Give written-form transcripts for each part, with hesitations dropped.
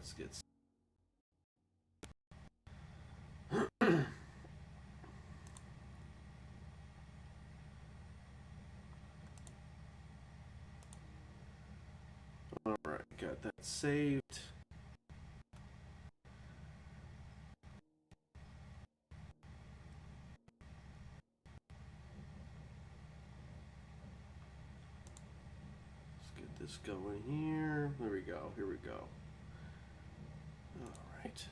let's get... Alright, got that saved. Let's get this going here. There we go, here we go. Alright.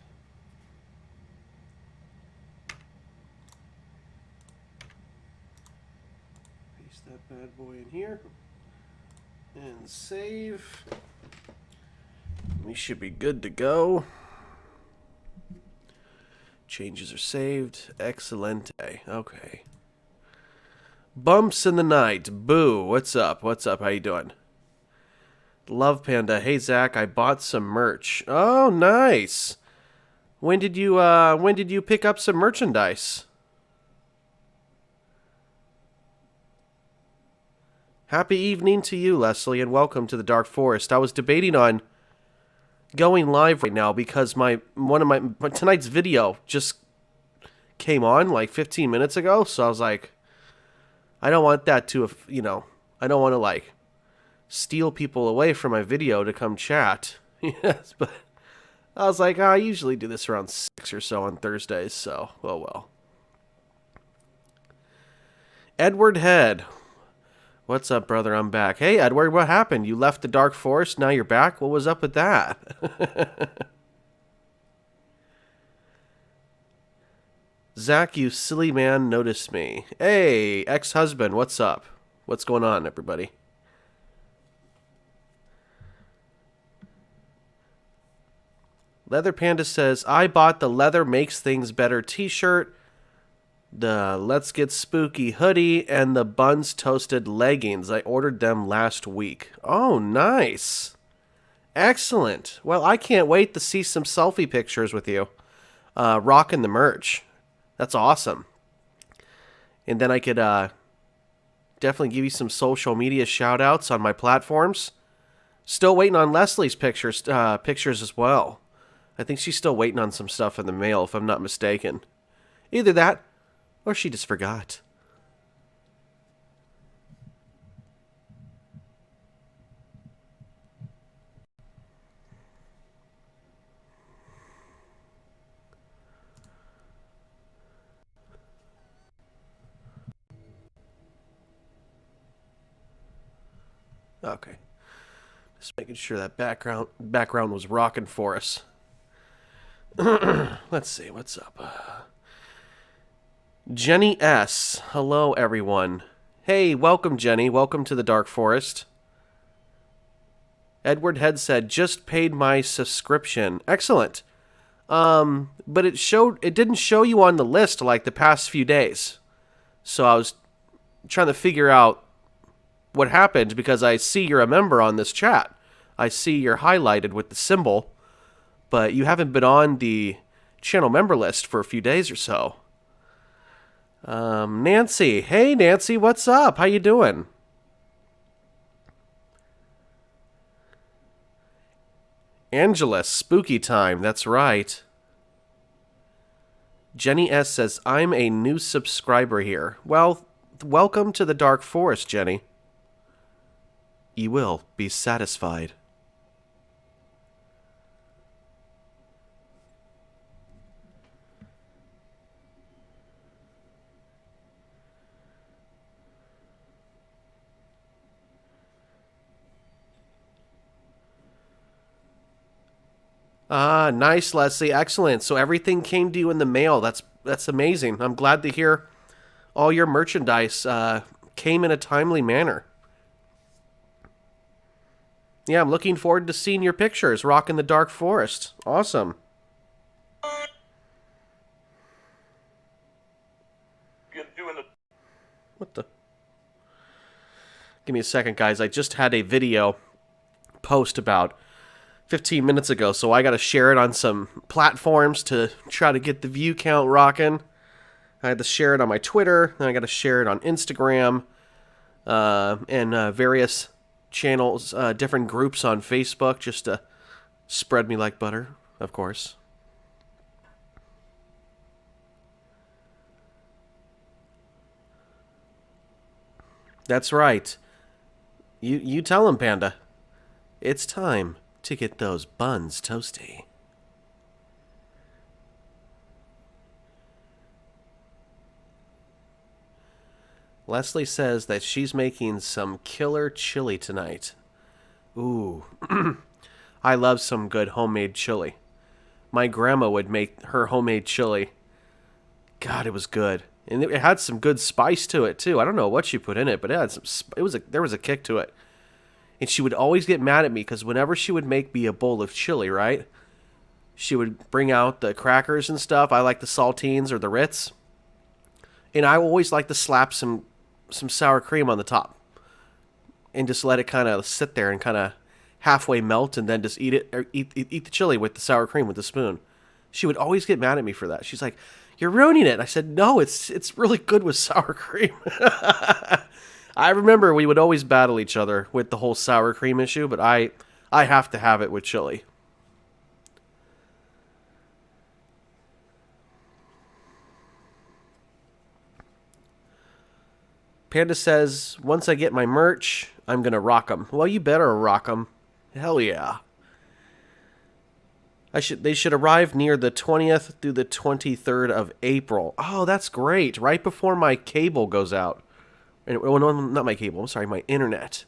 Paste that bad boy in here. And save. We should be good to go. Changes are saved. Excelente. Okay. Bumps in the night. Boo. What's up? What's up? How you doing? Love Panda. Hey Zach, I bought some merch. Oh, nice. When did you pick up some merchandise? Happy evening to you, Leslie, and welcome to the Dark Forest. I was debating on going live right now because tonight's video just came on like 15 minutes ago, so I was like, I don't want that to, I don't want to like steal people away from my video to come chat. Yes, but I was like, I usually do this around 6 or so on Thursdays, so oh well. Edward Head. What's up, brother? I'm back. Hey, Edward, what happened? You left the Dark Forest, now you're back? What was up with that? Zach, you silly man, notice me. Hey, ex-husband, what's up? What's going on, everybody? Leather Panda says, I bought the Leather Makes Things Better t-shirt, the Let's Get Spooky hoodie, and the Buns Toasted leggings. I ordered them last week. Oh, nice. Excellent. Well, I can't wait to see some selfie pictures with you. Rocking the merch. That's awesome. And then I could definitely give you some social media shout-outs on my platforms. Still waiting on Leslie's pictures as well. I think she's still waiting on some stuff in the mail, if I'm not mistaken. Either that, or she just forgot. Okay. Just making sure that background was rocking for us. Let's see, what's up? Jenny S. Hello, everyone. Hey, welcome, Jenny. Welcome to the Dark Forest. Edward Head said, just paid my subscription. Excellent. But it didn't show you on the list like the past few days. So I was trying to figure out what happened because I see you're a member on this chat. I see you're highlighted with the symbol, but you haven't been on the channel member list for a few days or so. Nancy. Hey, Nancy, what's up? How you doing? Angela, spooky time. That's right. Jenny S. says, I'm a new subscriber here. Well, welcome to the Dark Forest, Jenny. You will be satisfied. Ah, nice, Leslie. Excellent. So everything came to you in the mail. That's amazing. I'm glad to hear all your merchandise came in a timely manner. Yeah, I'm looking forward to seeing your pictures rocking the Dark Forest. Awesome. What the? Give me a second, guys. I just had a video post about 15 minutes ago, so I got to share it on some platforms to try to get the view count rocking. I had to share it on my Twitter, then I got to share it on Instagram, and various channels, different groups on Facebook, just to Spread me like butter, of course. That's right. You tell him, Panda. It's time to get those buns toasty. Leslie says that she's making some killer chili tonight. Ooh. I love some good homemade chili. My grandma would make her homemade chili. God, it was good. And it had some good spice to it, too. I don't know what she put in it, but it had there was a kick to it. And she would always get mad at me because whenever she would make me a bowl of chili, right? She would bring out the crackers and stuff. I like the saltines or the Ritz. And I always like to slap some sour cream on the top. And just let it kind of sit there and kind of halfway melt and then just eat it, or eat the chili with the sour cream with the spoon. She would always get mad at me for that. She's like, "You're ruining it." I said, "No, it's really good with sour cream." I remember we would always battle each other with the whole sour cream issue, but I have to have it with chili. Panda says, once I get my merch, I'm going to rock them. Well, you better rock them. Hell yeah. They should arrive near the 20th through the 23rd of April. Oh, that's great. Right before my cable goes out. No, not my cable. I'm sorry, my internet.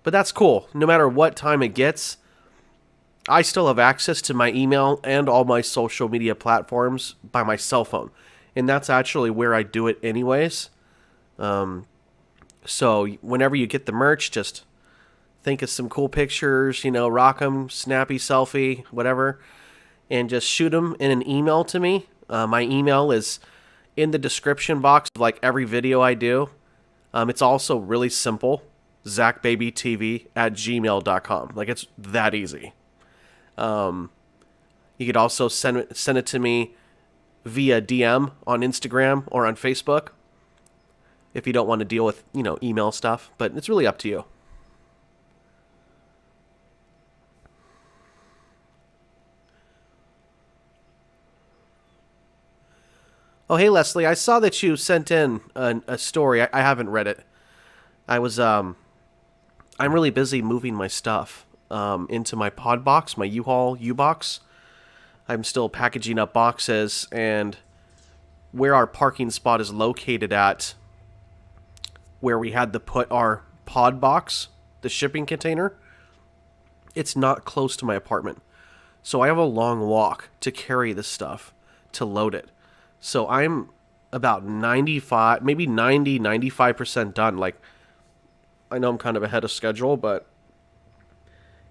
But that's cool. No matter what time it gets, I still have access to my email and all my social media platforms by my cell phone. And that's actually where I do it anyways. So whenever you get the merch, just think of some cool pictures, rock them, snappy selfie, whatever, and just shoot them in an email to me. My email is in the description box of like every video I do. It's also really simple, zachbabytv@gmail.com. Like, it's that easy. You could also send it to me via DM on Instagram or on Facebook if you don't want to deal with, email stuff, but it's really up to you. Oh, hey, Leslie, I saw that you sent in a story. I haven't read it. I'm really busy moving my stuff into my pod box, my U-Haul U-Box. I'm still packaging up boxes, and where our parking spot is located at, where we had to put our pod box, the shipping container, it's not close to my apartment. So I have a long walk to carry this stuff, to load it. So I'm about 95, maybe 95% done. Like, I know I'm kind of ahead of schedule, but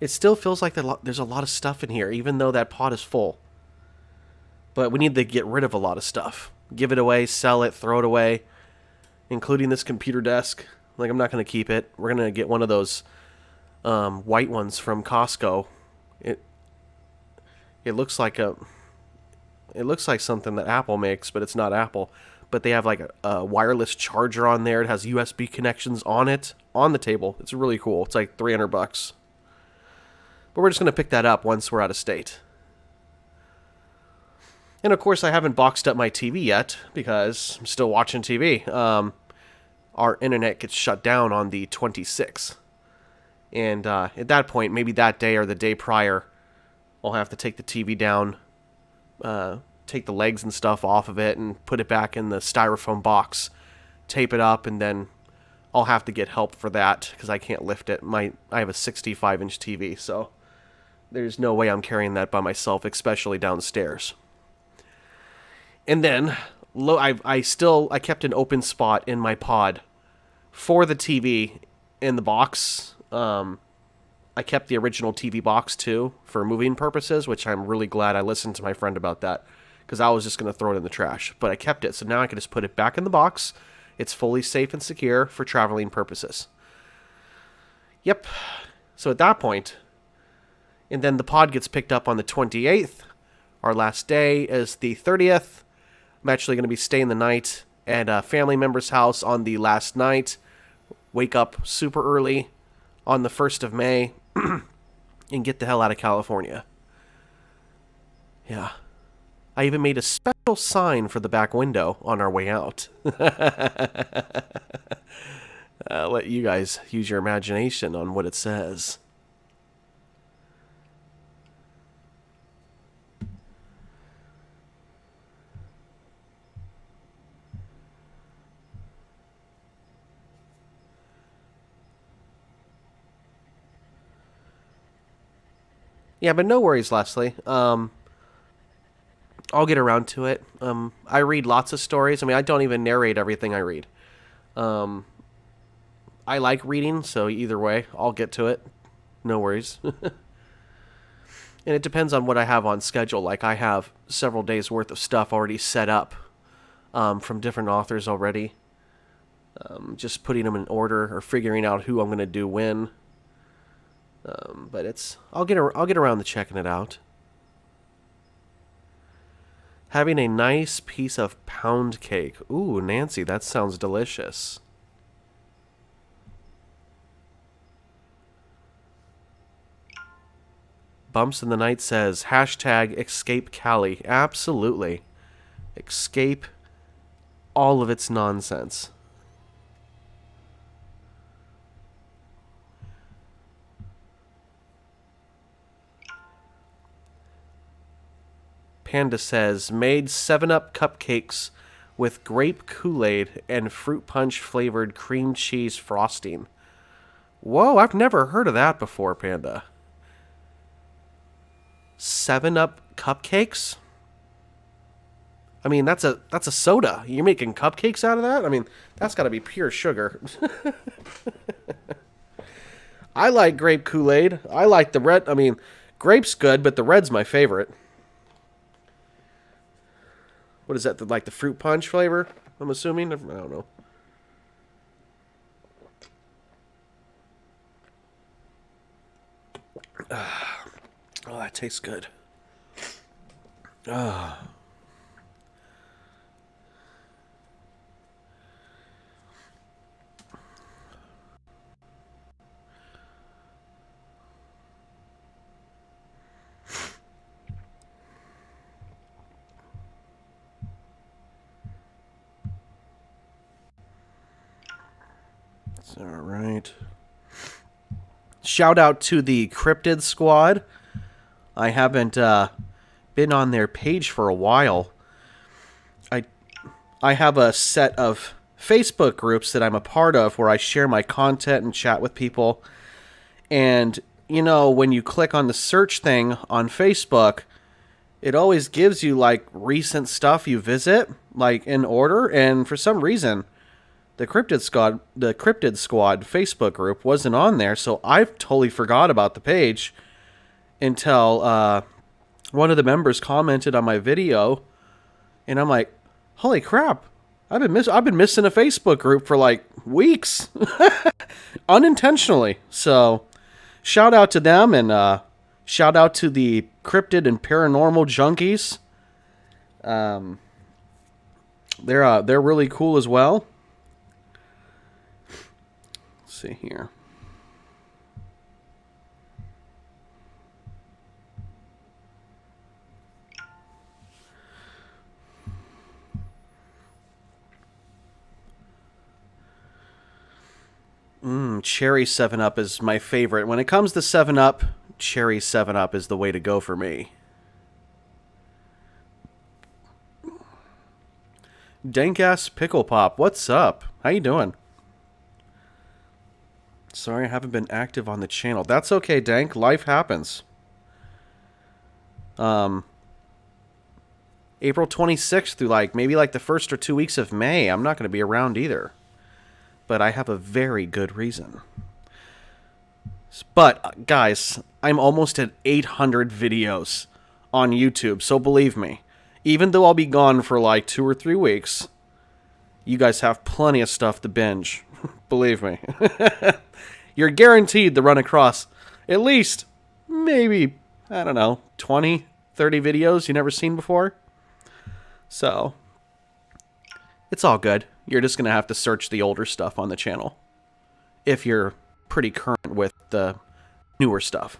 it still feels like there's a lot of stuff in here, even though that pod is full. But we need to get rid of a lot of stuff. Give it away, sell it, throw it away, including this computer desk. Like, I'm not going to keep it. We're going to get one of those white ones from Costco. It looks like something that Apple makes, but it's not Apple. But they have like a wireless charger on there. It has USB connections on it, on the table. It's really cool. It's like $300. But we're just going to pick that up once we're out of state. And of course, I haven't boxed up my TV yet because I'm still watching TV. Our internet gets shut down on the 26th. And at that point, maybe that day or the day prior, I'll have to take the TV down, take the legs and stuff off of it, and put it back in the styrofoam box, tape it up, and then I'll have to get help for that because I can't lift it. I have a 65-inch TV, so there's no way I'm carrying that by myself, especially downstairs. And then I kept an open spot in my pod for the TV in the box. I kept the original TV box too for moving purposes, which I'm really glad I listened to my friend about that because I was just going to throw it in the trash. But I kept it, so now I can just put it back in the box. It's fully safe and secure for traveling purposes. Yep. So at that point, and then the pod gets picked up on the 28th. Our last day is the 30th. I'm actually going to be staying the night at a family member's house on the last night. Wake up super early on the 1st of May. and get the hell out of California. Yeah. I even made a special sign for the back window on our way out. Let you guys use your imagination on what it says. Yeah, but no worries, Leslie. I'll get around to it. I read lots of stories. I mean, I don't even narrate everything I read. I like reading, so either way, I'll get to it. No worries. And it depends on what I have on schedule. Like, I have several days' worth of stuff already set up from different authors already. Just putting them in order or figuring out who I'm going to do when. But I'll get around to checking it out. Having a nice piece of pound cake. Ooh, Nancy, that sounds delicious. Bumps in the Night says, hashtag escape Cali. Absolutely. Escape all of its nonsense. Panda says, made 7-Up cupcakes with grape Kool-Aid and fruit punch flavored cream cheese frosting. Whoa, I've never heard of that before, Panda. 7-Up cupcakes? I mean, that's a soda. You're making cupcakes out of that? I mean, that's got to be pure sugar. I like grape Kool-Aid. I like the red. I mean, grape's good, but the red's my favorite. What is that? Like the fruit punch flavor? I'm assuming. I don't know. Oh, that tastes good. Ah. All right. Shout out to the Cryptid Squad. I haven't been on their page for a while. I have a set of Facebook groups that I'm a part of where I share my content and chat with people. And, you know, when you click on the search thing on Facebook, it always gives you, like, recent stuff you visit, like, in order. And for some reason, the Cryptid Squad Facebook group wasn't on there, so I totally forgot about the page until one of the members commented on my video, and I'm like, "Holy crap! I've been missing a Facebook group for like weeks, unintentionally." So, shout out to them, and shout out to the cryptid and paranormal junkies. They're really cool as well. See here. Cherry 7-Up is my favorite. When it comes to 7-Up, cherry 7-Up is the way to go for me. Dank-ass Pickle Pop, what's up? How you doing? Sorry, I haven't been active on the channel. That's okay, Dank. Life happens. April 26th through maybe the first or 2 weeks of May, I'm not going to be around either. But I have a very good reason. But, guys, I'm almost at 800 videos on YouTube, so believe me, even though I'll be gone for 2 or 3 weeks, you guys have plenty of stuff to binge. Believe me. You're guaranteed to run across at least, maybe, I don't know, 20, 30 videos you never seen before. So, it's all good. You're just going to have to search the older stuff on the channel if you're pretty current with the newer stuff.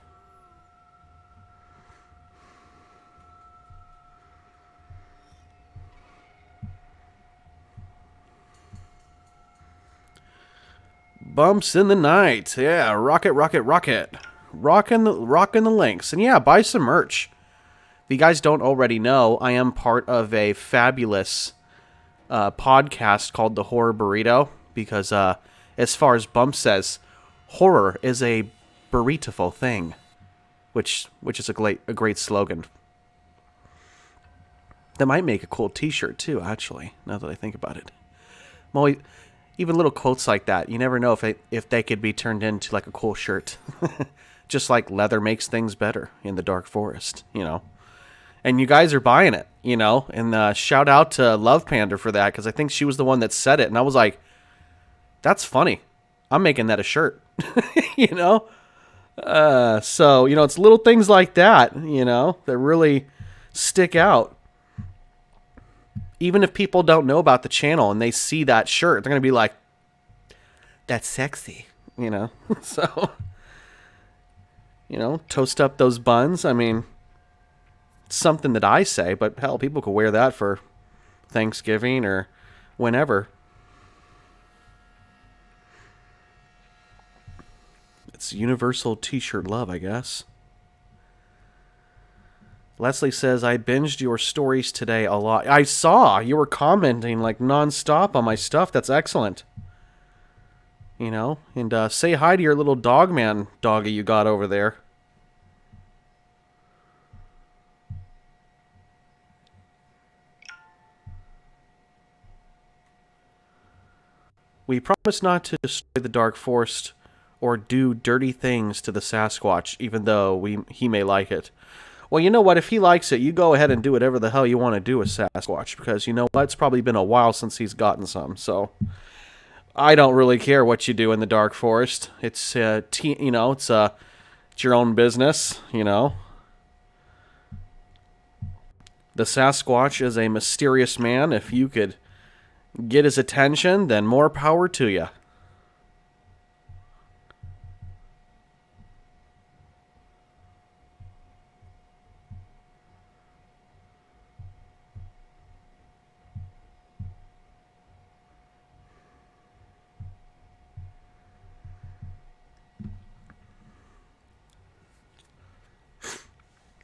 Bumps in the night. Yeah, rocket, rocket, rocket. Rocking the links. And yeah, buy some merch. If you guys don't already know, I am part of a fabulous podcast called The Horror Burrito. Because as far as Bump says, horror is a burrito-ful thing. Which is a great slogan. That might make a cool t-shirt too, actually, now that I think about it. Well, even little quotes like that, you never know if they could be turned into like a cool shirt. Just like leather makes things better in the dark forest, you know. And you guys are buying it, you know. And shout out to Love Panda for that, because I think she was the one that said it. And I was like, that's funny. I'm making that a shirt, you know. So, you know, it's little things like that, you know, that really stick out. Even if people don't know about the channel and they see that shirt, they're going to be like, that's sexy, you know? So, you know, toast up those buns. I mean, it's something that I say, but hell, people could wear that for Thanksgiving or whenever. It's universal t-shirt love, I guess. Leslie says, I binged your stories today a lot. I saw you were commenting like nonstop on my stuff. That's excellent. You know, and say hi to your little dogman doggy you got over there. We promise not to destroy the dark forest or do dirty things to the Sasquatch, even though he may like it. Well, you know what? If he likes it, you go ahead and do whatever the hell you want to do with Sasquatch, because you know what? It's probably been a while since he's gotten some, so I don't really care what you do in the dark forest. It's you know, it's your own business, you know. The Sasquatch is a mysterious man. If you could get his attention, then more power to you.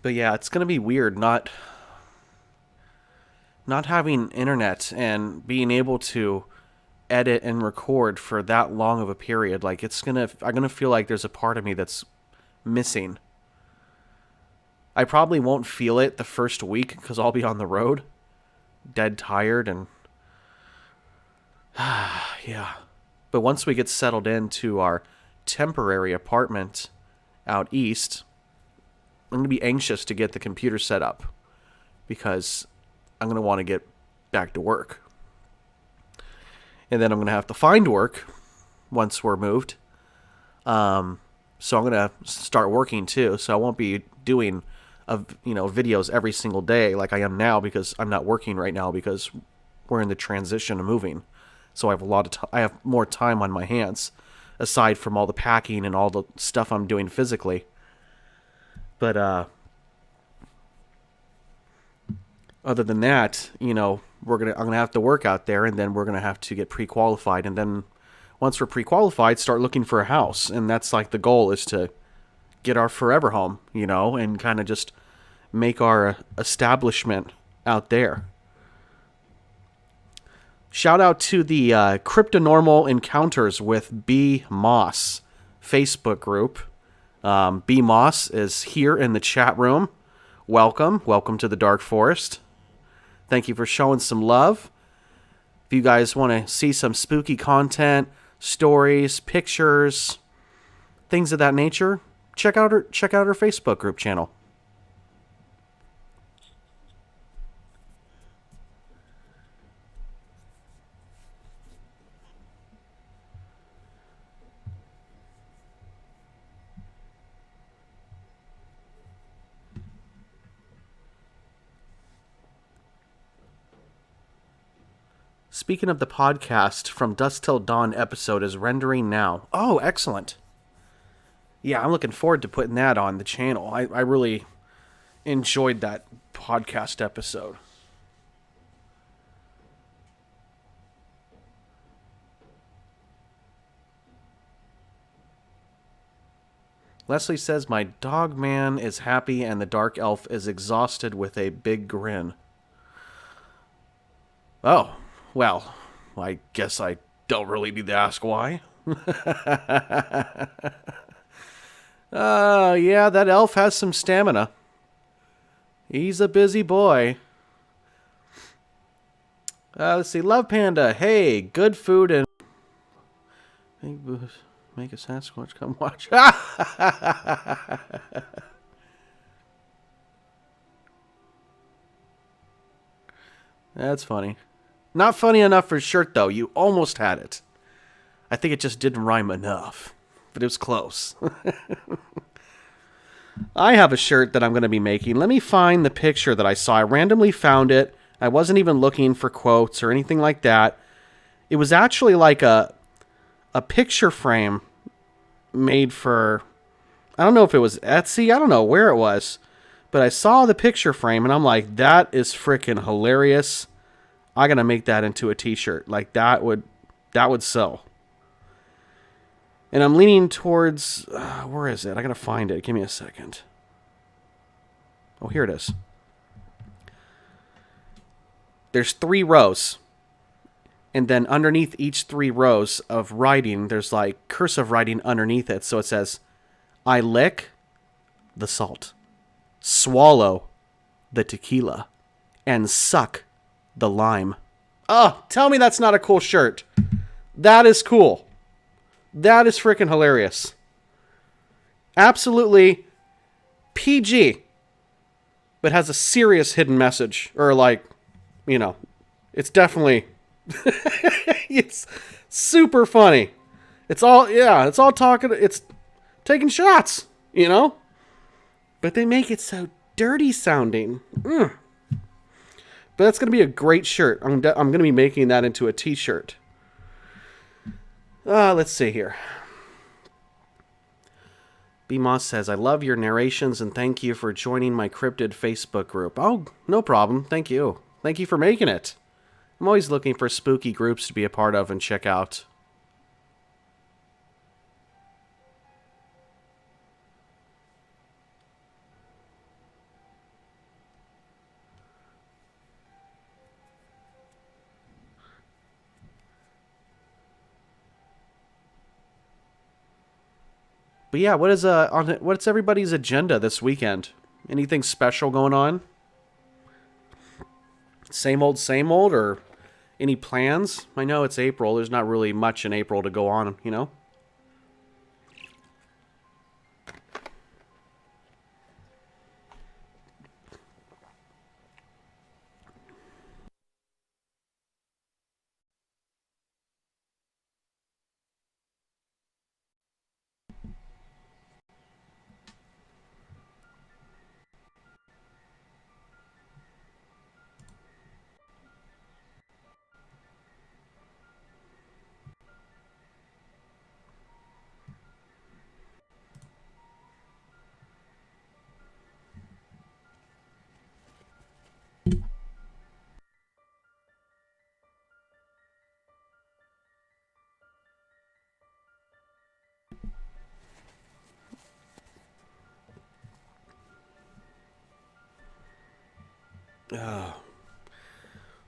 But yeah, it's gonna be weird not having internet and being able to edit and record for that long of a period. Like I'm gonna feel like there's a part of me that's missing. I probably won't feel it the first week because I'll be on the road, dead tired, and yeah. But once we get settled into our temporary apartment out east, I'm going to be anxious to get the computer set up because I'm going to want to get back to work. And then I'm going to have to find work once we're moved. So I'm going to start working too. So I won't be doing videos every single day like I am now, because I'm not working right now because we're in the transition of moving. So I have I have more time on my hands aside from all the packing and all the stuff I'm doing physically. But other than that, you know, I'm gonna have to work out there, and then we're gonna have to get pre-qualified, and then once we're pre-qualified, start looking for a house, and that's like the goal, is to get our forever home, you know, and kind of just make our establishment out there. Shout out to the Cryptonormal Encounters with B. Moss Facebook group. B. Moss is here in the chat room. Welcome to the Dark Forest. Thank you for showing some love. If you guys want to see some spooky content, stories, pictures, things of that nature, check out her Facebook group channel. Speaking of the podcast, From Dusk Till Dawn episode is rendering now. Oh, excellent. Yeah, I'm looking forward to putting that on the channel. I really enjoyed that podcast episode. Leslie says, my dog man is happy and the dark elf is exhausted with a big grin. Oh, well, I guess I don't really need to ask why. Yeah, that elf has some stamina. He's a busy boy. Let's see. Love Panda. Hey, good food and... Make a Sasquatch come watch. That's funny. Not funny enough for shirt, though. You almost had it. I think it just didn't rhyme enough. But it was close. I have a shirt that I'm going to be making. Let me find the picture that I saw. I randomly found it. I wasn't even looking for quotes or anything like that. It was actually like a picture frame made for... I don't know if it was Etsy. I don't know where it was. But I saw the picture frame and I'm like, that is freaking hilarious. I got to make that into a t-shirt. Like that would sell. And I'm leaning towards... where is it? I got to find it. Give me a second. Oh, here it is. There's 3 rows. And then underneath each 3 rows of writing, there's like cursive writing underneath it. So it says, I lick the salt, swallow the tequila, and suck the lime. Oh, tell me that's not a cool shirt. That is cool. That is freaking hilarious. Absolutely PG, but has a serious hidden message. Or like, you know, it's definitely... it's super funny. It's all talking, it's taking shots, you know? But they make it so dirty sounding. But that's going to be a great shirt. I'm going to be making that into a t-shirt. Let's see here. B. Moss says, I love your narrations and thank you for joining my cryptid Facebook group. Oh, no problem. Thank you. Thank you for making it. I'm always looking for spooky groups to be a part of and check out. But yeah, what's everybody's agenda this weekend? Anything special going on? Same old, or any plans? I know it's April. There's not really much in April to go on, you know?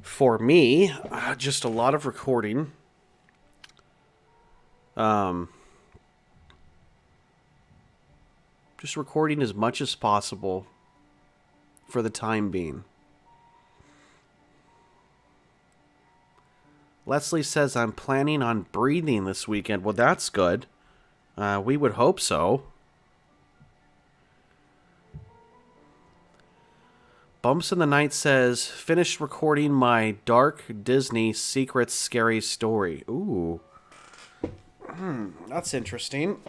For me, just a lot of recording. Just recording as much as possible for the time being. Leslie says, I'm planning on breathing this weekend. Well, that's good. We would hope so. Bumps in the Night says, finished recording my dark Disney secret scary story. Ooh. That's interesting.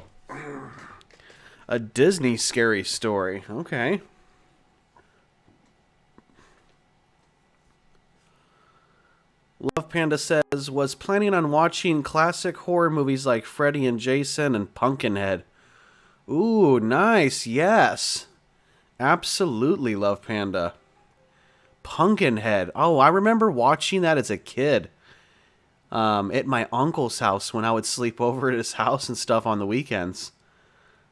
A Disney scary story. Okay. Love Panda says, was planning on watching classic horror movies like Freddy and Jason and Pumpkinhead. Ooh, nice. Yes. Absolutely, Love Panda. Pumpkinhead. Oh, I remember watching that as a kid. At my uncle's house when I would sleep over at his house and stuff on the weekends.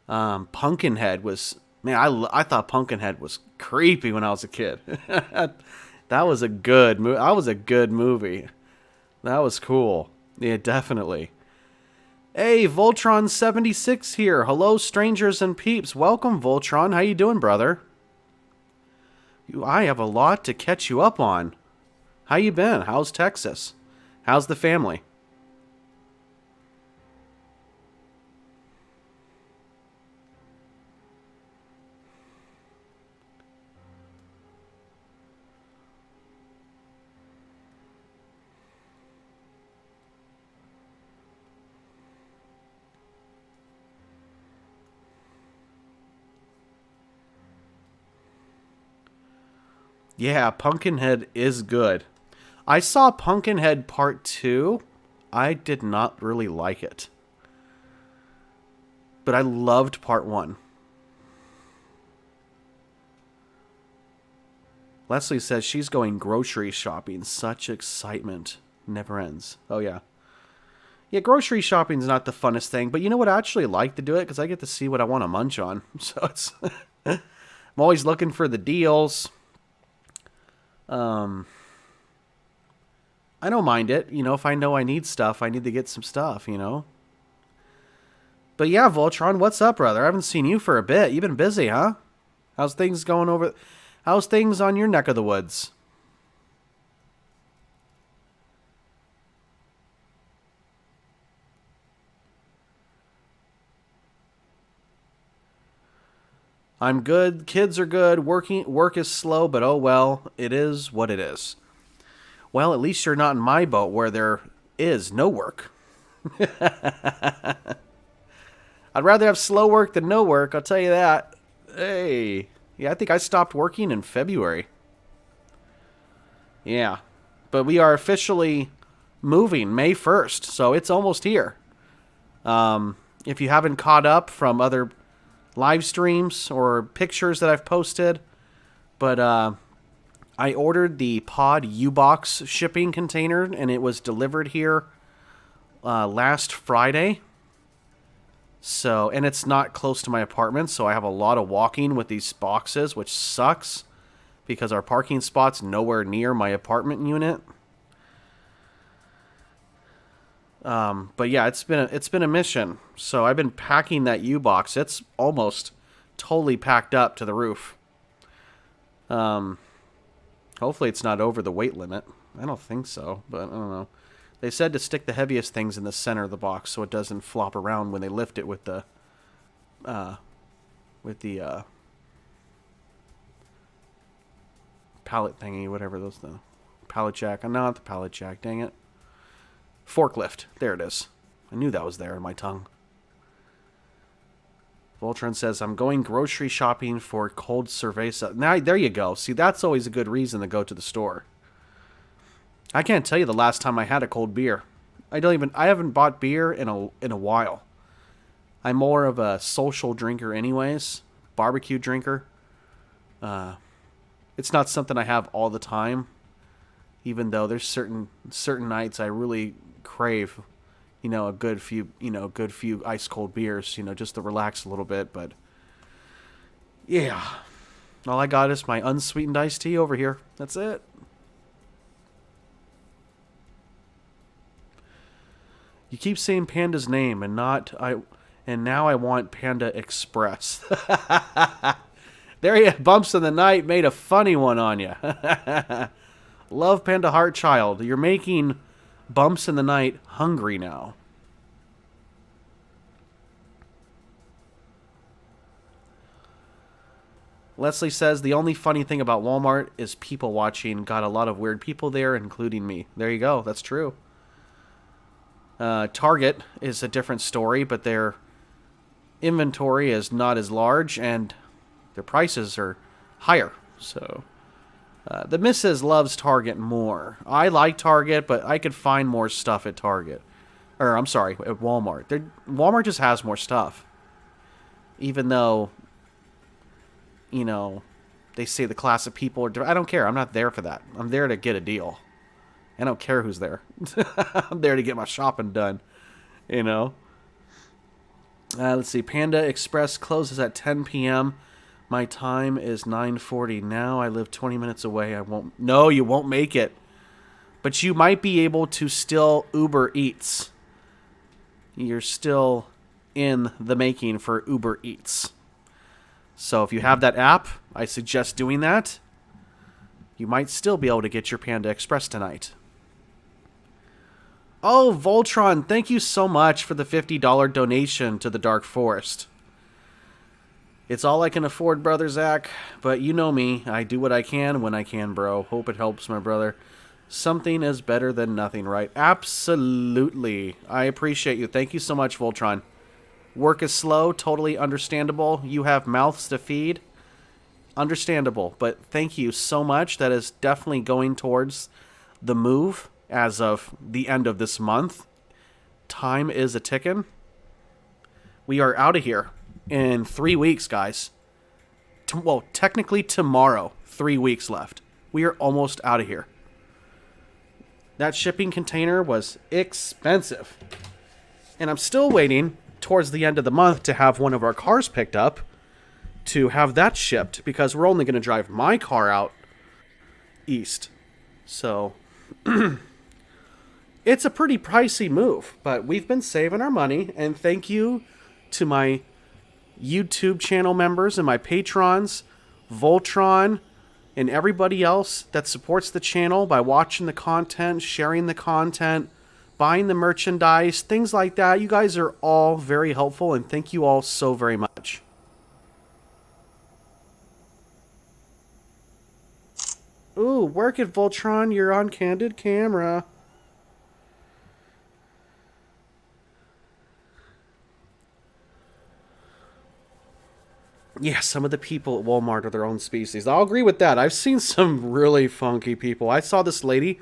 Pumpkinhead was, man, I thought Pumpkinhead was creepy when I was a kid. That was a good movie. That was a good movie. That was cool. Yeah, definitely. Hey, Voltron76 here. Hello, strangers and peeps. Welcome, Voltron. How you doing, brother? I have a lot to catch you up on. How you been? How's Texas? How's the family? Yeah, Pumpkinhead is good. I saw Pumpkinhead Part 2. I did not really like it. But I loved Part 1. Leslie says she's going grocery shopping. Such excitement. Never ends. Oh, yeah. Yeah, grocery shopping's not the funnest thing. But you know what? I actually like to do it because I get to see what I want to munch on. So it's... I'm always looking for the deals. I don't mind it. You know, if I know I need stuff, I need to get some stuff, you know. But yeah, Voltron, what's up, brother? I haven't seen you for a bit. You've been busy, huh? How's things going over... How's things on your neck of the woods? I'm good. Kids are good. Work is slow, but oh well. It is what it is. Well, at least you're not in my boat where there is no work. I'd rather have slow work than no work, I'll tell you that. Hey. Yeah, I think I stopped working in February. Yeah. But we are officially moving May 1st, so it's almost here. If you haven't caught up from other live streams or pictures that I've posted, but I ordered the Pod U-Box shipping container, and it was delivered here last Friday. So, and it's not close to my apartment, so I have a lot of walking with these boxes, which sucks because our parking spot's nowhere near my apartment unit. But yeah, it's been a mission. So I've been packing that U-Box. It's almost totally packed up to the roof. Hopefully it's not over the weight limit. I don't think so, but I don't know. They said to stick the heaviest things in the center of the box so it doesn't flop around when they lift it with the pallet thingy, whatever those the pallet jack. Not the pallet jack, dang it. Forklift. There it is. I knew that was there in my tongue. Voltron says, I'm going grocery shopping for cold cerveza. Now, there you go. See, that's always a good reason to go to the store. I can't tell you the last time I had a cold beer. I haven't bought beer in a while. I'm more of a social drinker anyways. Barbecue drinker. It's not something I have all the time. Even though there's certain nights I really crave, a good few ice cold beers, just to relax a little bit. But yeah, all I got is my unsweetened iced tea over here. That's it. You keep saying Panda's name and now I want Panda Express. There you Bumps in the Night made a funny one on you. Love Panda Heart Child. You're making Bumps in the Night hungry now. Leslie says, the only funny thing about Walmart is people watching. Got a lot of weird people there, including me. There you go. That's true. Target is a different story, but their inventory is not as large, and their prices are higher. So, the missus loves Target more. I like Target, but I could find more stuff at Target. Or, I'm sorry, at Walmart. Walmart just has more stuff. Even though, they say the class of people are different. I don't care. I'm not there for that. I'm there to get a deal. I don't care who's there. I'm there to get my shopping done, Let's see. Panda Express closes at 10 p.m. My time is 9:40 now. I live 20 minutes away. I won't. No, you won't make it. But you might be able to still Uber Eats. You're still in the making for Uber Eats. So if you have that app, I suggest doing that. You might still be able to get your Panda Express tonight. Oh, Voltron, thank you so much for the $50 donation to the Dark Forest. It's all I can afford, brother Zach, but you know me. I do what I can when I can, bro. Hope it helps, my brother. Something is better than nothing, right? Absolutely. I appreciate you. Thank you so much, Voltron. Work is slow, totally understandable. You have mouths to feed. Understandable, but thank you so much. That is definitely going towards the move as of the end of this month. Time is a ticking. We are out of here in 3 weeks, guys. Well, technically tomorrow. 3 weeks left. We are almost out of here. That shipping container was expensive. And I'm still waiting towards the end of the month to have one of our cars picked up to have that shipped, because we're only going to drive my car out east. So it's a pretty pricey move, but we've been saving our money, and thank you to my YouTube channel members and my patrons, Voltron, and everybody else that supports the channel by watching the content, sharing the content, buying the merchandise, things like that. You guys are all very helpful, and thank you all so very much. Ooh, work it, Voltron. You're on candid camera. Yeah, some of the people at Walmart are their own species. I'll agree with that. I've seen some really funky people. I saw this lady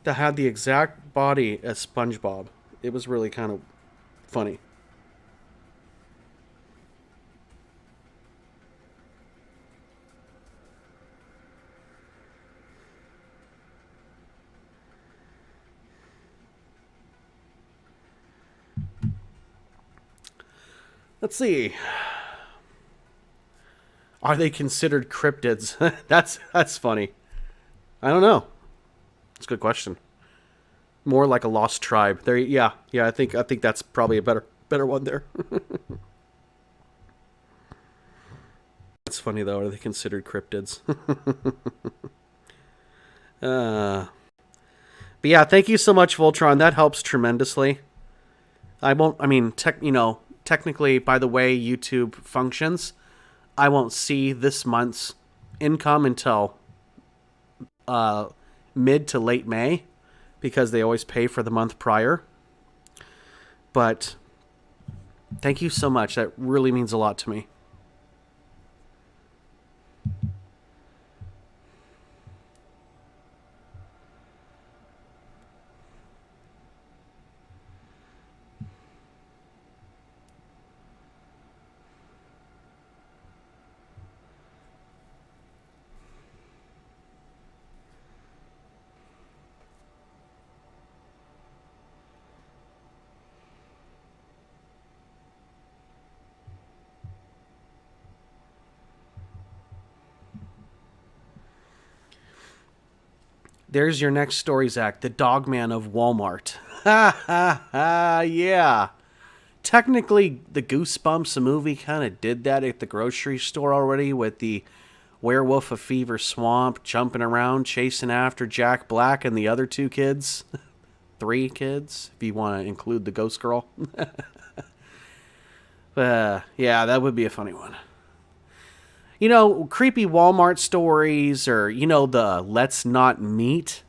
that had the exact body as SpongeBob. It was really kind of funny. Let's see. Are they considered cryptids? That's funny. I don't know. It's a good question. More like a lost tribe. There, yeah. I think that's probably a better one there. That's funny though. Are they considered cryptids? But yeah, thank you so much, Voltron. That helps tremendously. Technically, by the way YouTube functions, I won't see this month's income until mid to late May, because they always pay for the month prior. But thank you so much. That really means a lot to me. There's your next story, Zach. The Dogman of Walmart. Ha ha ha, yeah. Technically, the Goosebumps movie kind of did that at the grocery store already, with the werewolf of Fever Swamp jumping around, chasing after Jack Black and the other 2 kids. 3 kids, if you want to include the ghost girl. Yeah, that would be a funny one. You know, creepy Walmart stories, or, you know, the let's not meet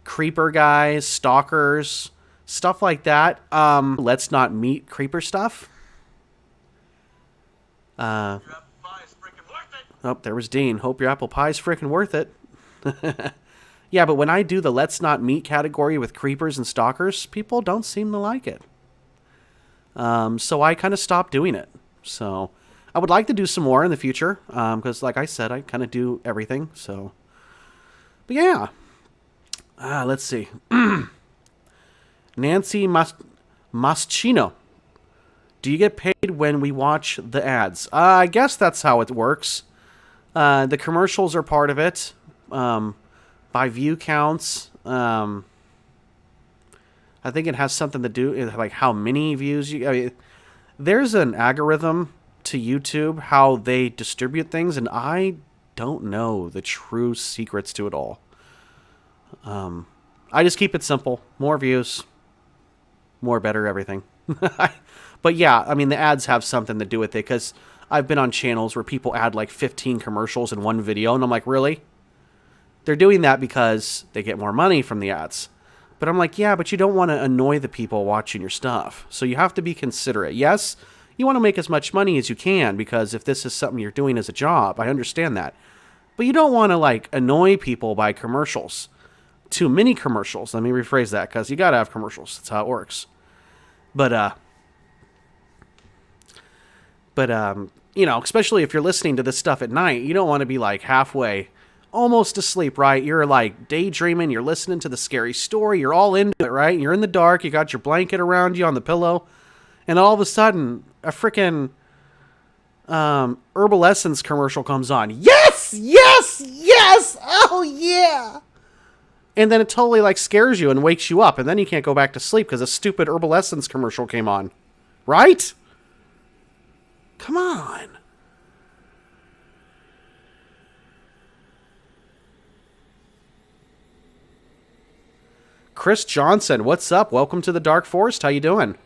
creeper guys, stalkers, stuff like that. Let's not meet creeper stuff. Oh, there was Dean. Hope your apple pie's freaking worth it. Yeah, but when I do the let's not meet category with creepers and stalkers, people don't seem to like it. So I kind of stopped doing it. So I would like to do some more in the future, because like I said, I kind of do everything. So, but yeah. Let's see. Nancy Maschino. Do you get paid when we watch the ads? I guess that's how it works. The commercials are part of it. By view counts. I think it has something to do with like how many views you. I mean, there's an algorithm to YouTube how they distribute things, and I don't know the true secrets to it all. I just keep it simple. More views, more better everything. But yeah, I mean, the ads have something to do with it, because I've been on channels where people add like 15 commercials in one video, and I'm like, really? They're doing that because they get more money from the ads. But I'm like, yeah, but you don't want to annoy the people watching your stuff. So you have to be considerate. Yes, you want to make as much money as you can, because if this is something you're doing as a job, I understand that. But you don't want to like annoy people by commercials. Too many commercials. Let me rephrase that, because you got to have commercials. That's how it works. But you know, especially if you're listening to this stuff at night, you don't want to be like halfway, almost asleep, right? You're like daydreaming, you're listening to the scary story, you're all into it, right? You're in the dark, you got your blanket around you on the pillow, and all of a sudden, a freaking Herbal Essence commercial comes on. Yes! Yes! Yes! Oh, yeah! And then it totally like scares you and wakes you up, and then you can't go back to sleep because a stupid Herbal Essence commercial came on. Right? Come on. Chris Johnson, what's up? Welcome to the Dark Forest. How you doing?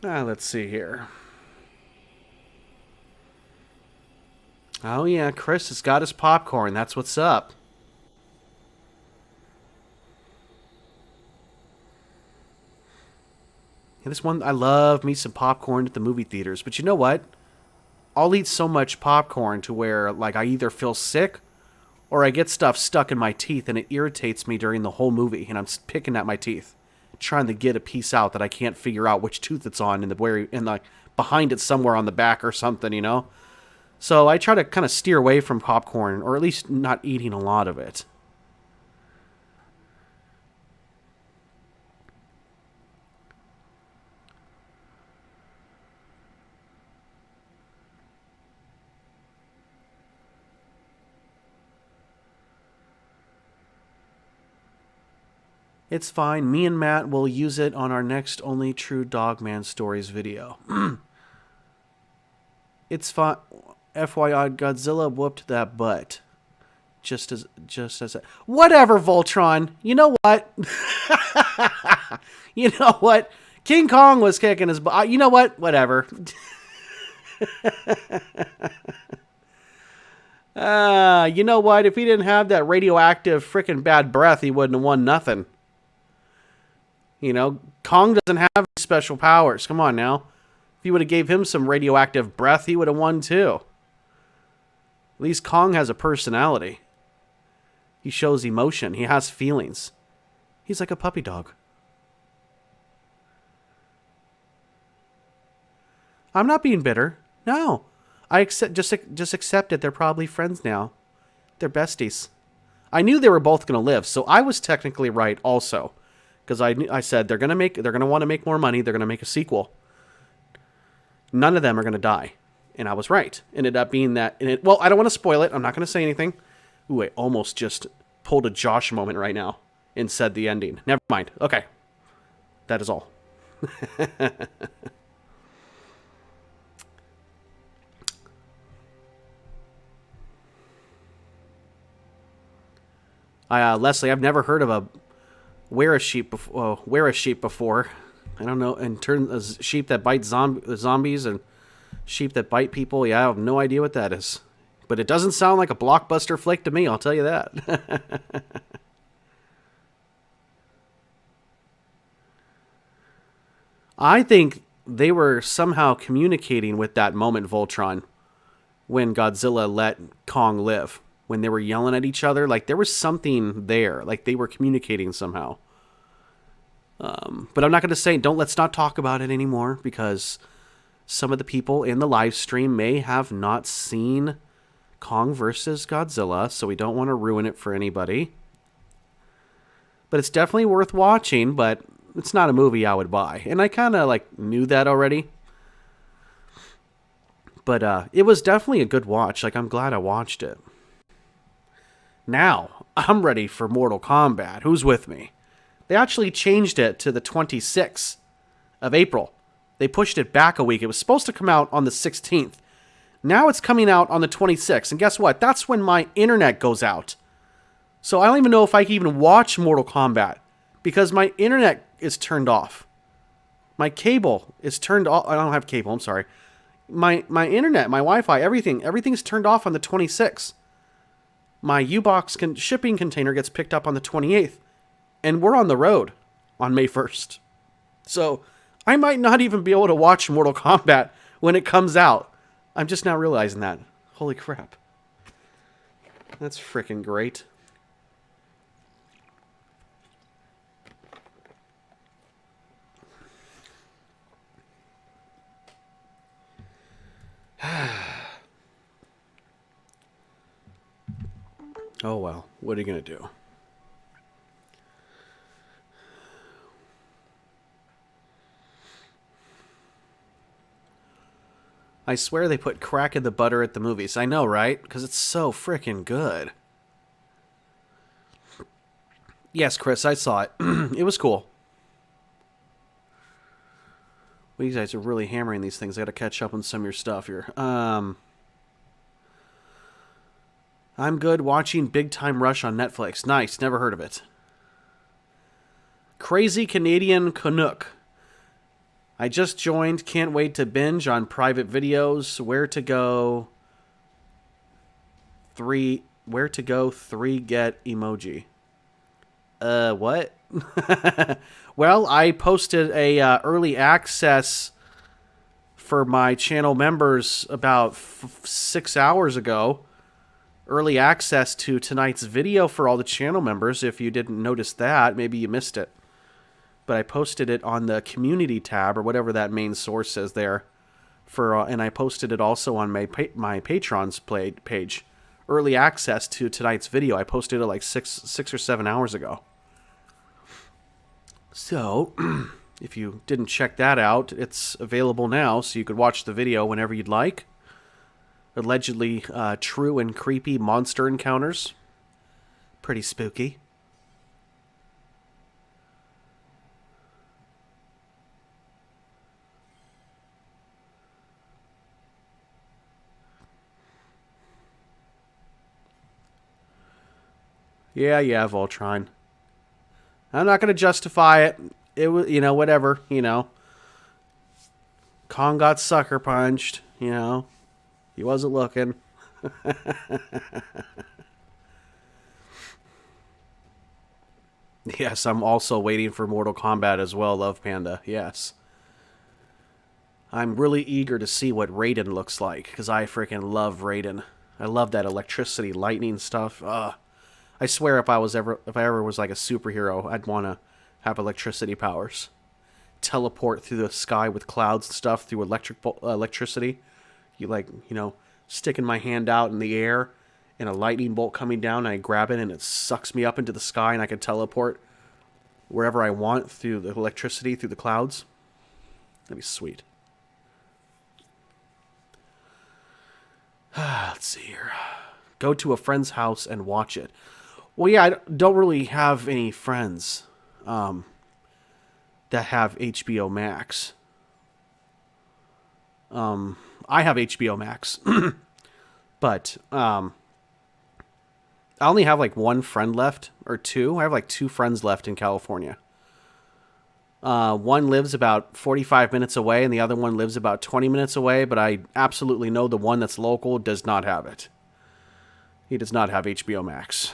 Let's see here. Oh, yeah, Chris has got his popcorn. That's what's up. Yeah, this one, I love me some popcorn at the movie theaters. But you know what? I'll eat so much popcorn to where, like, I either feel sick or I get stuff stuck in my teeth and it irritates me during the whole movie. And I'm picking at my teeth, trying to get a piece out that I can't figure out which tooth it's on, and like behind it somewhere on the back or something, you know? So I try to kind of steer away from popcorn, or at least not eating a lot of it. It's fine. Me and Matt will use it on our next Only True Dogman Stories video. It's fine. FYI, Godzilla whooped that butt. Just as whatever, Voltron. You know what? You know what? King Kong was kicking his butt. You know what? Whatever. You know what? If he didn't have that radioactive freaking bad breath, he wouldn't have won nothing. You know, Kong doesn't have any special powers. Come on now. If you would have gave him some radioactive breath, he would have won too. At least Kong has a personality. He shows emotion. He has feelings. He's like a puppy dog. I'm not being bitter. No. I just accept it. They're probably friends now. They're besties. I knew they were both going to live, so I was technically right also. Because I said they're going to want to make more money. They're going to make a sequel. None of them are going to die. And I was right. Ended up being that. Well, I don't want to spoil it. I'm not going to say anything. Ooh, I almost just pulled a Josh moment right now and said the ending. Never mind. Okay. That is all. Leslie, I've never heard of a wear a sheep before. I don't know. In terms of sheep that bite zombies and sheep that bite people, yeah, I have no idea what that is. But it doesn't sound like a blockbuster flick to me, I'll tell you that. I think they were somehow communicating with that moment, Voltron, when Godzilla let Kong live. When they were yelling at each other, like there was something there. Like they were communicating somehow. But I'm not going to say, let's not talk about it anymore, because some of the people in the live stream may have not seen Kong versus Godzilla, so we don't want to ruin it for anybody. But it's definitely worth watching, but it's not a movie I would buy. And I kind of knew that already. But it was definitely a good watch. I'm glad I watched it. Now, I'm ready for Mortal Kombat. Who's with me? They actually changed it to the 26th of April. They pushed it back a week. It was supposed to come out on the 16th. Now it's coming out on the 26th. And guess what? That's when my internet goes out. So I don't even know if I can even watch Mortal Kombat, because my internet is turned off. My cable is turned off. I don't have cable. I'm sorry. My internet, my Wi-Fi, everything's turned off on the 26th. My U-Box shipping container gets picked up on the 28th. And we're on the road on May 1st. So I might not even be able to watch Mortal Kombat when it comes out. I'm just now realizing that. Holy crap. That's freaking great. Oh well, what are you going to do? I swear they put crack in the butter at the movies. I know, right? Because it's so freaking good. Yes, Chris, I saw it. It was cool. Well, you guys are really hammering these things. I got to catch up on some of your stuff here. I'm good watching Big Time Rush on Netflix. Nice, never heard of it. Crazy Canadian Canuck. I just joined. Can't wait to binge on private videos. Where to go? 3 get emoji. What? Well, I posted a early access for my channel members about 6 hours ago. Early access to tonight's video for all the channel members. If you didn't notice that, maybe you missed it. But I posted it on the community tab, or whatever that main source is there. And I posted it also on my Patreon's page. Early access to tonight's video. I posted it like 6 or 7 hours ago. So, if you didn't check that out, it's available now, so you could watch the video whenever you'd like. Allegedly true and creepy monster encounters. Pretty spooky. Yeah, Voltron. I'm not going to justify it. It was, whatever, Kong got sucker punched, He wasn't looking. Yes, I'm also waiting for Mortal Kombat as well, Love Panda. Yes. I'm really eager to see what Raiden looks like, because I freaking love Raiden. I love that electricity, lightning stuff. I swear if I ever was like a superhero, I'd want to have electricity powers. Teleport through the sky with clouds and stuff through electricity. Sticking my hand out in the air and a lightning bolt coming down, and I grab it and it sucks me up into the sky, and I can teleport wherever I want through the electricity, through the clouds. That'd be sweet. Let's see here. Go to a friend's house and watch it. Well, yeah, I don't really have any friends that have HBO Max. I have HBO Max, but I only have like one friend left, or two. I have like 2 friends left in California. One lives about 45 minutes away, and the other one lives about 20 minutes away, but I absolutely know the one that's local does not have it. He does not have HBO Max.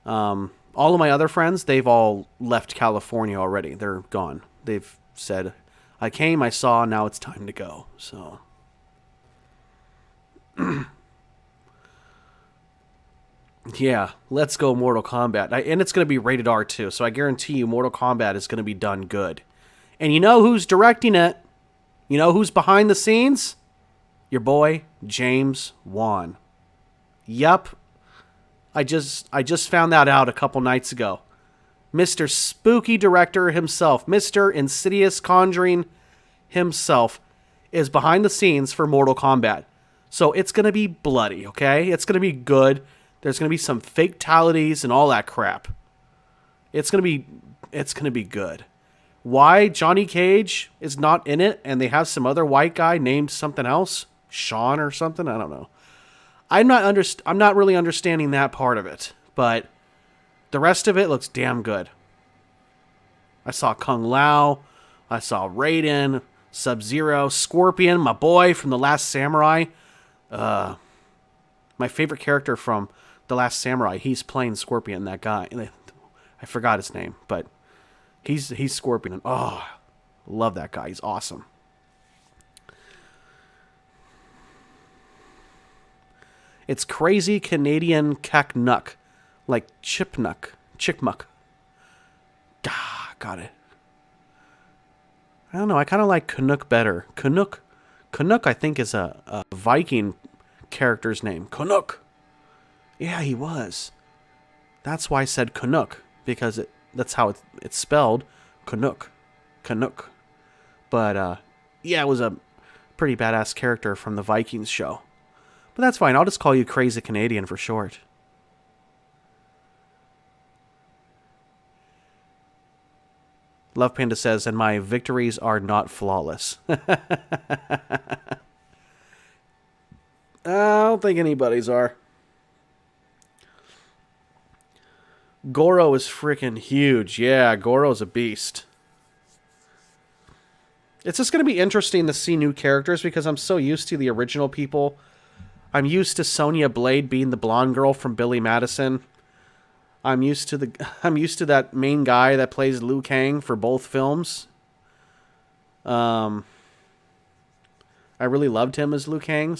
All of my other friends, they've all left California already. They're gone. They've said, I came, I saw, now it's time to go. So, yeah, let's go Mortal Kombat. And it's going to be rated R too, so I guarantee you Mortal Kombat is going to be done good. And you know who's directing it? You know who's behind the scenes? Your boy, James Wan. Yup. I just found that out a couple nights ago. Mr. Spooky Director himself, Mr. Insidious Conjuring himself, is behind the scenes for Mortal Kombat. So it's going to be bloody, okay? It's going to be good. There's going to be some fatalities and all that crap. It's going to be good. Why Johnny Cage is not in it and they have some other white guy named something else? Sean or something? I don't know. I'm not really understanding that part of it, but the rest of it looks damn good. I saw Kung Lao, I saw Raiden, Sub-Zero, Scorpion, my boy from The Last Samurai. My favorite character from The Last Samurai, he's playing Scorpion, that guy. I forgot his name, but he's Scorpion. Oh, love that guy. He's awesome. It's crazy Canadian Canuck, like Chipmuck. Got it. I don't know. I kind of like Canuck better. Canuck, I think, is a Viking character's name. Canuck. Yeah, he was. That's why I said Canuck, because that's how it's spelled. Canuck. But yeah, it was a pretty badass character from the Vikings show. But that's fine. I'll just call you Crazy Canadian for short. Love Panda says, and my victories are not flawless. I don't think anybody's are. Goro is freaking huge. Yeah, Goro's a beast. It's just going to be interesting to see new characters because I'm so used to the original people. I'm used to Sonya Blade being the blonde girl from Billy Madison. I'm used to that main guy that plays Liu Kang for both films. I really loved him as Liu Kang,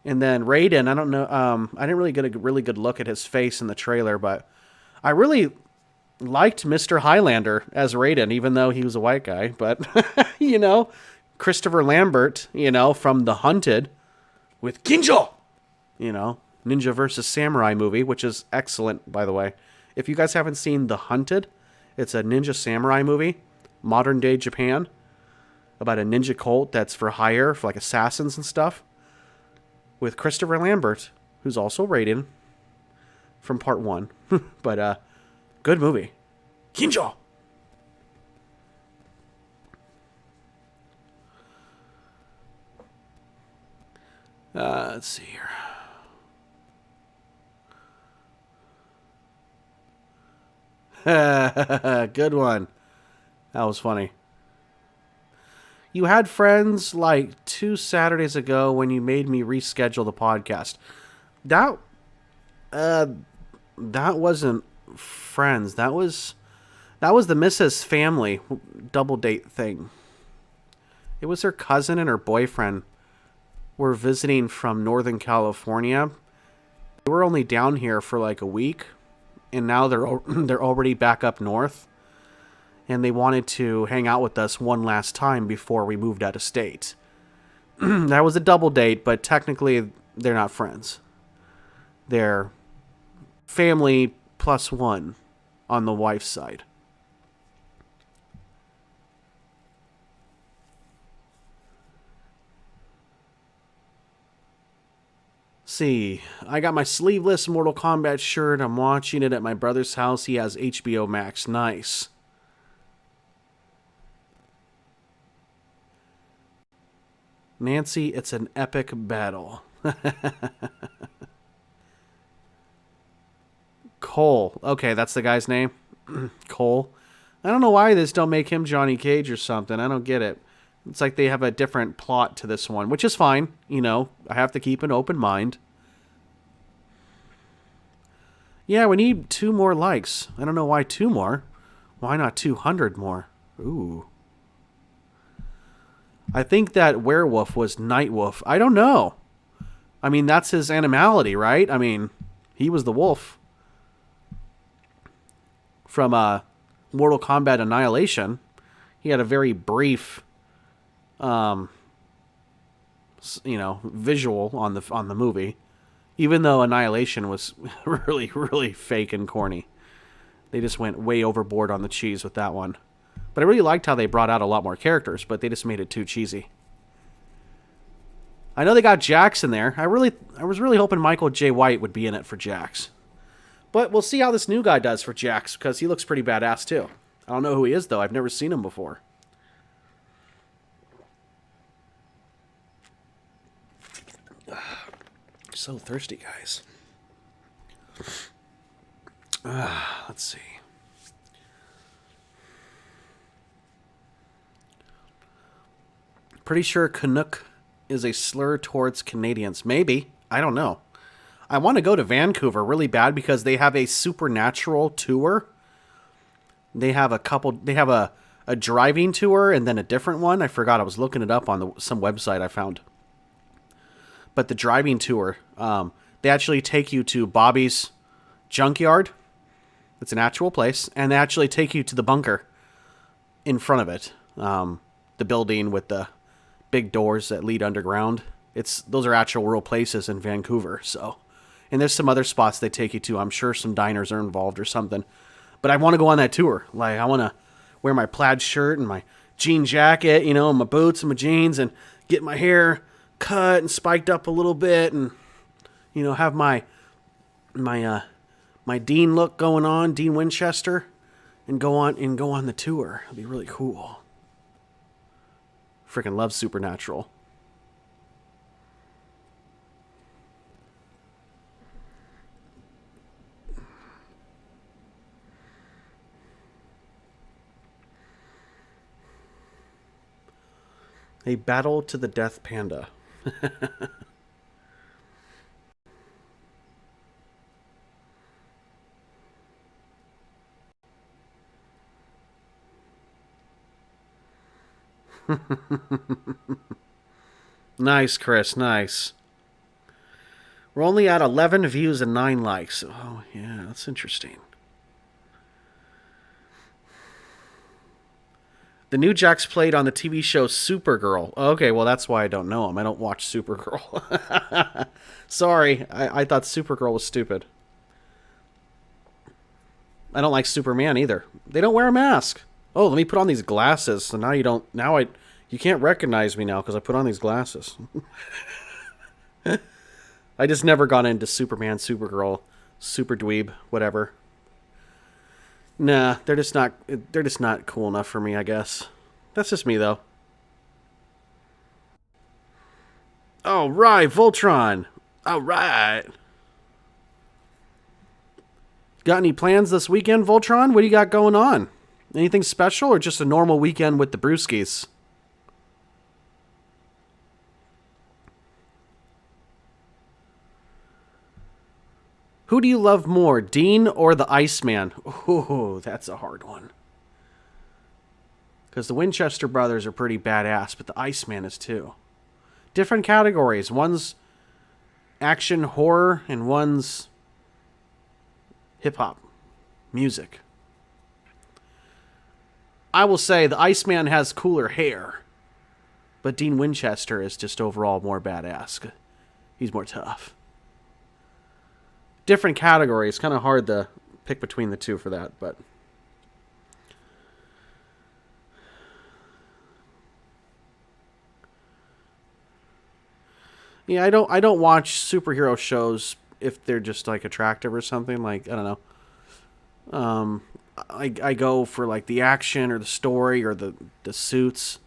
and then Raiden, I don't know, I didn't really get a really good look at his face in the trailer, but I really liked Mr. Highlander as Raiden, even though he was a white guy, but you know, Christopher Lambert, you know, from The Hunted with Kinjo, you know, Ninja vs. Samurai movie, which is excellent, by the way. If you guys haven't seen The Hunted, it's a ninja samurai movie, modern day Japan, about a ninja cult that's for hire, for like assassins and stuff, with Christopher Lambert, who's also Raiden from part 1. But good movie. Kinjo. Let's see here. Good one. That was funny. You had friends like 2 Saturdays ago when you made me reschedule the podcast. That wasn't friends. That was the Mrs. Family double date thing. It was her cousin and her boyfriend were visiting from Northern California. They were only down here for like a week, and now they're already back up north. And they wanted to hang out with us one last time before we moved out of state. That was a double date, but technically they're not friends. They're family plus one on the wife's side. See, I got my sleeveless Mortal Kombat shirt. I'm watching it at my brother's house. He has HBO Max. Nice. Nancy, it's an epic battle. Cole. Okay, that's the guy's name. Cole. I don't know why this don't make him Johnny Cage or something. I don't get it. It's like they have a different plot to this one, which is fine. You know, I have to keep an open mind. Yeah, we need 2 more likes. I don't know why 2 more. Why not 200 more? Ooh. I think that werewolf was Nightwolf. I don't know. I mean, that's his animality, right? I mean, he was the wolf from Mortal Kombat Annihilation. He had a very brief, visual on the movie. Even though Annihilation was really, really fake and corny. They just went way overboard on the cheese with that one. But I really liked how they brought out a lot more characters, but they just made it too cheesy. I know they got Jax in there. I was really hoping Michael J. White would be in it for Jax. But we'll see how this new guy does for Jax, because he looks pretty badass too. I don't know who he is, though. I've never seen him before. So thirsty, guys. Let's see. Pretty sure Canuck is a slur towards Canadians. Maybe. I don't know. I want to go to Vancouver really bad because they have a supernatural tour. They have a driving tour and then a different one. I forgot. I was looking it up on some website I found. But the driving tour, they actually take you to Bobby's junkyard. It's an actual place. And they actually take you to the bunker in front of it. The building with the big doors that lead underground. Those are actual real places in Vancouver. So, and there's some other spots they take you to. I'm sure some diners are involved or something. But I want to go on that tour. Like, I want to wear my plaid shirt and my jean jacket, and my boots and my jeans, and get my hair cut and spiked up a little bit, and have my Dean look going on, Dean Winchester, and go on the tour. It'd be really cool. Freaking love Supernatural. A battle to the death panda. Nice, Chris, nice. We're only at 11 views and 9 likes. Oh, yeah, that's interesting. The new Jax played on the TV show Supergirl. Okay, well, that's why I don't know him. I don't watch Supergirl. Sorry, I thought Supergirl was stupid. I don't like Superman either. They don't wear a mask. Oh, let me put on these glasses. So now you can't recognize me now because I put on these glasses. I just never got into Superman, Supergirl, Super Dweeb, whatever. Nah, they're just not cool enough for me, I guess. That's just me, though. All right, Voltron. All right. Got any plans this weekend, Voltron? What do you got going on? Anything special or just a normal weekend with the Brewskis? Who do you love more, Dean or the Iceman? Ooh, that's a hard one. Because the Winchester brothers are pretty badass, but the Iceman is too. Different categories. One's action horror and one's hip-hop music. I will say the Iceman has cooler hair, but Dean Winchester is just overall more badass. He's more tough. Different categories. Kind of hard to pick between the two for that, but yeah, I don't watch superhero shows if they're just like attractive or something. Like, I don't know. I go for like the action or the story or the suits,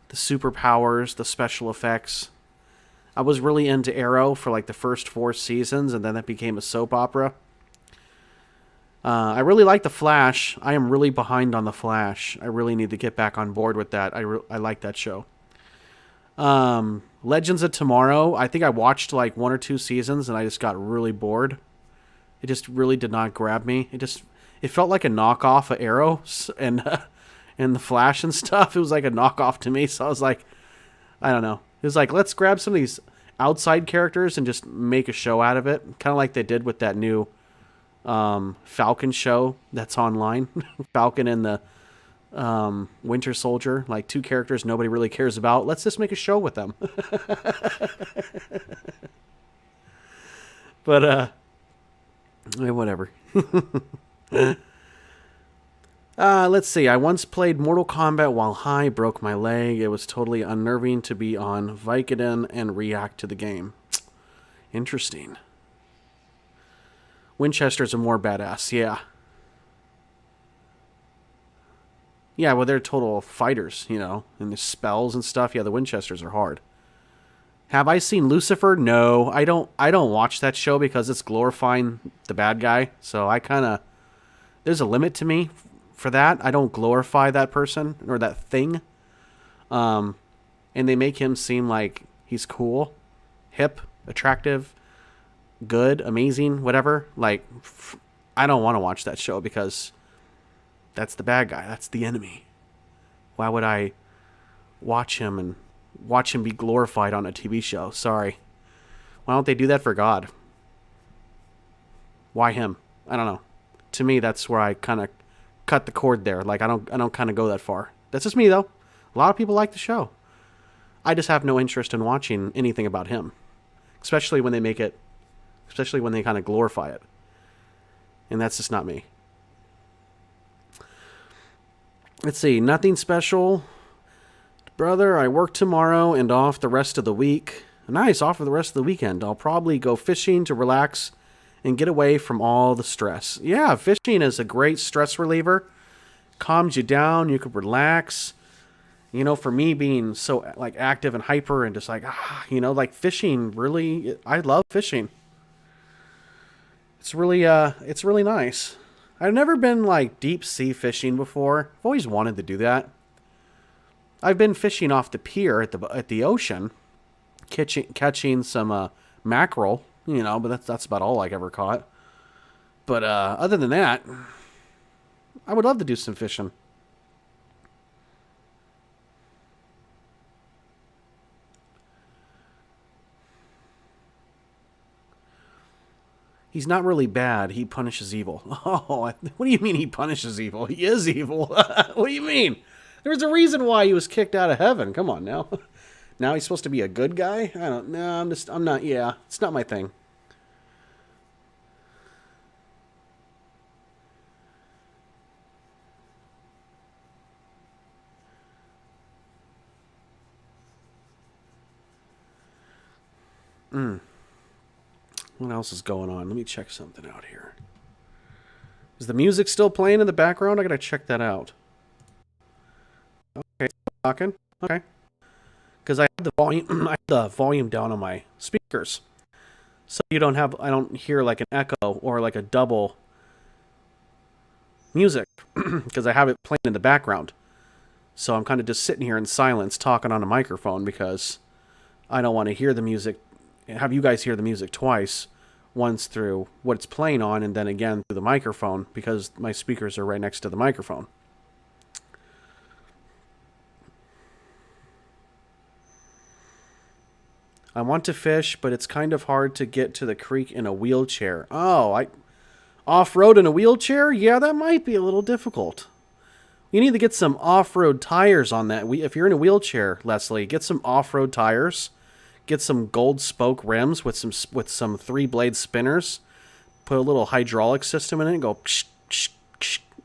the superpowers, the special effects. I was really into Arrow for like the first 4 seasons, and then it became a soap opera. I really like The Flash. I am really behind on The Flash. I really need to get back on board with that. I like that show. Legends of Tomorrow. I think I watched like 1 or 2 seasons, and I just got really bored. It just really did not grab me. It felt like a knockoff of Arrow and the Flash and stuff. It was like a knockoff to me. So I was like, I don't know. It was like, let's grab some of these outside characters and just make a show out of it. Kind of like they did with that new Falcon show that's online. Falcon and the Winter Soldier, like 2 characters nobody really cares about. Let's just make a show with them. But whatever. Let's see. I once played Mortal Kombat while high, broke my leg. It was totally unnerving to be on Vicodin and react to the game. Interesting. Winchesters are more badass, yeah. Yeah, well, they're total fighters, you know, and the spells and stuff. Yeah, the Winchesters are hard. Have I seen Lucifer? No, I don't watch that show because it's glorifying the bad guy. So I kind of, there's a limit to me for that. I don't glorify that person or that thing. And they make him seem like he's cool, hip, attractive, good, amazing, whatever. Like, I don't want to watch that show because that's the bad guy. That's the enemy. Why would I watch him and watch him be glorified on a TV show? Sorry. Why don't they do that for God? Why him? I don't know. To me, that's where I kind of cut the cord there. Like, I don't kind of go that far. That's just me, though. A lot of people like the show. I just have no interest in watching anything about him. Especially when they make it, especially when they kind of glorify it. And that's just not me. Let's see. Nothing special. Brother, I work tomorrow and off the rest of the week. Nice, off for the rest of the weekend. I'll probably go fishing to relax and get away from all the stress. Yeah, fishing is a great stress reliever. Calms you down. You can relax. You know, for me being so like active and hyper and just like, you know, like fishing really, I love fishing. It's really nice. I've never been like deep sea fishing before. I've always wanted to do that. I've been fishing off the pier at the ocean, catching some mackerel, you know, but that's about all I ever caught. But other than that, I would love to do some fishing. He's not really bad. He punishes evil. Oh, what do you mean he punishes evil? He is evil. What do you mean? There's a reason why he was kicked out of heaven. Come on now. Now he's supposed to be a good guy? I don't know. I'm not, yeah. It's not my thing. What else is going on? Let me check something out here. Is the music still playing in the background? I gotta check that out. Okay, talking. Okay. Because I have the volume down on my speakers. So I don't hear like an echo or like a double music. Because I have it playing in the background. So I'm kind of just sitting here in silence talking on a microphone because I don't want to hear the music, have you guys hear the music twice. Once through what it's playing on and then again through the microphone because my speakers are right next to the microphone. I want to fish, but it's kind of hard to get to the creek in a wheelchair. Oh, off-road in a wheelchair? Yeah, that might be a little difficult. You need to get some off-road tires on that. If you're in a wheelchair, Leslie, get some off-road tires. Get some gold spoke rims with some 3-blade spinners. Put a little hydraulic system in it and go,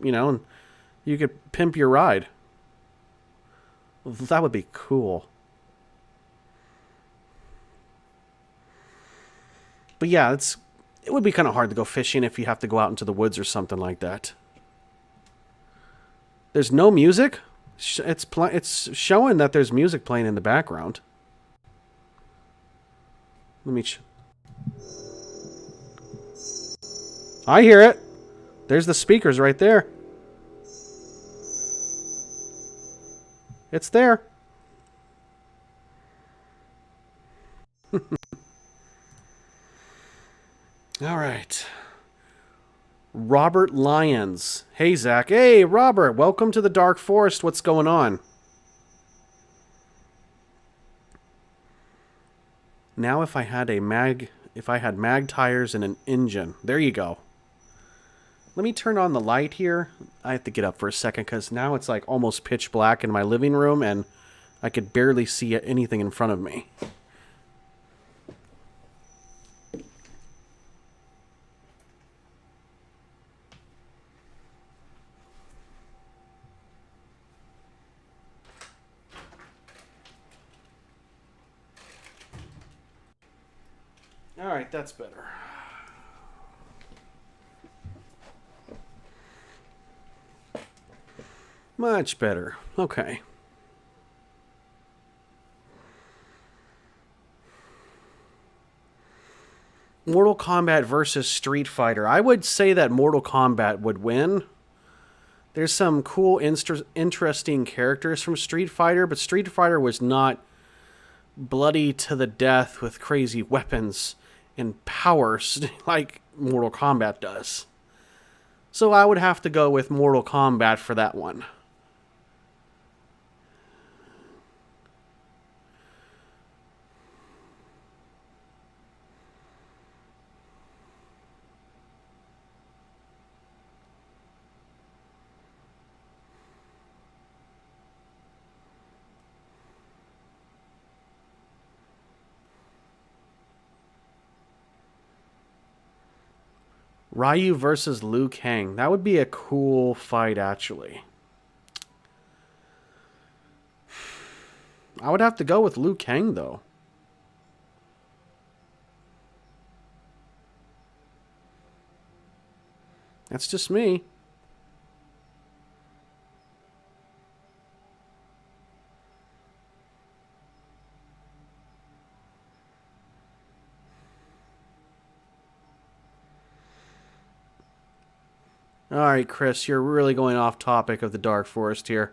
you know, and you could pimp your ride. That would be cool. But yeah, it would be kind of hard to go fishing if you have to go out into the woods or something like that. There's no music? It's showing that there's music playing in the background. Let me I hear it. There's the speakers right there. It's there. All right. Robert Lyons. Hey, Zach. Hey, Robert. Welcome to the Dark Forest. What's going on? Now if I had mag tires and an engine. There you go. Let me turn on the light here. I have to get up for a second because now it's like almost pitch black in my living room and I could barely see anything in front of me. All right, that's better. Much better. Okay. Mortal Kombat versus Street Fighter. I would say that Mortal Kombat would win. There's some cool, interesting characters from Street Fighter, but Street Fighter was not bloody to the death with crazy weapons and powers like Mortal Kombat does. So I would have to go with Mortal Kombat for that one. Ryu versus Liu Kang. That would be a cool fight, actually. I would have to go with Liu Kang, though. That's just me. All right, Chris, you're really going off topic of the Dark Forest here.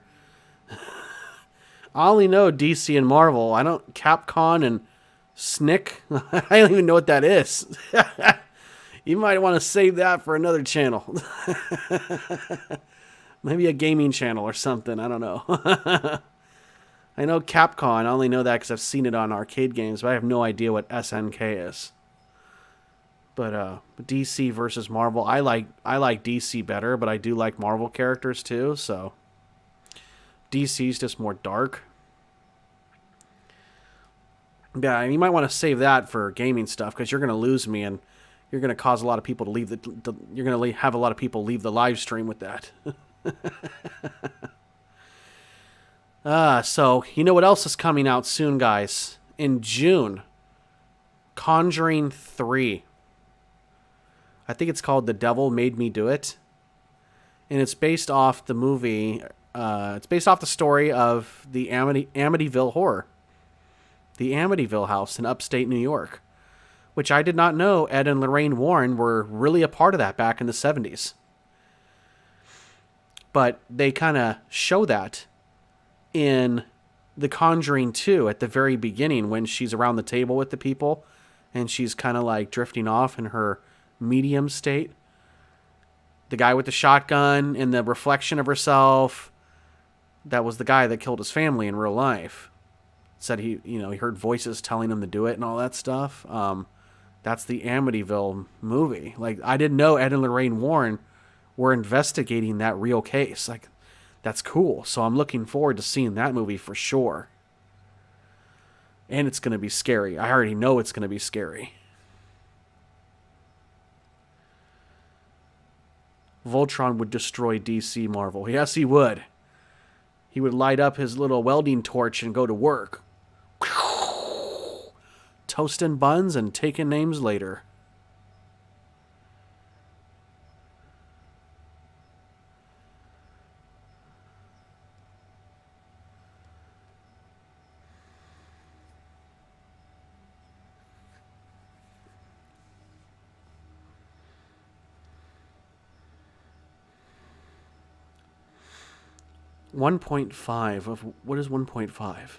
I only know DC and Marvel. I don't Capcom and Snick. I don't even know what that is. You might want to save that for another channel. Maybe a gaming channel or something. I don't know. I know Capcom. I only know that because I've seen it on arcade games, but I have no idea what SNK is. But DC versus Marvel, I like DC better, but I do like Marvel characters too. So DC's just more dark. Yeah, and you might want to save that for gaming stuff because you're going to lose me and you're going to cause a lot of people to leave you're going to have a lot of people leave the live stream with that. So you know what else is coming out soon, guys? In June, Conjuring 3. I think it's called The Devil Made Me Do It. And it's based off the movie. It's based off the story of the Amityville Horror. The Amityville house in upstate New York. Which I did not know Ed and Lorraine Warren were really a part of that back in the 70s. But they kind of show that in The Conjuring 2 at the very beginning when she's around the table with the people. And she's kind of like drifting off in her medium state. The guy with the shotgun and the reflection of herself, that was the guy that killed his family in real life. Said he heard voices telling him to do it and all that stuff. That's the Amityville movie. Like, I didn't know Ed and Lorraine Warren were investigating that real case. Like, that's cool. So I'm looking forward to seeing that movie for sure. And it's going to be scary. I already know it's going to be scary. Voltron would destroy DC Marvel. Yes, he would. He would light up his little welding torch and go to work. Toasting buns and taking names later. .5 of what is 1.5?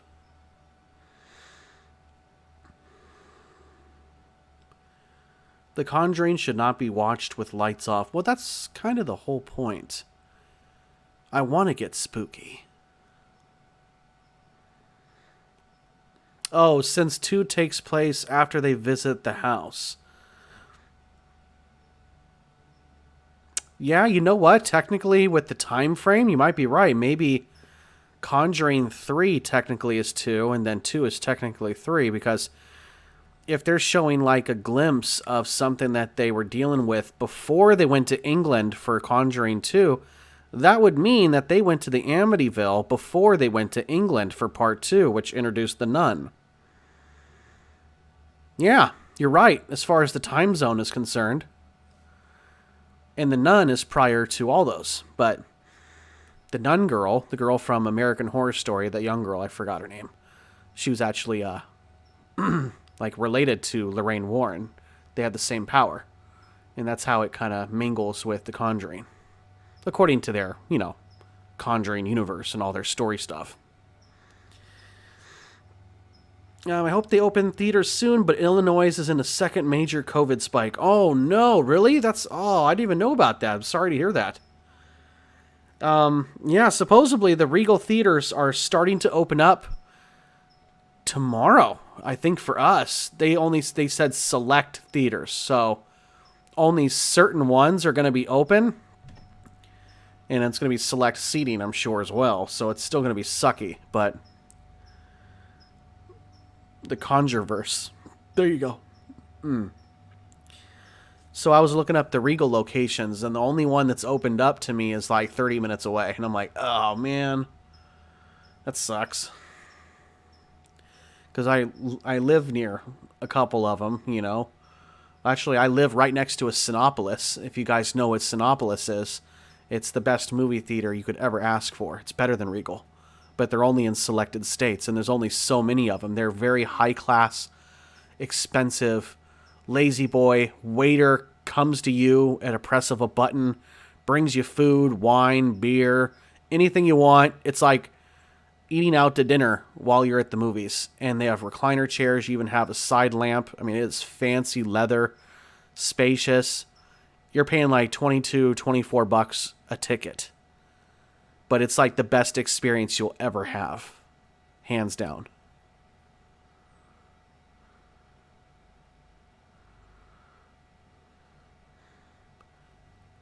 The Conjuring should not be watched with lights off. Well, that's kind of the whole point. I want to get spooky. Oh, since 2 takes place after they visit the house. Yeah, you know what? Technically, with the time frame, you might be right. Maybe Conjuring 3 technically is 2, and then 2 is technically 3, because if they're showing like a glimpse of something that they were dealing with before they went to England for Conjuring 2, that would mean that they went to the Amityville before they went to England for part 2, which introduced the nun. Yeah, you're right, as far as the time zone is concerned. And the nun is prior to all those. But the nun girl, the girl from American Horror Story, that young girl, I forgot her name. She was actually, like, related to Lorraine Warren. They had the same power. And that's how it kind of mingles with The Conjuring. According to their, Conjuring universe and all their story stuff. I hope they open theaters soon, but Illinois is in a second major COVID spike. Oh, no, really? I didn't even know about that. I'm sorry to hear that. Yeah, supposedly the Regal theaters are starting to open up tomorrow. I think for us, they said select theaters, so only certain ones are going to be open, and it's going to be select seating, I'm sure, as well, so it's still going to be sucky, but the Conjureverse. There you go. So I was looking up the Regal locations, and the only one that's opened up to me is like 30 minutes away. And I'm like, oh, man. That sucks. Because I live near a couple of them, Actually, I live right next to a Cinépolis. If you guys know what Cinépolis is, it's the best movie theater you could ever ask for. It's better than Regal. But they're only in selected states, and there's only so many of them. They're very high-class, expensive, lazy boy. Waiter comes to you at a press of a button, brings you food, wine, beer, anything you want. It's like eating out to dinner while you're at the movies. And they have recliner chairs. You even have a side lamp. I mean, it's fancy leather, spacious. You're paying like $22, $24 a ticket. But it's like the best experience you'll ever have. Hands down.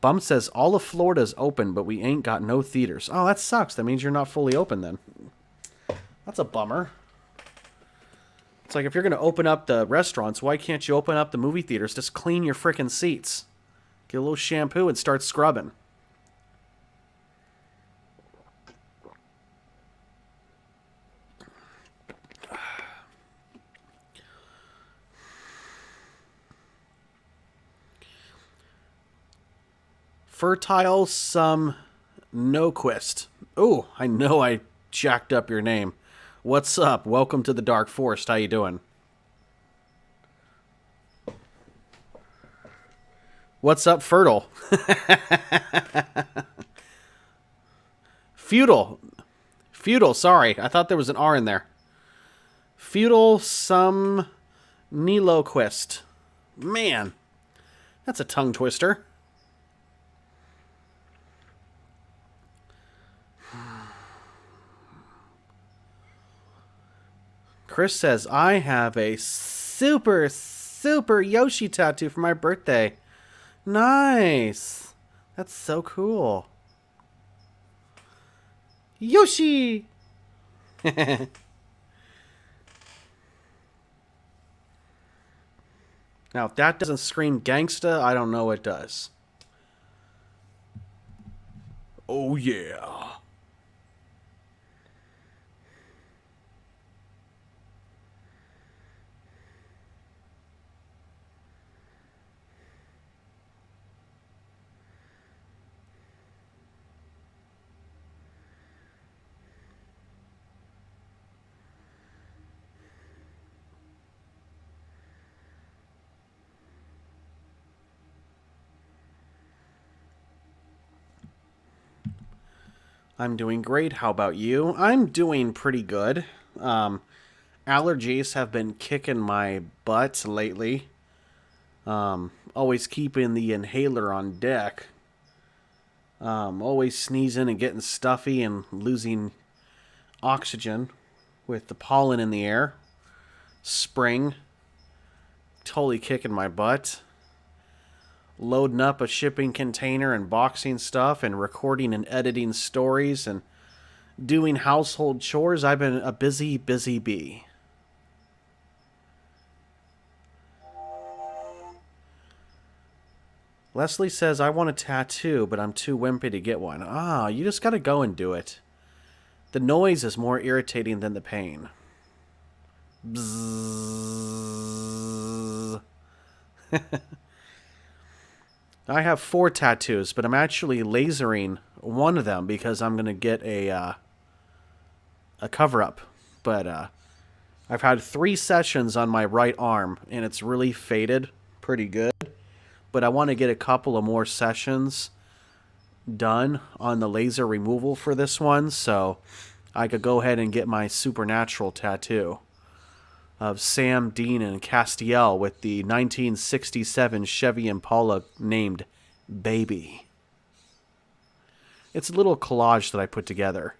Bum says, all of Florida's open, but we ain't got no theaters. Oh, that sucks. That means you're not fully open then. That's a bummer. It's like if you're going to open up the restaurants, why can't you open up the movie theaters? Just clean your frickin' seats. Get a little shampoo and start scrubbing. Fertile some Noquist. Oh, I know I jacked up your name. What's up? Welcome to the Dark Forest. How you doing? What's up, Fertile? Feudal. Feudal, sorry. I thought there was an R in there. Feudal some Niloquist. Man, that's a tongue twister. Chris says, I have a super, super Yoshi tattoo for my birthday. Nice. That's so cool. Yoshi! Now, if that doesn't scream gangsta, I don't know what does. Oh, yeah. I'm doing great. How about you? I'm doing pretty good. Allergies have been kicking my butt lately. Always keeping the inhaler on deck. Always sneezing and getting stuffy and losing oxygen with the pollen in the air. Spring. Totally kicking my butt. Loading up a shipping container and boxing stuff and recording and editing stories and doing household chores. I've been a busy, busy bee. Leslie says, I want a tattoo, but I'm too wimpy to get one. Ah, you just gotta go and do it. The noise is more irritating than the pain. Bzzz. I have 4 tattoos, but I'm actually lasering one of them because I'm going to get a cover-up. But I've had 3 sessions on my right arm, and it's really faded pretty good. But I want to get a couple of more sessions done on the laser removal for this one, so I could go ahead and get my supernatural tattoo of Sam, Dean, and Castiel with the 1967 Chevy Impala named Baby. It's a little collage that I put together.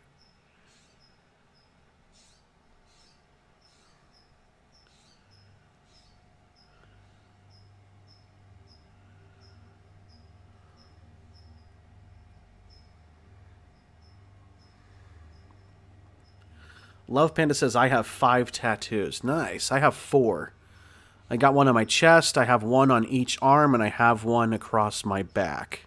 Love Panda says, I have 5 tattoos. Nice. I have 4. I got one on my chest, I have one on each arm, and I have one across my back.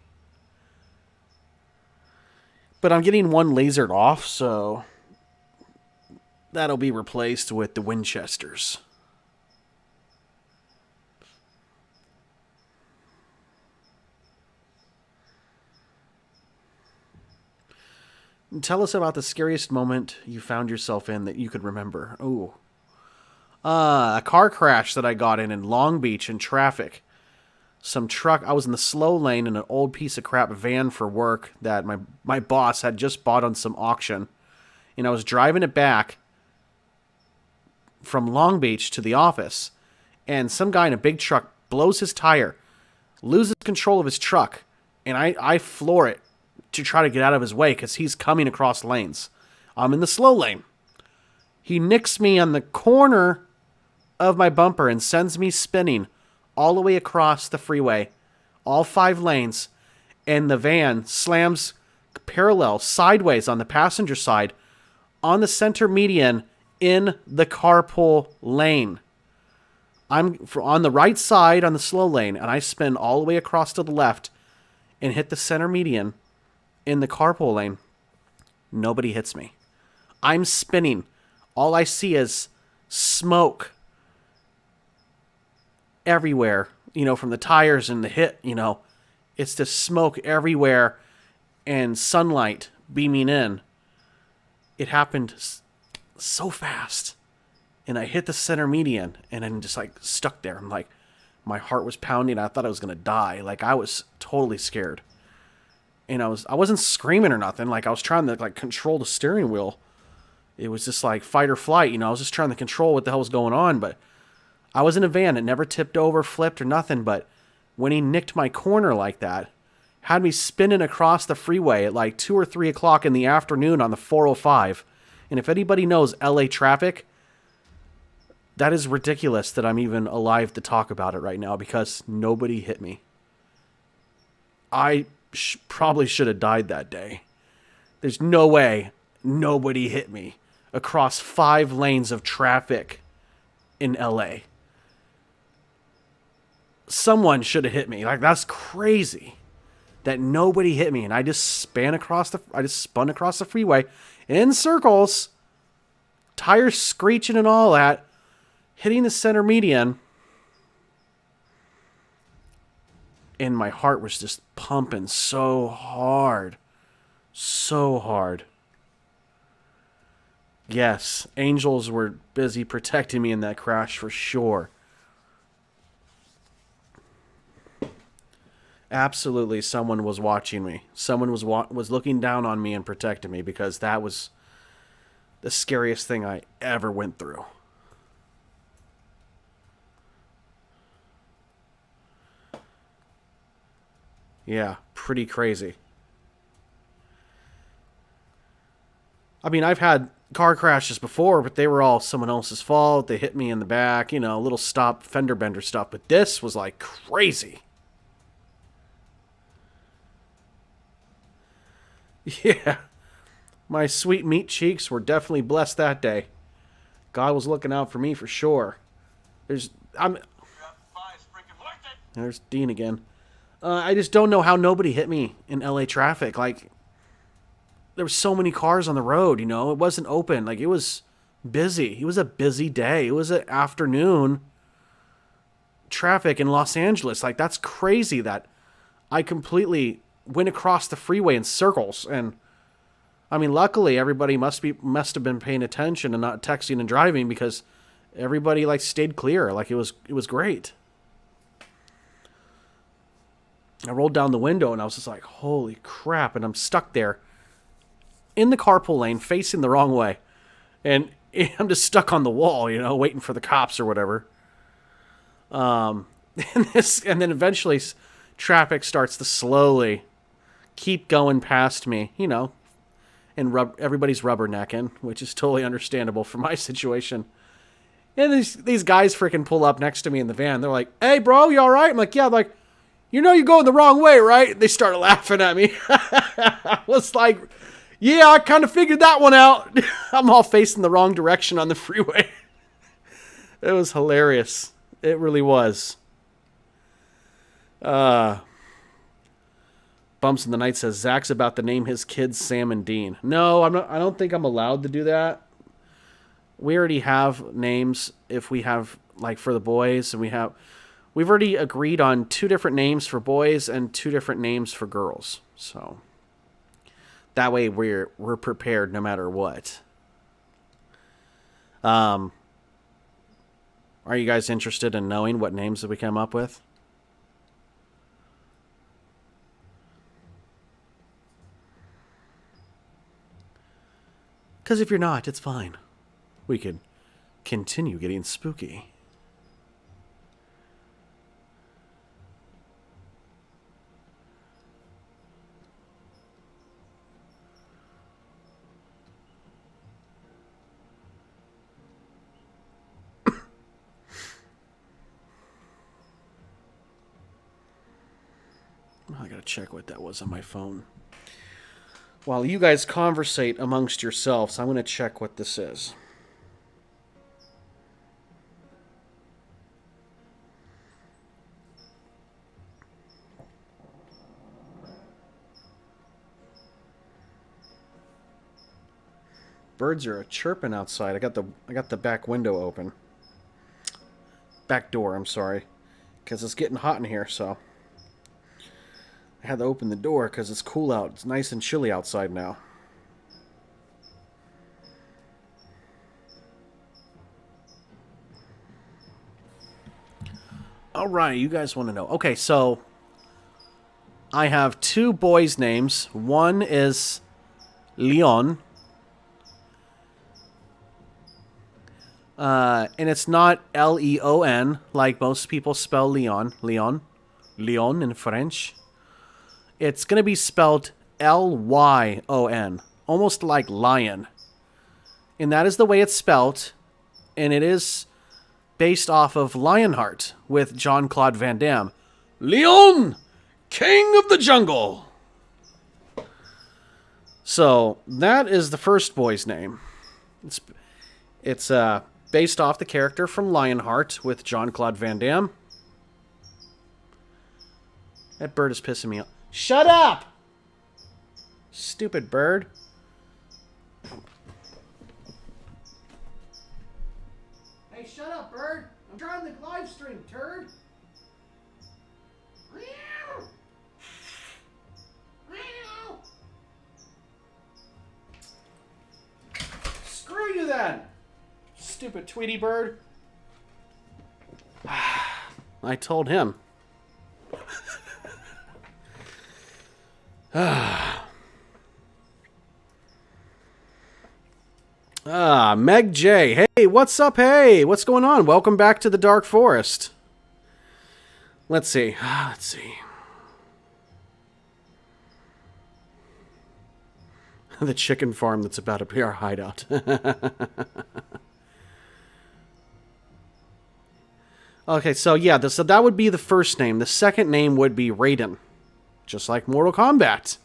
But I'm getting one lasered off, so that'll be replaced with the Winchesters. Tell us about the scariest moment you found yourself in that you could remember. Ooh. A car crash that I got in Long Beach in traffic. I was in the slow lane in an old piece of crap van for work that my boss had just bought on some auction. And I was driving it back from Long Beach to the office. And some guy in a big truck blows his tire, loses control of his truck, and I floor it to try to get out of his way because he's coming across lanes. I'm in the slow lane. He nicks me on the corner of my bumper and sends me spinning all the way across the freeway, all 5 lanes, and the van slams parallel sideways on the passenger side on the center median in the carpool lane. I'm on the right side on the slow lane, and I spin all the way across to the left and hit the center median in the carpool lane. Nobody hits me. I'm spinning. All I see is smoke everywhere, from the tires and the hit, It's just smoke everywhere and sunlight beaming in. It happened so fast. And I hit the center median and I'm just stuck there. I'm my heart was pounding. I thought I was going to die. I was totally scared. And I wasn't screaming or nothing. I was trying to control the steering wheel. It was just fight or flight. I was just trying to control what the hell was going on. But I was in a van. It never tipped over, flipped, or nothing. But when he nicked my corner like that, had me spinning across the freeway at 2 or 3 o'clock in the afternoon on the 405. And if anybody knows LA traffic, that is ridiculous that I'm even alive to talk about it right now because nobody hit me. I probably should have died that day. There's no way nobody hit me across 5 lanes of traffic in LA. Someone should have hit me. That's crazy that nobody hit me, and I just spun across the freeway in circles, tires screeching and all that, hitting the center median. And my heart was just pumping so hard. So hard. Yes, angels were busy protecting me in that crash for sure. Absolutely, someone was watching me. Someone was looking down on me and protecting me because that was the scariest thing I ever went through. Yeah, pretty crazy. I mean, I've had car crashes before, but they were all someone else's fault. They hit me in the back, you know, little stop fender bender stuff. But this was like crazy. Yeah. My sweet meat cheeks were definitely blessed that day. God was looking out for me for sure. There's Dean again. I just don't know how nobody hit me in LA traffic. Like, there were so many cars on the road, you know. It wasn't open. Like, it was busy. It was a busy day. It was an afternoon traffic in Los Angeles. Like, that's crazy that I completely went across the freeway in circles. And I mean, luckily everybody must have been paying attention and not texting and driving, because everybody like stayed clear. Like, it was great. I rolled down the window and I was just like, holy crap. And I'm stuck there in the carpool lane facing the wrong way. And I'm just stuck on the wall, you know, waiting for the cops or whatever. And then eventually traffic starts to slowly keep going past me, you know, and everybody's rubbernecking, which is totally understandable for my situation. And these guys freaking pull up next to me in the van. They're like, hey, bro, you all right? I'm like, yeah. I'm like, you know you're going the wrong way, right? They started laughing at me. I was like, yeah, I kind of figured that one out. I'm all facing the wrong direction on the freeway. It was hilarious. It really was. Bumps in the Night says, Zach's about to name his kids Sam and Dean. No, I'm not. I don't think I'm allowed to do that. We already have names if we have, like, for the boys, and we've already agreed on 2 different names for boys and 2 different names for girls. So that way we're prepared no matter what. Are you guys interested in knowing what names that we came up with? Because if you're not, it's fine. We could continue getting spooky. I gotta check what that was on my phone. While you guys conversate amongst yourselves, I'm gonna check what this is. Birds are chirping outside. I got the back window open. Back door, I'm sorry. Because it's getting hot in here, so I had to open the door because it's cool out. It's nice and chilly outside now. Alright, you guys want to know. Okay, so I have 2 boys' names. One is Leon. And it's not Leon like most people spell Leon. Leon in French. It's going to be spelled Lyon, almost like lion. And that is the way it's spelled. And it is based off of Lionheart with Jean-Claude Van Damme. Leon, King of the Jungle. So that is the first boy's name. It's based off the character from Lionheart with Jean-Claude Van Damme. That bird is pissing me off. Shut up! Stupid bird. Hey, shut up, bird! I'm trying the live stream, turd! Screw you then! Stupid Tweety bird. I told him. Meg J. Hey, what's up? Hey, what's going on? Welcome back to the Dark Forest. Let's see. The chicken farm that's about to be our hideout. Okay, so yeah, so that would be the first name. The second name would be Raiden. Just like Mortal Kombat.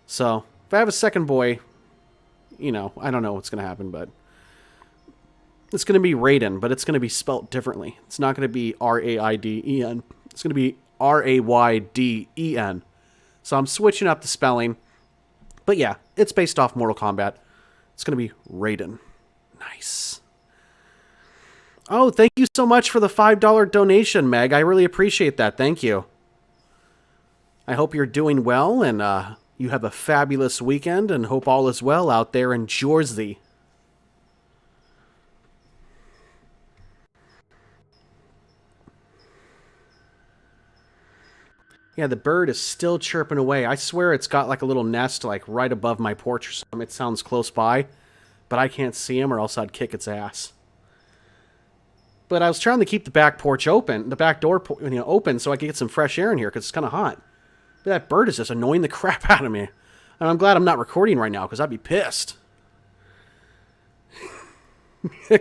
So, if I have a second boy, you know, I don't know what's going to happen, but it's going to be Raiden, but it's going to be spelt differently. It's not going to be R-A-I-D-E-N. It's going to be R-A-Y-D-E-N. So I'm switching up the spelling. But yeah, it's based off Mortal Kombat. It's going to be Raiden. Nice. Oh, thank you so much for the $5 donation, Meg. I really appreciate that. Thank you. I hope you're doing well, and you have a fabulous weekend, and hope all is well out there in Jersey. Yeah, the bird is still chirping away. I swear it's got like a little nest like right above my porch or something. It sounds close by, but I can't see him or else I'd kick its ass. But I was trying to keep the back porch open, the back door open so I could get some fresh air in here because it's kind of hot. But that bird is just annoying the crap out of me. And I'm glad I'm not recording right now because I'd be pissed.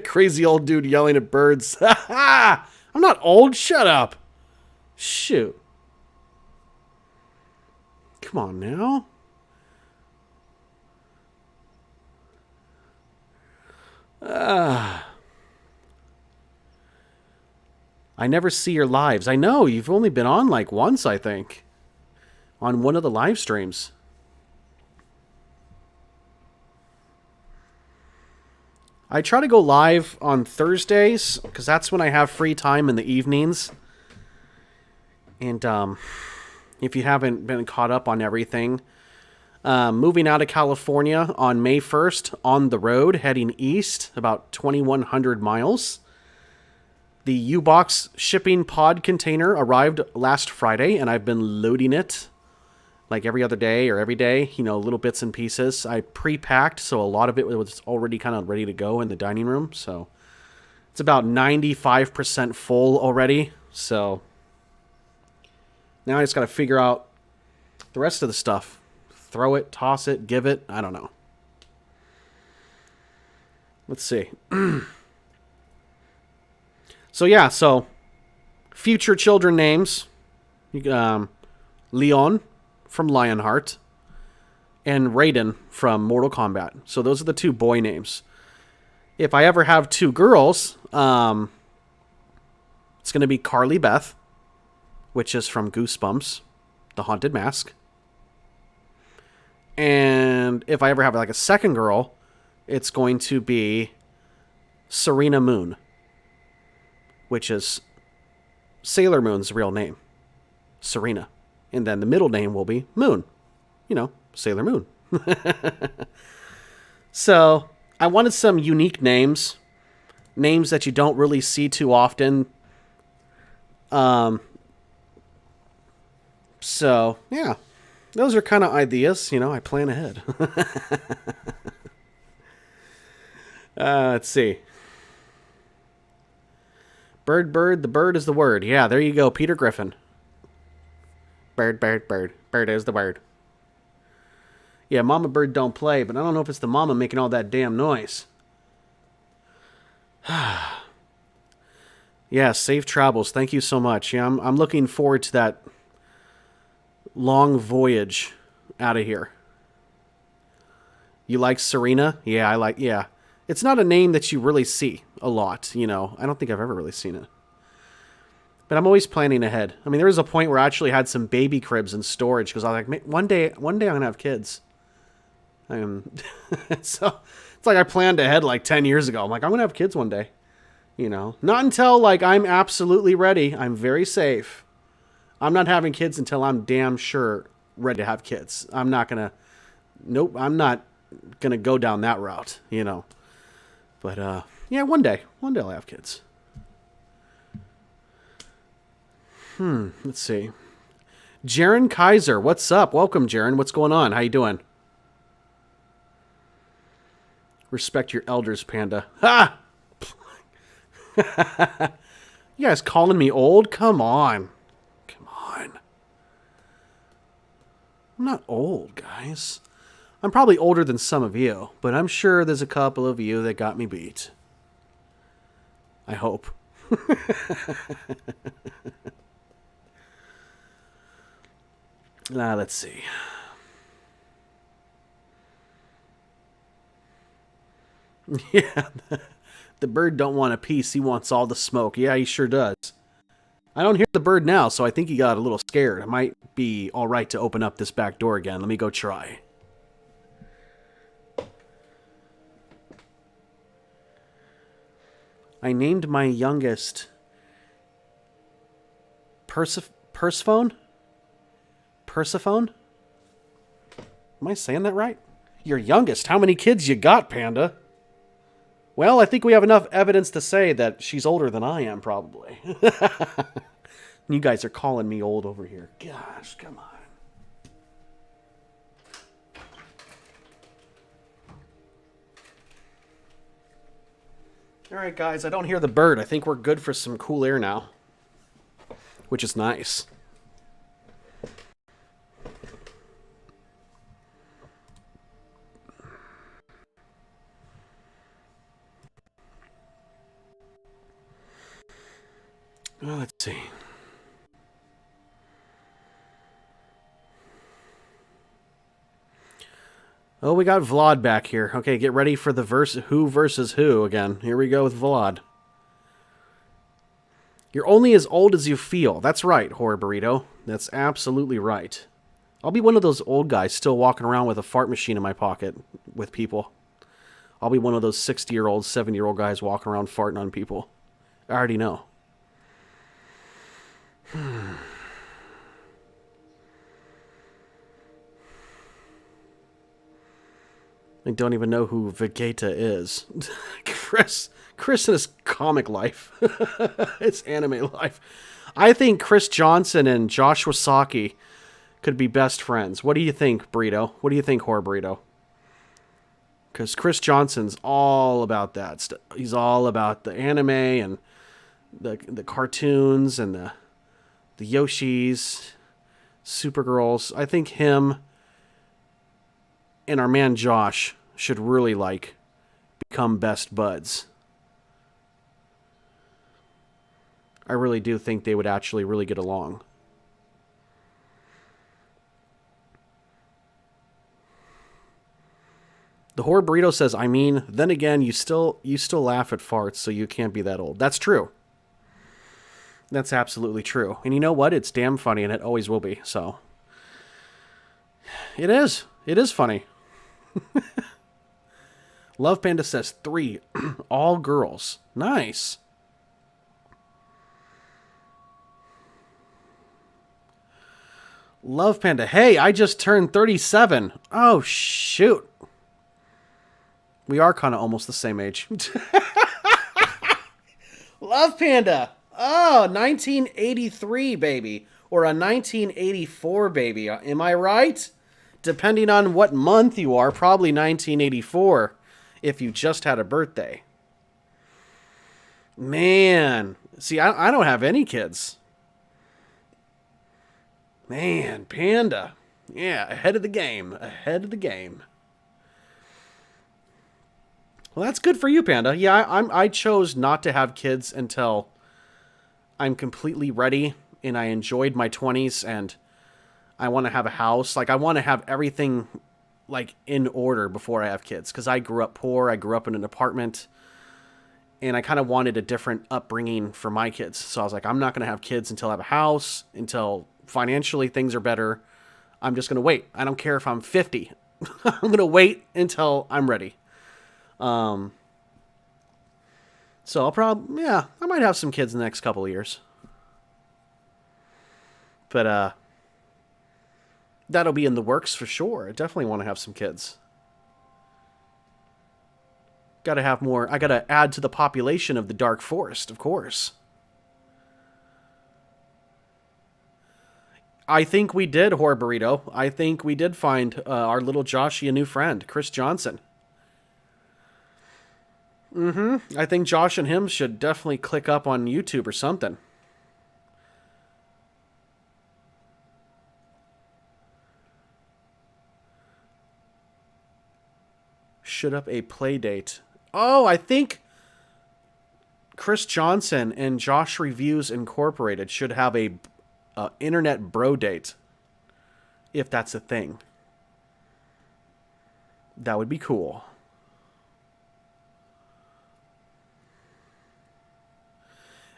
Crazy old dude yelling at birds. I'm not old. Shut up. Shoot. Come on now. I never see your lives. I know, you've only been on like once, I think. On one of the live streams. I try to go live on Thursdays, because that's when I have free time in the evenings. And, if you haven't been caught up on everything, moving out of California on May 1st, on the road, heading east, about 2,100 miles. The U-Box shipping pod container arrived last Friday, and I've been loading it like every other day or every day, you know, little bits and pieces. I pre-packed, so a lot of it was already kind of ready to go in the dining room, so it's about 95% full already, so now I just got to figure out the rest of the stuff. Throw it, toss it, give it. I don't know. Let's see. So yeah, so future children names. Leon from Lionheart. And Raiden from Mortal Kombat. So those are the two boy names. If I ever have two girls, it's going to be Carly Beth, which is from Goosebumps, The Haunted Mask. And if I ever have like a second girl, it's going to be Serena Moon, which is Sailor Moon's real name, Serena. And then the middle name will be Moon, you know, Sailor Moon. So I wanted some unique names, names that you don't really see too often. So, yeah, those are kind of ideas. You know, I plan ahead. Let's see. Bird, the bird is the word. Yeah, there you go, Peter Griffin. Bird. Bird is the word. Yeah, mama bird don't play, but I don't know if it's the mama making all that damn noise. Yeah, safe travels. Thank you so much. Yeah, I'm looking forward to that long voyage out of here. You like Serena? Yeah, I like, yeah. It's not a name that you really see a lot, you know. I don't think I've ever really seen it. But I'm always planning ahead. I mean, there was a point where I actually had some baby cribs in storage because I was like, one day I'm going to have kids. So it's like I planned ahead like 10 years ago. I'm like, I'm going to have kids one day. You know, not until like I'm absolutely ready. I'm very safe. I'm not having kids until I'm damn sure ready to have kids. I'm not going to, nope, I'm not going to go down that route, you know. But, yeah, one day I'll have kids. Let's see. Jaron Kaiser, what's up? Welcome, Jaron. What's going on? How you doing? Respect your elders, Panda. Ha! You guys calling me old? Come on. I'm not old, guys. I'm probably older than some of you, but I'm sure there's a couple of you that got me beat. I hope. Let's see. Yeah, the bird don't want a piece. He wants all the smoke. Yeah, he sure does. I don't hear the bird now, so I think he got a little scared. It might be all right to open up this back door again. Let me go try. I named my youngest Persephone? Persephone? Am I saying that right? Your youngest? How many kids you got, Panda? Well, I think we have enough evidence to say that she's older than I am, probably. You guys are calling me old over here. Gosh, come on. All right, guys, I don't hear the bird. I think we're good for some cool air now, which is nice. Well, let's see. Oh, we got Vlad back here. Okay, get ready for the who versus who again. Here we go with Vlad. You're only as old as you feel. That's right, Horror Burrito. That's absolutely right. I'll be one of those old guys still walking around with a fart machine in my pocket with people. I'll be one of those 60-year-old, 70-year-old guys walking around farting on people. I already know. I don't even know who Vegeta is. Chris in his comic life. His anime life. I think Chris Johnson and Joshua Saki could be best friends. What do you think, Burrito? What do you think, Horror Burrito? Because Chris Johnson's all about that stuff. He's all about the anime and the cartoons and the Yoshis, Supergirls. I think him and our man Josh should really become best buds. I really do think they would actually really get along. The Horror Burrito says, I mean, then again, you still laugh at farts, so you can't be that old. That's true. That's absolutely true. And you know what? It's damn funny, and it always will be, so. It is. It is funny. Love Panda says 3. All girls. Nice. Love Panda. Hey, I just turned 37. Oh, shoot. We are kind of almost the same age. Love Panda. Oh, 1983, baby. Or a 1984, baby. Am I right? Depending on what month you are, probably 1984 if you just had a birthday. Man. See, I don't have any kids. Man, Panda. Yeah, ahead of the game. Ahead of the game. Well, that's good for you, Panda. Yeah, I chose not to have kids until I'm completely ready and I enjoyed my 20s and I want to have a house. Like, I want to have everything, in order before I have kids. Because I grew up poor. I grew up in an apartment. And I kind of wanted a different upbringing for my kids. So I was like, I'm not going to have kids until I have a house, until financially things are better. I'm just going to wait. I don't care if I'm 50. I'm going to wait until I'm ready. So I might have some kids in the next couple of years. But, that'll be in the works for sure. I definitely want to have some kids. Gotta have more. I gotta add to the population of the Dark Forest, of course. I think we did, Horror Burrito. I think we did find our little Joshy a new friend, Chris Johnson. I think Josh and him should definitely click up on YouTube or something. should up a play date. Oh, I think Chris Johnson and Josh Reviews Incorporated should have a internet bro date. If that's a thing. That would be cool.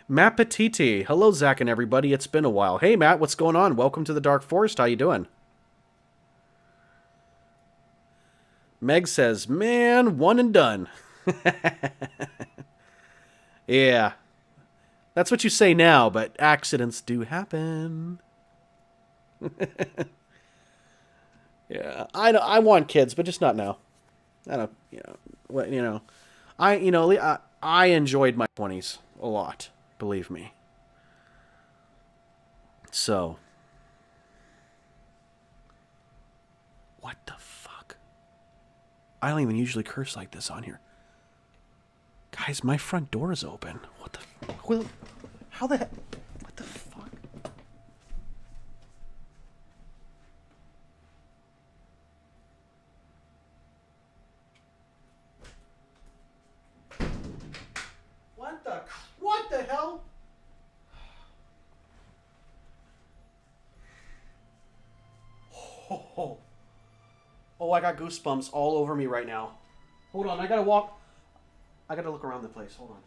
Matt Petiti. Hello, Zach and everybody. It's been a while. Hey, Matt, what's going on? Welcome to the Dark Forest. How you doing? Meg says, man, one and done. Yeah. That's what you say now, but accidents do happen. Yeah, I want kids, but just not now. I don't, I enjoyed my 20s a lot, believe me. So, what the fuck? I don't even usually curse like this on here. Guys, my front door is open. What the? Well, how the heck? What the fuck? What the hell? Oh, I got goosebumps all over me right now. Hold on, I gotta look around the place. Hold on.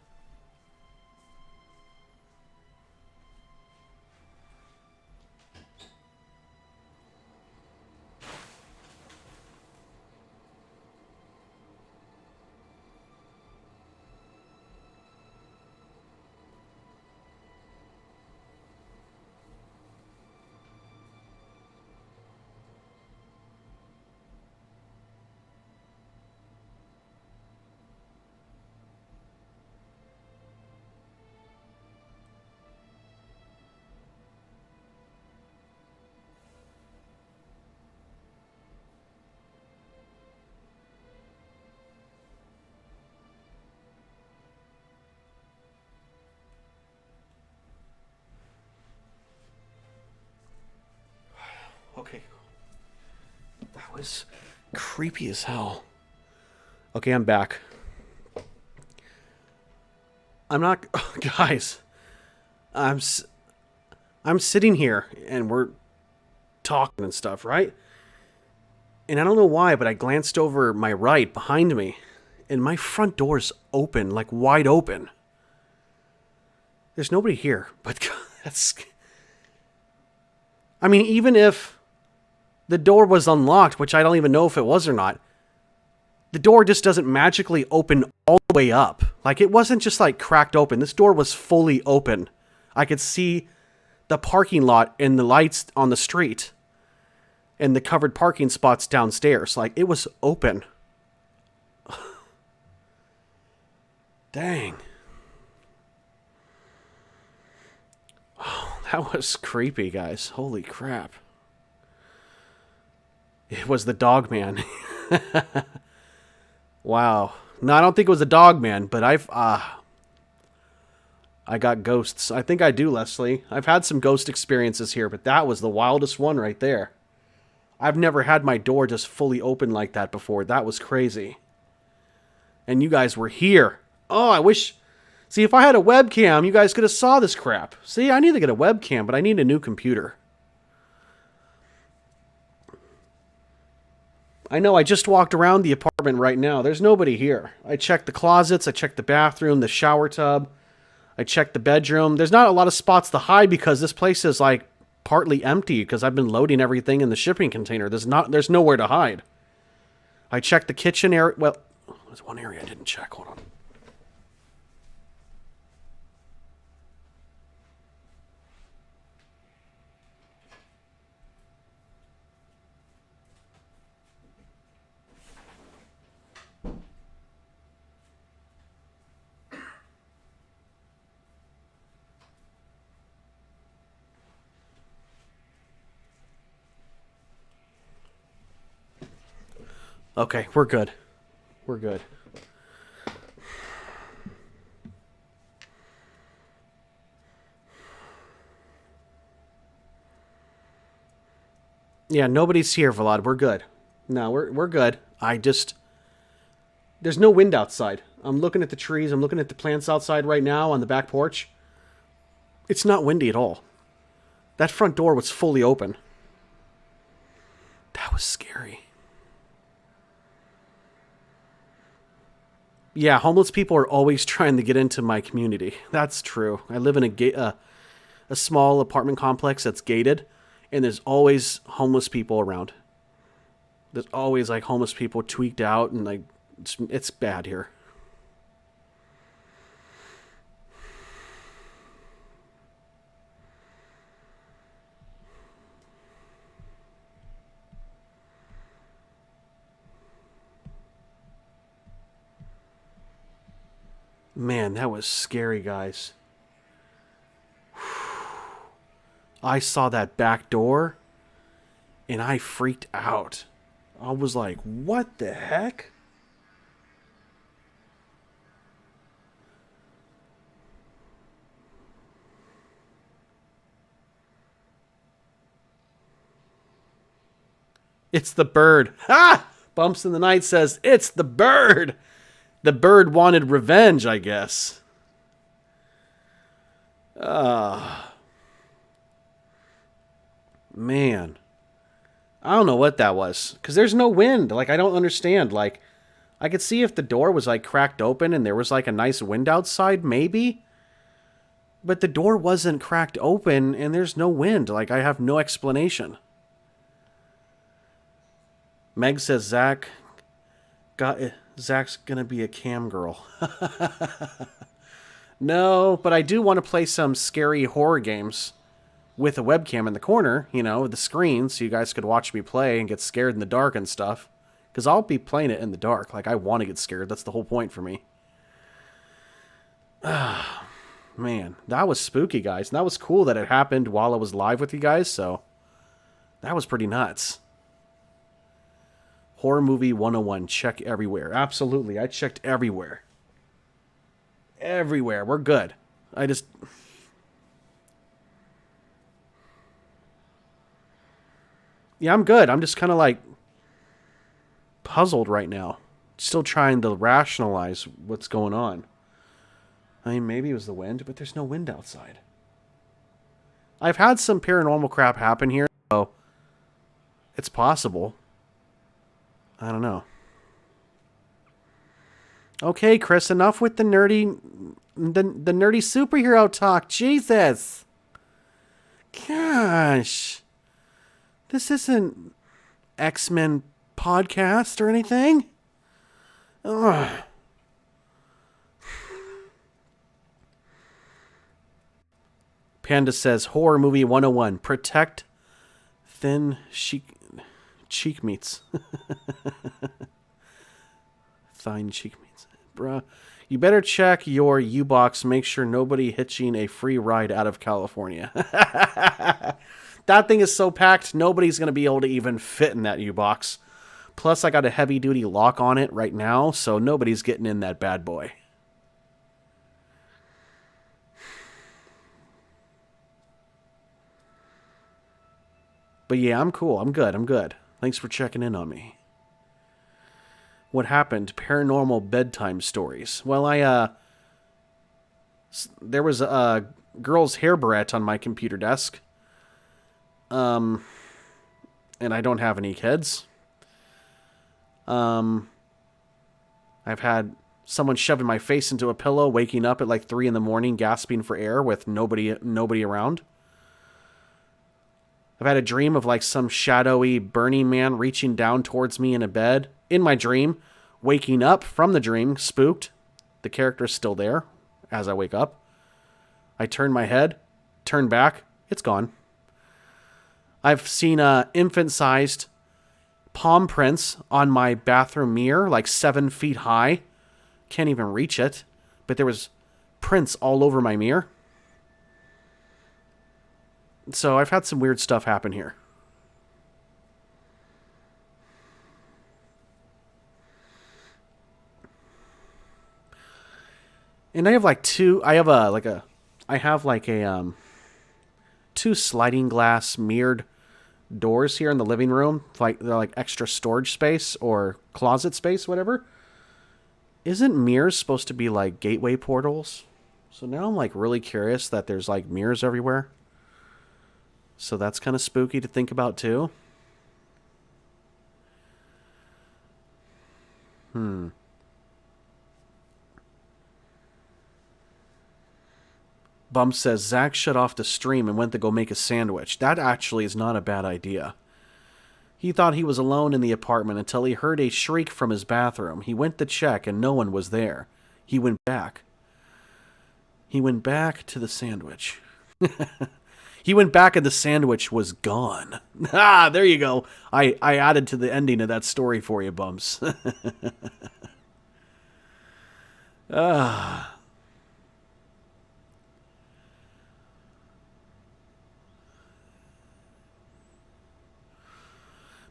Okay. That was creepy as hell. Okay, I'm back. I'm not... Guys. I'm sitting here, and we're talking and stuff, right? And I don't know why, but I glanced over my right behind me, and my front door's open, like wide open. There's nobody here, but that's... I mean, even if the door was unlocked, which I don't even know if it was or not, the door just doesn't magically open all the way up. Like, it wasn't just, like, cracked open. This door was fully open. I could see the parking lot and the lights on the street and the covered parking spots downstairs. Like, it was open. Dang. Oh, that was creepy, guys. Holy crap. It was the dog man. Wow. No, I don't think it was the dog man, but I got ghosts. I think I do, Leslie. I've had some ghost experiences here, but that was the wildest one right there. I've never had my door just fully open like that before. That was crazy. And you guys were here. Oh, I wish... See, if I had a webcam, you guys could have saw this crap. See, I need to get a webcam, but I need a new computer. I know, I just walked around the apartment right now. There's nobody here. I checked the closets, I checked the bathroom, the shower tub. I checked the bedroom. There's not a lot of spots to hide because this place is, like, partly empty because I've been loading everything in the shipping container. There's nowhere to hide. I checked the kitchen area. Well, there's one area I didn't check. Hold on. Okay, we're good. We're good. Yeah, nobody's here, Vlad. We're good. No, we're good. I just... There's no wind outside. I'm looking at the trees. I'm looking at the plants outside right now on the back porch. It's not windy at all. That front door was fully open. That was scary. Yeah, homeless people are always trying to get into my community. That's true. I live in a small apartment complex that's gated, and there's always homeless people around. There's always like homeless people tweaked out, and like it's bad here. Man, that was scary, guys. I saw that back door and I freaked out. I was like, what the heck? It's the bird. Ha! Bumps in the Night says, it's the bird. The bird wanted revenge, I guess. Man. I don't know what that was. Because there's no wind. Like, I don't understand. Like, I could see if the door was, like, cracked open and there was, like, a nice wind outside, maybe. But the door wasn't cracked open and there's no wind. Like, I have no explanation. Meg says Zach's gonna be a cam girl. No, but I do want to play some scary horror games with a webcam in the corner, you know, the screen, so you guys could watch me play and get scared in the dark and stuff. Because I'll be playing it in the dark. Like, I want to get scared. That's the whole point for me. Man, that was spooky, guys. And that was cool that it happened while I was live with you guys, so that was pretty nuts. Horror Movie 101, check everywhere. Absolutely, I checked everywhere. Everywhere, we're good. Yeah, I'm good. I'm just kind of like puzzled right now. Still trying to rationalize what's going on. I mean, maybe it was the wind, but there's no wind outside. I've had some paranormal crap happen here, so it's possible. I don't know. Okay, Chris, enough with the nerdy superhero talk. Jesus. Gosh. This isn't X-Men podcast or anything. Ugh. Panda says, Horror Movie 101, protect thin cheek meats. Thine cheek meats. Bruh. You better check your U-Box. Make sure nobody hitching a free ride out of California. That thing is so packed, nobody's going to be able to even fit in that U-Box. Plus, I got a heavy-duty lock on it right now, so nobody's getting in that bad boy. But yeah, I'm cool. I'm good. Thanks for checking in on me. What happened? Paranormal bedtime stories. Well, there was a girl's hair barrette on my computer desk. And I don't have any kids. I've had someone shoving my face into a pillow, waking up at like 3 a.m, gasping for air with nobody around. I've had a dream of like some shadowy Burning Man reaching down towards me in a bed. In my dream, waking up from the dream, spooked. The character's still there as I wake up. I turn my head, turn back, it's gone. I've seen infant-sized palm prints on my bathroom mirror, like 7 feet high. Can't even reach it, but there was prints all over my mirror. So I've had some weird stuff happen here. And I have like two sliding glass mirrored doors here in the living room. Like they're like extra storage space or closet space, whatever. Isn't mirrors supposed to be like gateway portals? So now I'm like really curious that there's like mirrors everywhere. So that's kind of spooky to think about too. Bump says Zach shut off the stream and went to go make a sandwich. That actually is not a bad idea. He thought he was alone in the apartment until he heard a shriek from his bathroom. He went to check and no one was there. He went back. He went back to the sandwich. He went back and the sandwich was gone. Ah, there you go. I added to the ending of that story for you, Bumps. Ah.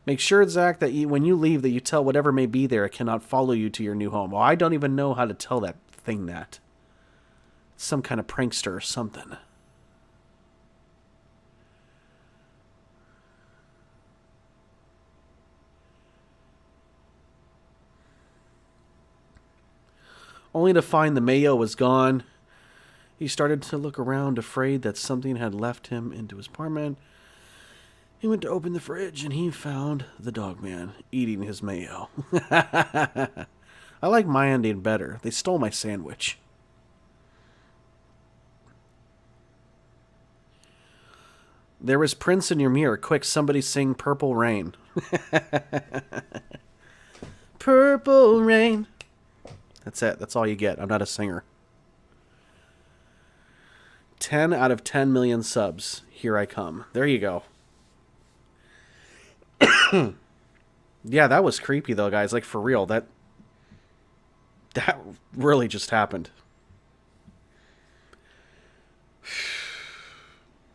Make sure, Zach, that when you leave that you tell whatever may be there it cannot follow you to your new home. Well, I don't even know how to tell that thing that. Some kind of prankster or something. Only to find the mayo was gone. He started to look around, afraid that something had left him into his apartment. He went to open the fridge, and he found the dog man eating his mayo. I like my ending better. They stole my sandwich. There was Prince in your mirror. Quick, somebody sing Purple Rain. Purple Rain. That's it. That's all you get. I'm not a singer. 10 out of 10 million subs. Here I come. There you go. Yeah, that was creepy though, guys. Like, for real. That really just happened.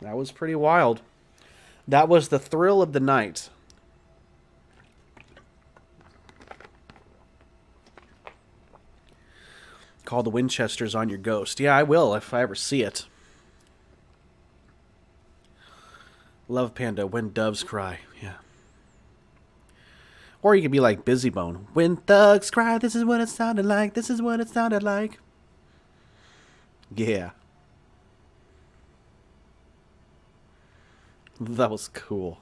That was pretty wild. That was the thrill of the night. Call the Winchesters on your ghost. Yeah, I will if I ever see it. Love Panda, When Doves Cry. Yeah. Or you could be like Busybone. When thugs cry, this is what it sounded like. This is what it sounded like. Yeah. That was cool.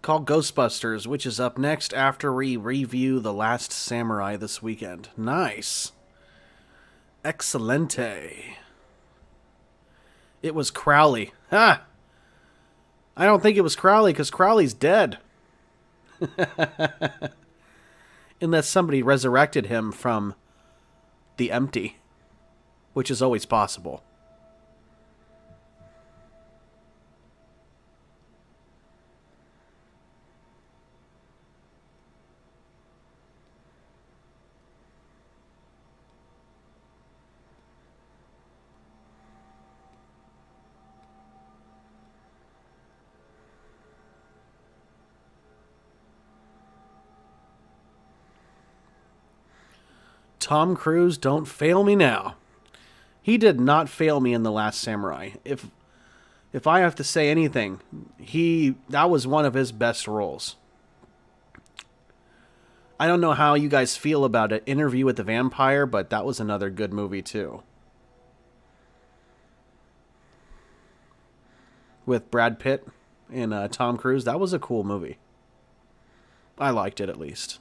Called Ghostbusters, which is up next after we review The Last Samurai this weekend. Nice. Excelente. It was Crowley. Ha! I don't think it was Crowley, because Crowley's dead. Unless somebody resurrected him from the empty, which is always possible. Tom Cruise, don't fail me now. He did not fail me in The Last Samurai. If I have to say anything, that was one of his best roles. I don't know how you guys feel about it, Interview with the Vampire, but that was another good movie too. With Brad Pitt and Tom Cruise, that was a cool movie. I liked it at least.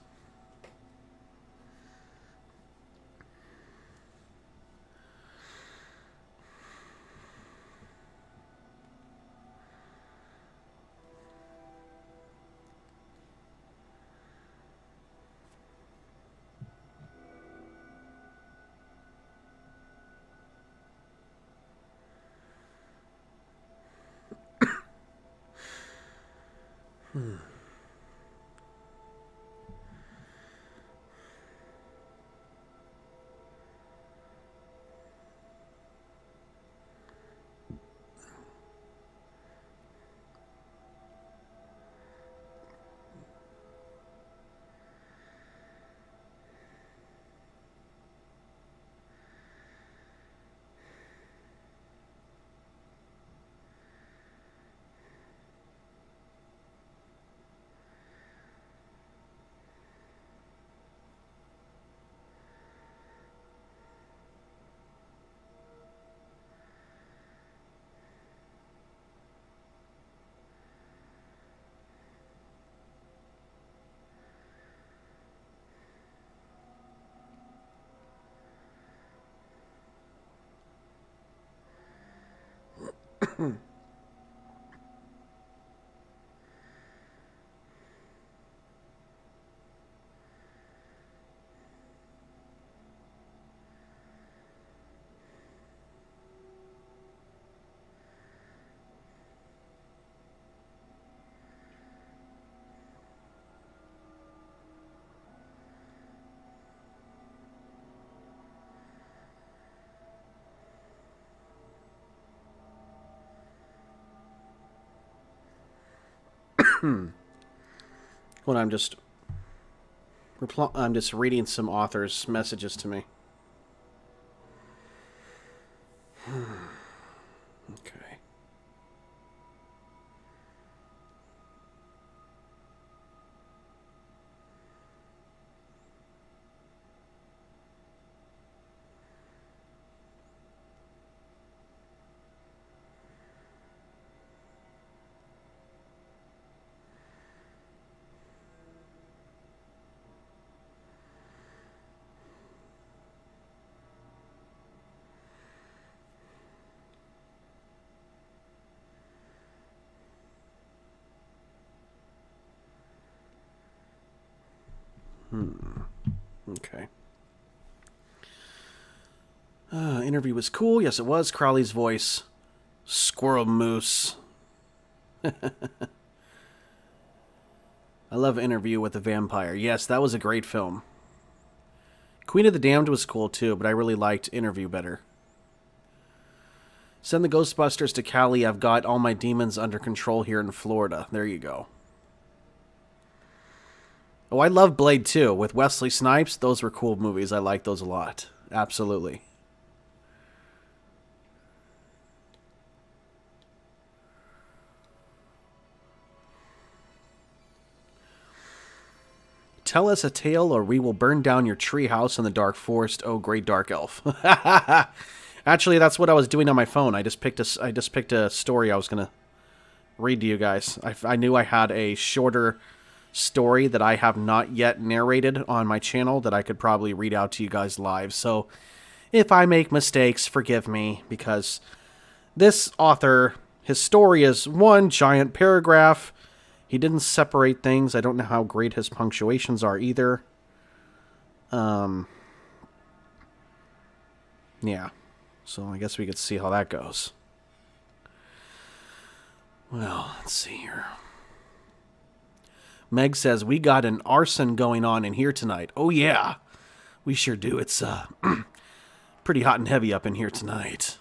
Well, I'm just reading some authors' messages to me. Okay. Okay. Interview was cool. Yes, it was. Crowley's voice. Squirrel Moose. I love Interview with the Vampire. Yes, that was a great film. Queen of the Damned was cool too, but I really liked Interview better. Send the Ghostbusters to Cali. I've got all my demons under control here in Florida. There you go. Oh, I love Blade 2 with Wesley Snipes. Those were cool movies. I like those a lot. Absolutely. Tell us a tale or we will burn down your treehouse in the dark forest, oh great dark elf. Actually, that's what I was doing on my phone. I just picked a story I was going to read to you guys. I knew I had a shorter story that I have not yet narrated on my channel that I could probably read out to you guys live. So if I make mistakes, forgive me, because this author, his story is one giant paragraph. He didn't separate things. I don't know how great his punctuations are either. Yeah. So I guess we could see how that goes. Well, let's see here. Meg says, we got an arson going on in here tonight. Oh, yeah. We sure do. It's pretty hot and heavy up in here tonight.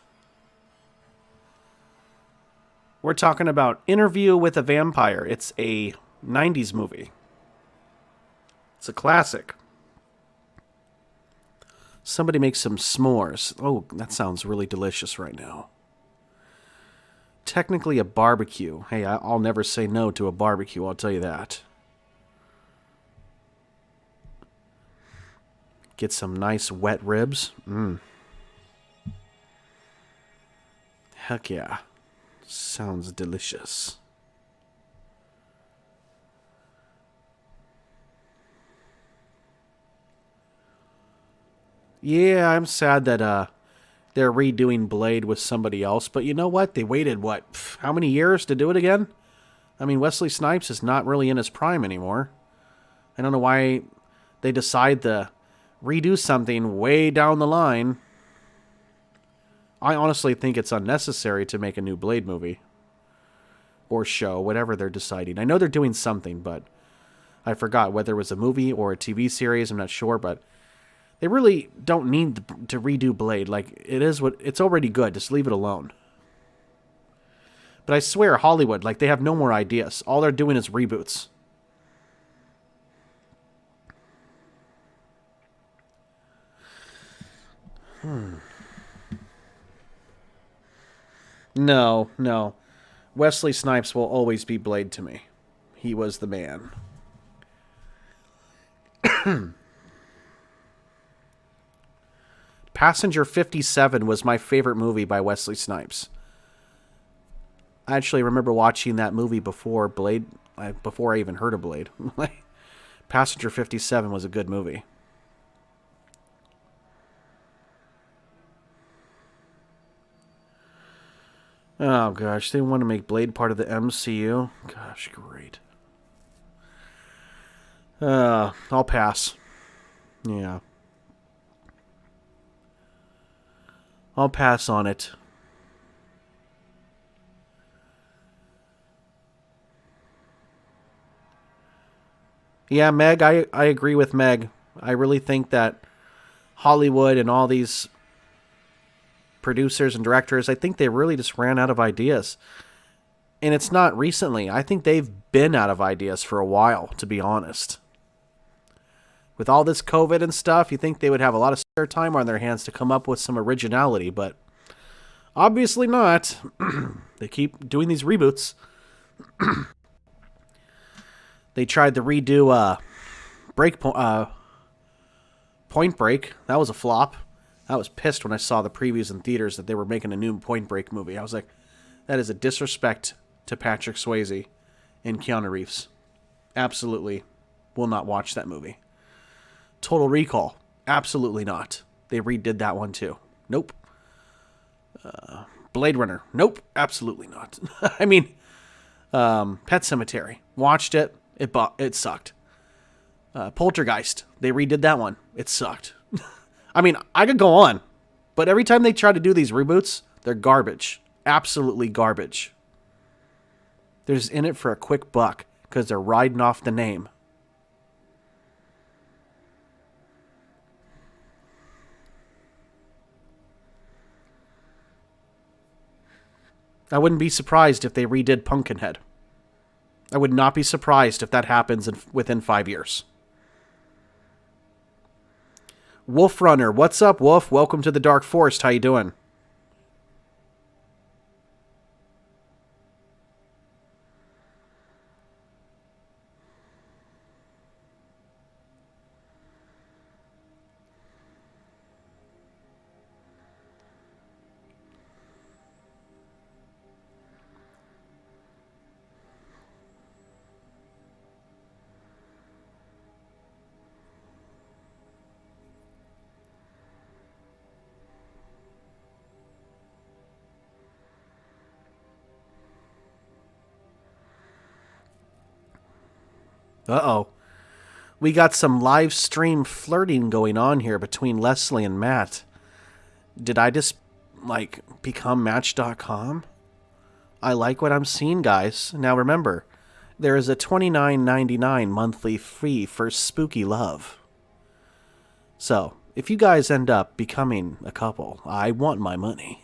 We're talking about Interview with a Vampire. It's a 90s movie. It's a classic. Somebody make some s'mores. Oh, that sounds really delicious right now. Technically a barbecue. Hey, I'll never say no to a barbecue, I'll tell you that. Get some nice wet ribs. Heck yeah. Sounds delicious. Yeah, I'm sad that they're redoing Blade with somebody else, but you know what? They waited, how many years to do it again? I mean, Wesley Snipes is not really in his prime anymore. I don't know why they decide to redo something way down the line. I honestly think it's unnecessary to make a new Blade movie. or show, whatever they're deciding. I know they're doing something, but I forgot whether it was a movie or a TV series. I'm not sure, but they really don't need to redo Blade. Like, it's already good. Just leave it alone. But I swear, Hollywood, like, they have no more ideas. All they're doing is reboots. No. Wesley Snipes will always be Blade to me. He was the man. Passenger 57 was my favorite movie by Wesley Snipes. I actually remember watching that movie before Blade, before I even heard of Blade. Passenger 57 was a good movie. Oh, gosh. They want to make Blade part of the MCU? Gosh, great. I'll pass. Yeah. I'll pass on it. Yeah, Meg, I agree with Meg. I really think that Hollywood and all these producers and directors, I think they really just ran out of ideas. And it's not recently. I think they've been out of ideas for a while, to be honest. With all this COVID and stuff, you think they would have a lot of spare time on their hands to come up with some originality, but obviously not. They keep doing these reboots. They tried to redo Point Break. That was a flop. I was pissed when I saw the previews in theaters that they were making a new Point Break movie. I was like, that is a disrespect to Patrick Swayze and Keanu Reeves. Absolutely will not watch that movie. Total Recall. Absolutely not. They redid that one too. Nope. Blade Runner. Nope. Absolutely not. I mean, Pet Sematary. Watched it. It sucked. Poltergeist. They redid that one. It sucked. I mean, I could go on, but every time they try to do these reboots, they're garbage. Absolutely garbage. They're just in it for a quick buck because they're riding off the name. I wouldn't be surprised if they redid Pumpkinhead. I would not be surprised if that happens within 5 years. Wolf Runner, what's up, Wolf? Welcome to the Dark Forest. How you doing? Uh-oh. We got some live stream flirting going on here between Leslie and Matt. Did I just, become Match.com? I like what I'm seeing, guys. Now remember, there is a $29.99 monthly fee for spooky love. So, if you guys end up becoming a couple, I want my money.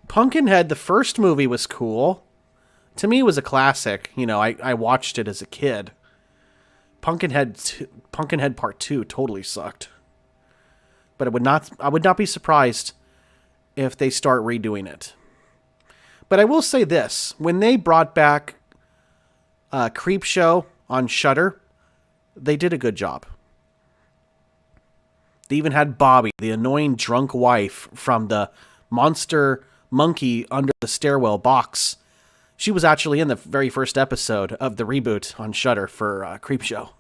Pumpkinhead, the first movie was cool. To me, it was a classic. You know, I watched it as a kid. Pumpkinhead Part 2 totally sucked. But I would not be surprised if they start redoing it. But I will say this. When they brought back Creepshow on Shudder, they did a good job. They even had Bobby, the annoying drunk wife from the monster monkey under the stairwell box. She was actually in the very first episode of the reboot on Shudder for Creepshow.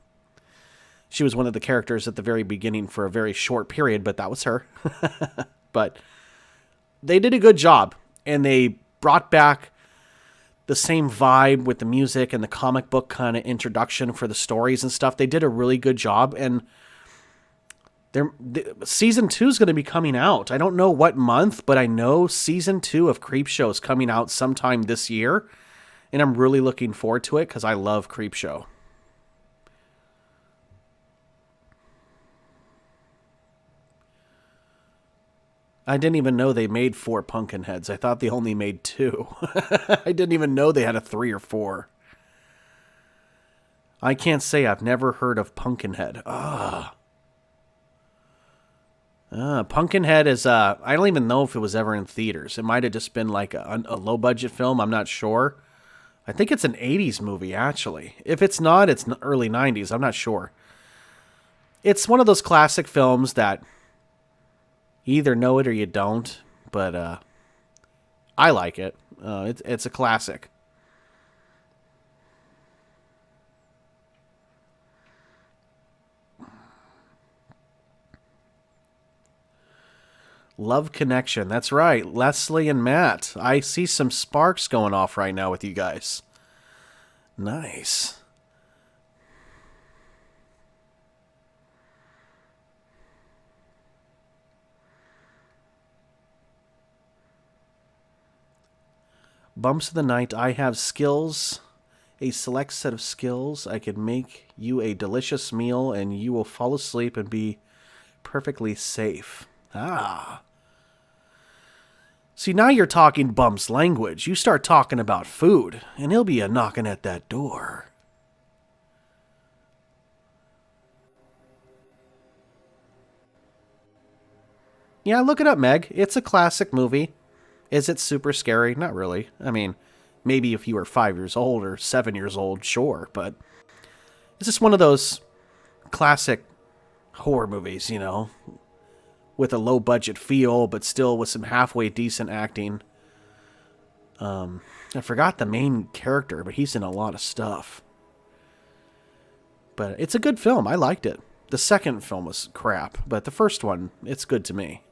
She was one of the characters at the very beginning for a very short period, but that was her. But they did a good job. And they brought back the same vibe with the music and the comic book kind of introduction for the stories and stuff. They did a really good job, and season 2 is going to be coming out. I don't know what month, but I know season 2 of Creepshow is coming out sometime this year, and I'm really looking forward to it because I love Creepshow. I didn't even know they made 4 Pumpkinheads. I thought they only made 2. I didn't even know they had a 3 or 4. I can't say I've never heard of Pumpkinhead. Pumpkinhead is, I don't even know if it was ever in theaters. It might have just been like a low-budget film. I'm not sure. I think it's an 80s movie, actually. If it's not, it's early 90s. I'm not sure. It's one of those classic films that you either know it or you don't, but I like it. It's a classic. Love Connection. That's right. Leslie and Matt. I see some sparks going off right now with you guys. Nice. Bumps of the Night. I have skills. A select set of skills. I can make you a delicious meal and you will fall asleep and be perfectly safe. See, now you're talking Bumps language. You start talking about food, and he'll be a knocking at that door. Yeah, look it up, Meg. It's a classic movie. Is it super scary? Not really. I mean, maybe if you were 5 years old or 7 years old, sure. But it's just one of those classic horror movies, you know, with a low-budget feel, but still with some halfway decent acting. I forgot the main character, but he's in a lot of stuff. But it's a good film. I liked it. The second film was crap, but the first one, it's good to me.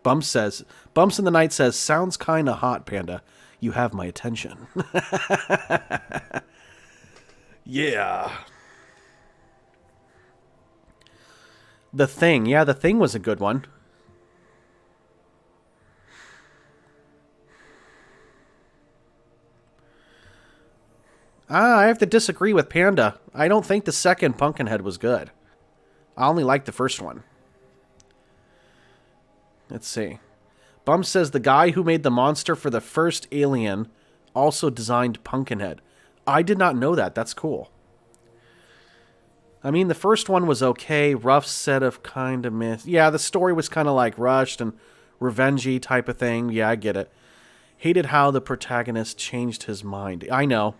Bumps in the Night says, sounds kinda hot, Panda. You have my attention. Yeah. The Thing. Yeah, The Thing was a good one. I have to disagree with Panda. I don't think the second Pumpkinhead was good. I only liked the first one. Let's see. Bum says the guy who made the monster for the first Alien also designed Pumpkinhead. I did not know that. That's cool. I mean, the first one was okay. Rough set of kind of myth. Yeah, the story was kind of like rushed and revengey type of thing. Yeah, I get it. Hated how the protagonist changed his mind. I know.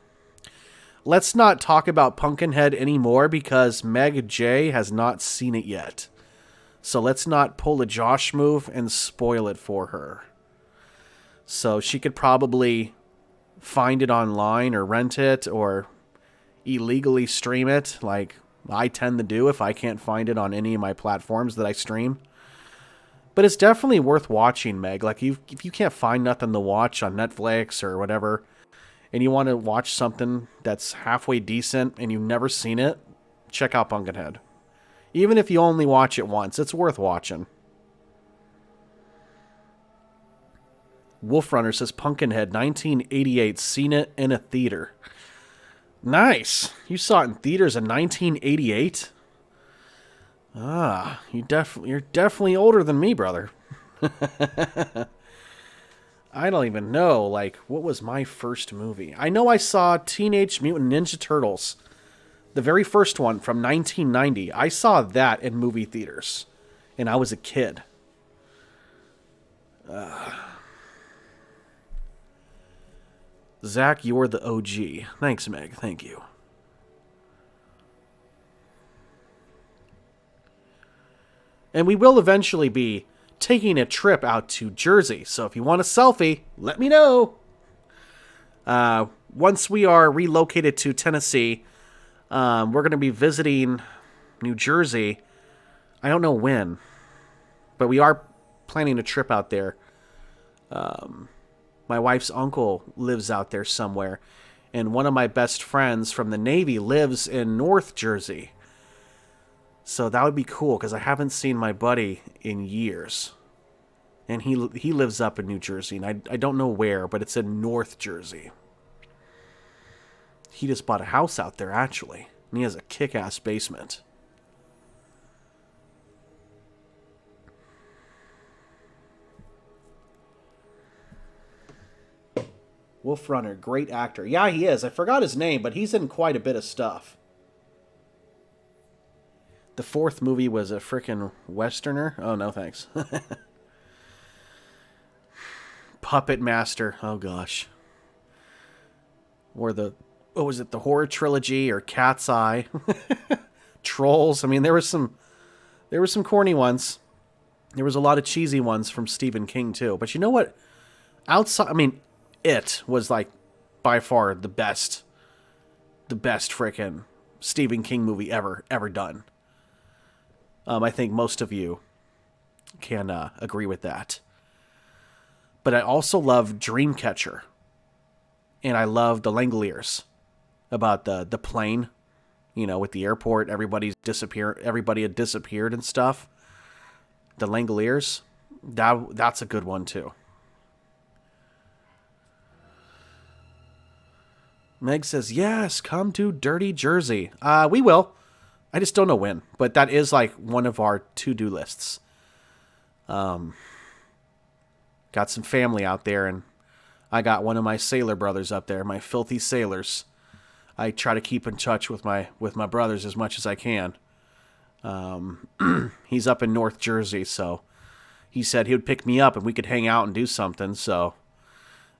Let's not talk about Pumpkinhead anymore because Meg J has not seen it yet. So let's not pull a Josh move and spoil it for her. So she could probably find it online or rent it or illegally stream it like I tend to do if I can't find it on any of my platforms that I stream. But it's definitely worth watching, Meg. Like, if you can't find nothing to watch on Netflix or whatever, and you want to watch something that's halfway decent and you've never seen it, check out Pumpkinhead. Even if you only watch it once, it's worth watching. Wolf Runner says Pumpkinhead, 1988, seen it in a theater. Nice. You saw it in theaters in 1988? You're definitely older than me, brother. I don't even know, like, what was my first movie? I know I saw Teenage Mutant Ninja Turtles, the very first one from 1990. I saw that in movie theaters, and I was a kid. Zach, you're the OG. Thanks, Meg. Thank you. And we will eventually be taking a trip out to Jersey. So if you want a selfie, let me know. Once we are relocated to Tennessee, we're going to be visiting New Jersey. I don't know when, but we are planning a trip out there. My wife's uncle lives out there somewhere, and one of my best friends from the Navy lives in North Jersey. So that would be cool, because I haven't seen my buddy in years. And he lives up in New Jersey, and I don't know where, but it's in North Jersey. He just bought a house out there, actually, and he has a kick-ass basement. Wolf Runner, great actor. Yeah, he is. I forgot his name, but he's in quite a bit of stuff. The fourth movie was a frickin' Westerner. Oh, no thanks. Puppet Master. Oh, gosh. Or the, what was it, the horror trilogy or Cat's Eye. Trolls. I mean, there were some corny ones. There was a lot of cheesy ones from Stephen King, too. But you know what? Outside, I mean, It was, like, by far the best frickin' Stephen King movie ever done. I think most of you can agree with that. But I also love Dreamcatcher. And I love The Langoliers. About the plane, with the airport, everybody had disappeared and stuff. The Langoliers, that's a good one too. Meg says, yes, come to Dirty Jersey. We will. I just don't know when, but that is like one of our to-do lists. Got some family out there, and I got one of my sailor brothers up there, my filthy sailors. I try to keep in touch with my brothers as much as I can. He's up in North Jersey, so he said he would pick me up and we could hang out and do something, so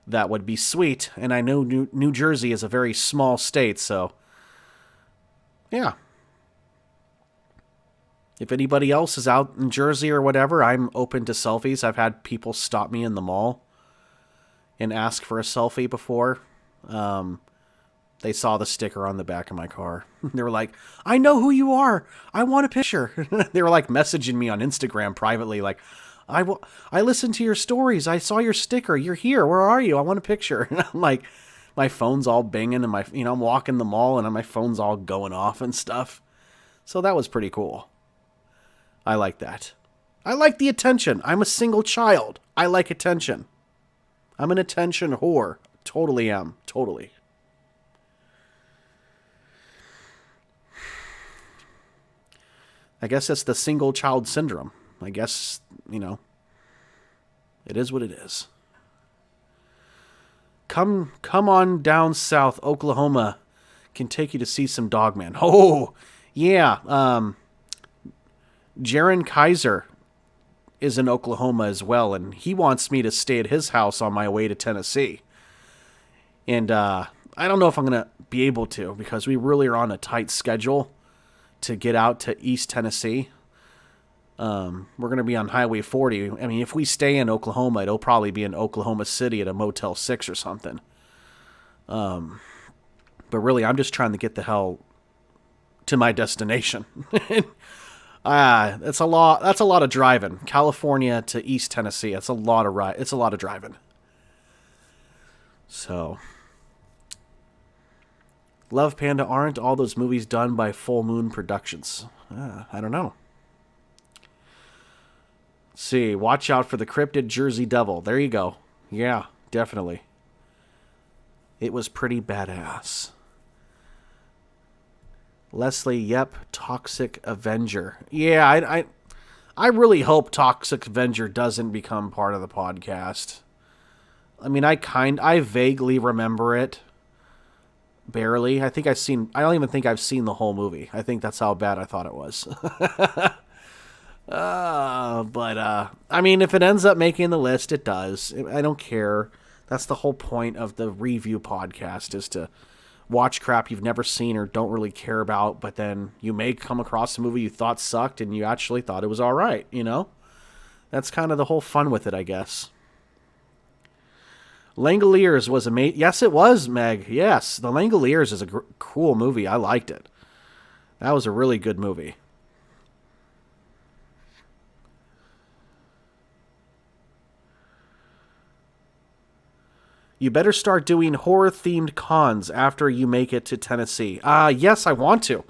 that would be sweet. And I know New Jersey is a very small state, so yeah. If anybody else is out in Jersey or whatever, I'm open to selfies. I've had people stop me in the mall and ask for a selfie before. They saw the sticker on the back of my car. They were like, I know who you are. I want a picture. They were like messaging me on Instagram privately, like, I listened to your stories. I saw your sticker. You're here. Where are you? I want a picture. And I'm like, my phone's all binging, and I'm walking the mall and my phone's all going off and stuff. So that was pretty cool. I like that. I like the attention. I'm a single child. I like attention. I'm an attention whore. Totally am. Totally. I guess that's the single child syndrome. I guess, it is what it is. Come on down south. Oklahoma can take you to see some Dogman. Oh, yeah. Jaron Kaiser is in Oklahoma as well, and he wants me to stay at his house on my way to Tennessee. And I don't know if I'm going to be able to, because we really are on a tight schedule to get out to East Tennessee. We're going to be on Highway 40. I mean, if we stay in Oklahoma, it'll probably be in Oklahoma City at a Motel 6 or something. But really, I'm just trying to get the hell to my destination. That's a lot of driving. California to East Tennessee. It's a lot of driving. So, Love Panda, aren't all those movies done by Full Moon Productions? I don't know. Let's see, watch out for the cryptid Jersey Devil. There you go. Yeah, definitely. It was pretty badass. Leslie, yep, Toxic Avenger. Yeah, I really hope Toxic Avenger doesn't become part of the podcast. I mean, I vaguely remember it. Barely. I don't even think I've seen the whole movie. I think that's how bad I thought it was. I mean, if it ends up making the list, it does. I don't care. That's the whole point of the review podcast, is to watch crap you've never seen or don't really care about, but then you may come across a movie you thought sucked and you actually thought it was all right, That's kind of the whole fun with it, I guess. Langoliers was amazing. Yes, it was, Meg. Yes, The Langoliers is a cool movie. I liked it. That was a really good movie. You better start doing horror-themed cons after you make it to Tennessee. Yes, I want to.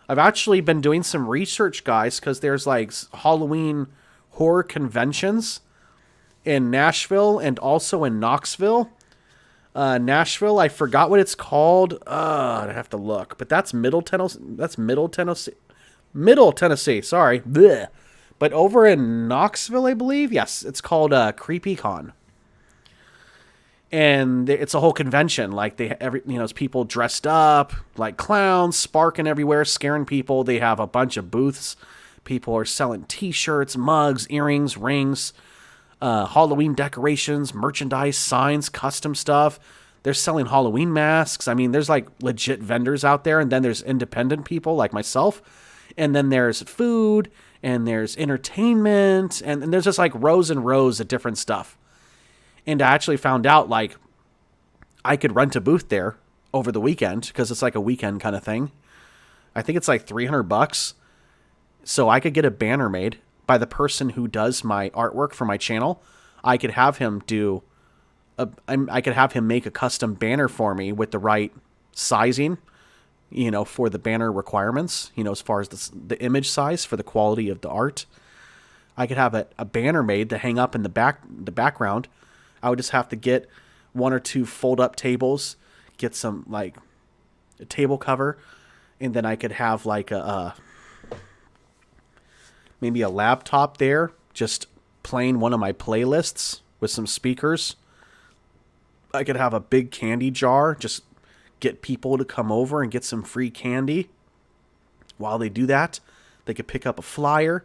I've actually been doing some research, guys, because there's like Halloween horror conventions in Nashville and also in Knoxville. Nashville, I forgot what it's called. I'd have to look, but that's Middle Tennessee. That's Middle Tennessee. Middle Tennessee. Sorry. Blech. But over in Knoxville, I believe, yes, it's called CreepyCon. And it's a whole convention. Like it's people dressed up like clowns, sparking everywhere, scaring people. They have a bunch of booths. People are selling T-shirts, mugs, earrings, rings, Halloween decorations, merchandise, signs, custom stuff. They're selling Halloween masks. I mean, there's like legit vendors out there, and then there's independent people like myself, and then there's food, and there's entertainment, and there's just like rows and rows of different stuff. And I actually found out, like, I could rent a booth there over the weekend because it's like a weekend kind of thing. I think it's like $300. So I could get a banner made by the person who does my artwork for my channel. I could have him make a custom banner for me with the right sizing, for the banner requirements, as far as the image size for the quality of the art. I could have a banner made to hang up in the background. I would just have to get 1 or 2 fold-up tables, get some, like, a table cover, and then I could have, like, maybe a laptop there, just playing one of my playlists with some speakers. I could have a big candy jar, just get people to come over and get some free candy. While they do that, they could pick up a flyer,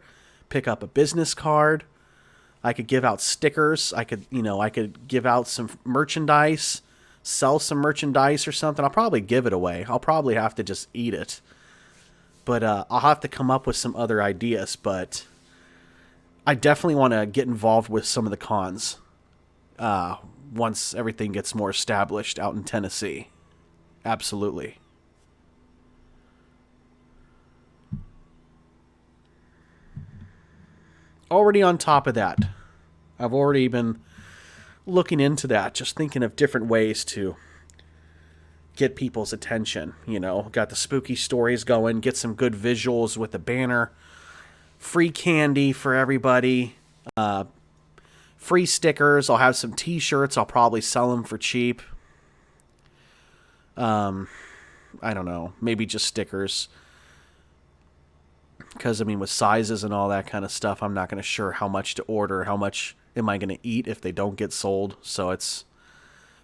pick up a business card. I could give out stickers. I could give out some merchandise, sell some merchandise or something. I'll probably give it away. I'll probably have to just eat it. But I'll have to come up with some other ideas. But I definitely want to get involved with some of the cons once everything gets more established out in Tennessee. Absolutely. Already on top of that, I've already been looking into that, just thinking of different ways to get people's attention. Got the spooky stories going, get some good visuals with the banner, free candy for everybody, free stickers. I'll have some T-shirts. I'll probably sell them for cheap. I don't know, maybe just stickers. Because, with sizes and all that kind of stuff, I'm not going to sure how much to order, how much am I going to eat if they don't get sold. So it's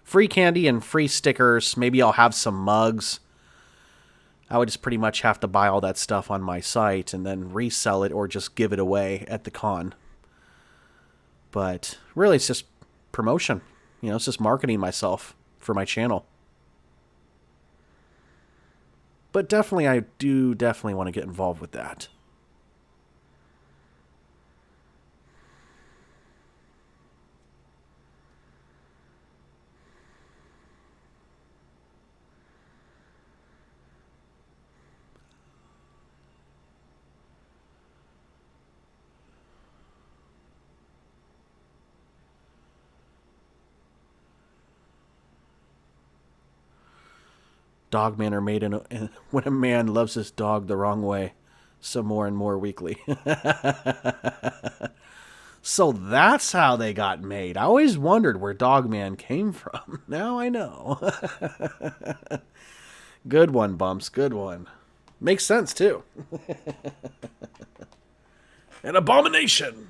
free candy and free stickers. Maybe I'll have some mugs. I would just pretty much have to buy all that stuff on my site and then resell it or just give it away at the con. But really, it's just promotion. It's just marketing myself for my channel. But definitely, I do definitely want to get involved with that. Dogmen are made when a man loves his dog the wrong way, so more and more weekly. So that's how they got made. I always wondered where Dogman came from. Now I know. Good one, Bumps. Good one. Makes sense, too. An abomination.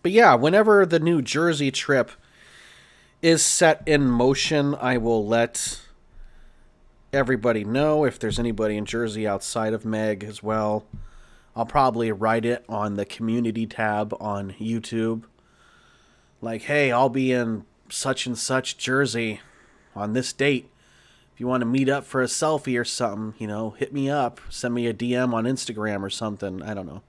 But yeah, whenever the New Jersey trip is set in motion, I will let everybody know. If there's anybody in Jersey outside of Meg as well, I'll probably write it on the community tab on YouTube. Like, hey, I'll be in such and such Jersey on this date. If you want to meet up for a selfie or something, you know, hit me up. Send me a DM on Instagram or something. I don't know.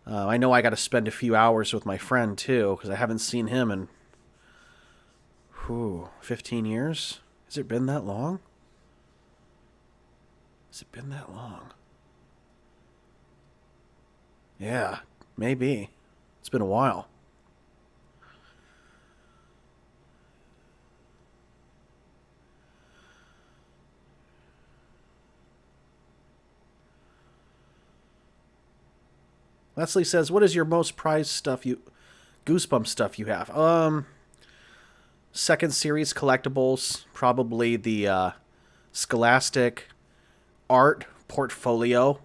I know I got to spend a few hours with my friend, too, because I haven't seen him in 15 years? Has it been that long? Has it been that long? Yeah, maybe. It's been a while. Leslie says, what is your most prized stuff Goosebumps stuff you have? Second series collectibles, probably the Scholastic art portfolio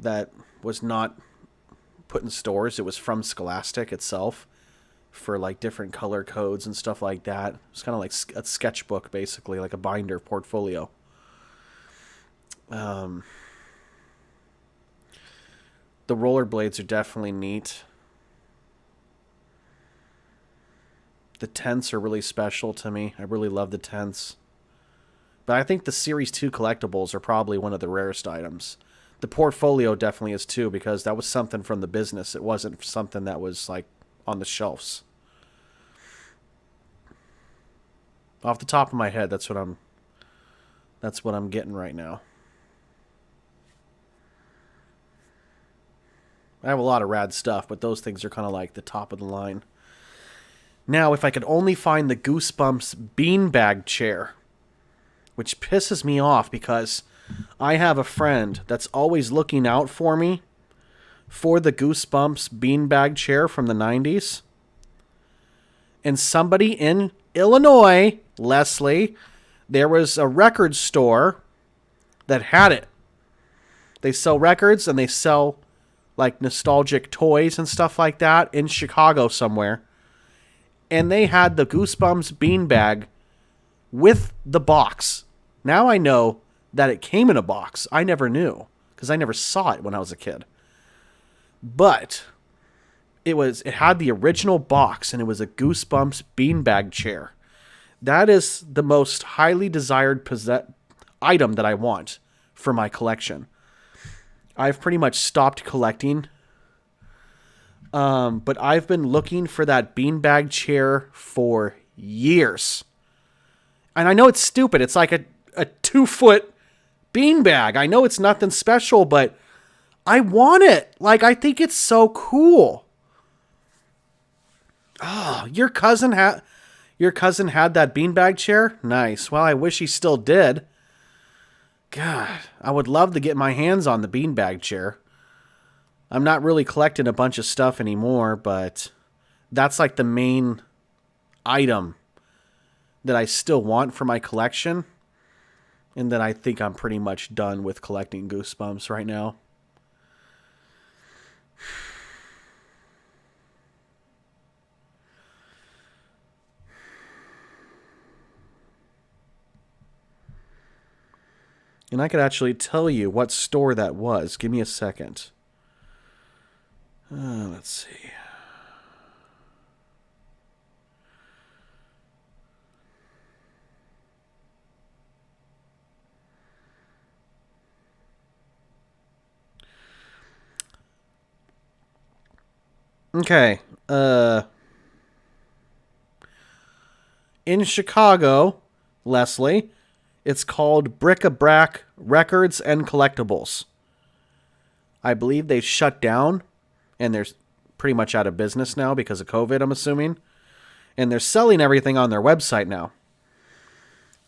that was not put in stores. It was from Scholastic itself for like different color codes and stuff like that. It's kind of like a sketchbook, basically, like a binder portfolio. The rollerblades are definitely neat. The tents are really special to me. I really love the tents. But I think the Series 2 collectibles are probably one of the rarest items. The portfolio definitely is too, because that was something from the business. It wasn't something that was like on the shelves. Off the top of my head, that's what I'm getting right now. I have a lot of rad stuff, but those things are kind of like the top of the line. Now, if I could only find the Goosebumps beanbag chair, which pisses me off because I have a friend that's always looking out for me for the Goosebumps beanbag chair from the 90s. And somebody in Illinois, Leslie, there was a record store that had it. They sell records and they sell like nostalgic toys and stuff like that in Chicago somewhere. And they had the Goosebumps beanbag with the box. Now I know that it came in a box. I never knew because I never saw it when I was a kid. But it had the original box and it was a Goosebumps beanbag chair. That is the most highly desired item that I want for my collection. I've pretty much stopped collecting. But I've been looking for that beanbag chair for years. And I know it's stupid. It's like a 2-foot beanbag. I know it's nothing special, but I want it. Like, I think it's so cool. Oh, your cousin had that beanbag chair? Nice. Well, I wish he still did. God, I would love to get my hands on the beanbag chair. I'm not really collecting a bunch of stuff anymore, but that's like the main item that I still want for my collection. And that I think I'm pretty much done with collecting Goosebumps right now. And I could actually tell you what store that was. Give me a second. Let's see. Okay. In Chicago, Leslie, it's called Bric-a-Brac Records and Collectibles. I believe they've shut down, and they're pretty much out of business now because of COVID, I'm assuming. And they're selling everything on their website now.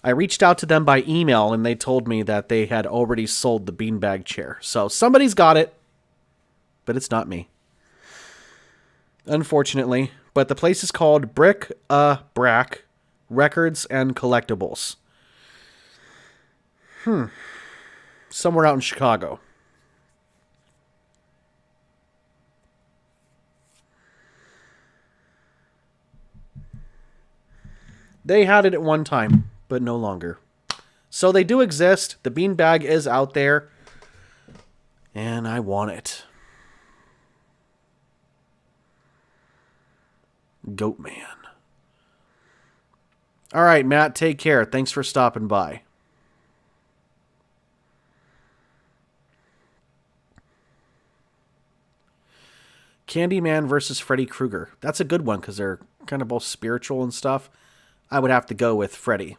I reached out to them by email, and they told me that they had already sold the beanbag chair. So somebody's got it, but it's not me. Unfortunately. But the place is called Bric-a-Brac Records and Collectibles. Somewhere out in Chicago. They had it at one time, but no longer. So they do exist. The beanbag is out there. And I want it. Goat Man. All right, Matt, take care. Thanks for stopping by. Candyman versus Freddy Krueger. That's a good one because they're kind of both spiritual and stuff. I would have to go with Freddy.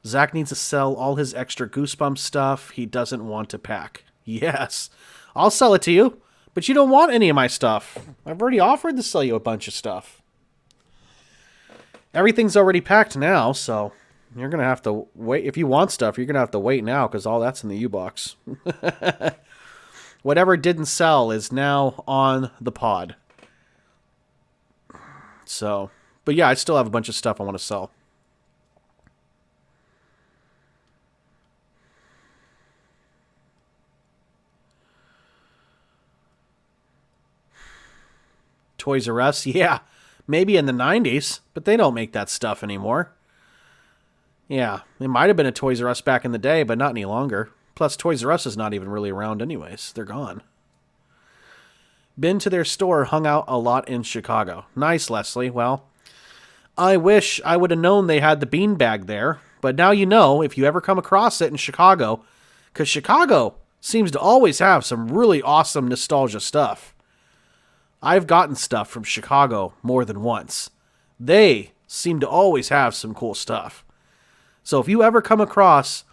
Zach needs to sell all his extra Goosebumps stuff he doesn't want to pack. Yes, I'll sell it to you, but you don't want any of my stuff. I've already offered to sell you a bunch of stuff. Everything's already packed now, so you're going to have to wait. If you want stuff, you're going to have to wait now because all that's in the U-Box. Whatever didn't sell is now on the pod. So, but yeah, I still have a bunch of stuff I want to sell. Toys R Us, yeah, maybe in the 90s, but they don't make that stuff anymore. Yeah, it might have been a Toys R Us back in the day, but not any longer. Plus, Toys R Us is not even really around anyways. They're gone. Been to their store, hung out a lot in Chicago. Nice, Leslie. Well, I wish I would have known they had the beanbag there, but now you know if you ever come across it in Chicago, because Chicago seems to always have some really awesome nostalgia stuff. I've gotten stuff from Chicago more than once. They seem to always have some cool stuff. So if you ever come across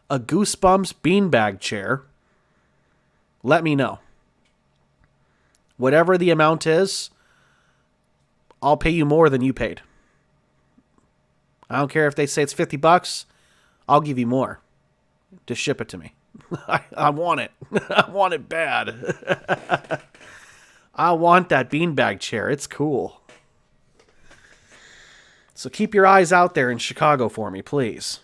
a Goosebumps beanbag chair, let me know. Whatever the amount is, I'll pay you more than you paid. I don't care if they say it's $50. I'll give you more to ship it to me. I want it. I want it bad. I want that beanbag chair. It's cool. So keep your eyes out there in Chicago for me, please.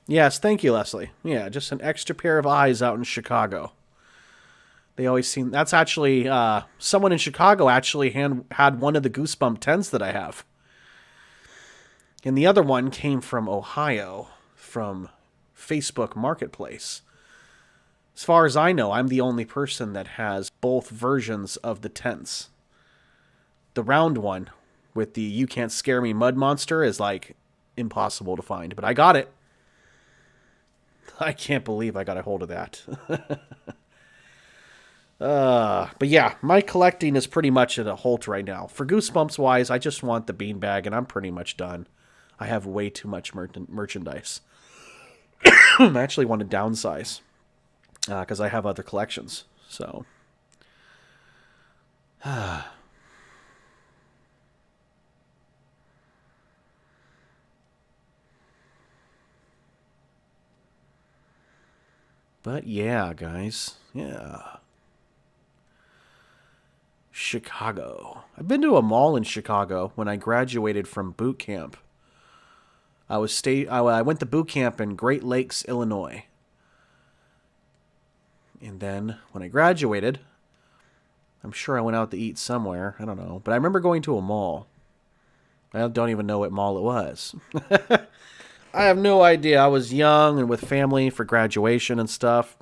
Yes, thank you, Leslie. Yeah, just an extra pair of eyes out in Chicago. They always seem... That's actually... someone in Chicago actually had one of the Goosebump tents that I have. And the other one came from Ohio, from Facebook Marketplace. As far as I know, I'm the only person that has both versions of the tents. The round one with the You Can't Scare Me mud monster is like impossible to find. But I got it. I can't believe I got a hold of that. But yeah, my collecting is pretty much at a halt right now. For Goosebumps wise, I just want the beanbag and I'm pretty much done. I have way too much merchandise. I actually want to downsize because I have other collections. So, but yeah, guys. Yeah. Chicago. I've been to a mall in Chicago when I graduated from boot camp. I went to boot camp in Great Lakes, Illinois. And then when I graduated, I'm sure I went out to eat somewhere. I don't know. But I remember going to a mall. I don't even know what mall it was. I have no idea. I was young and with family for graduation and stuff.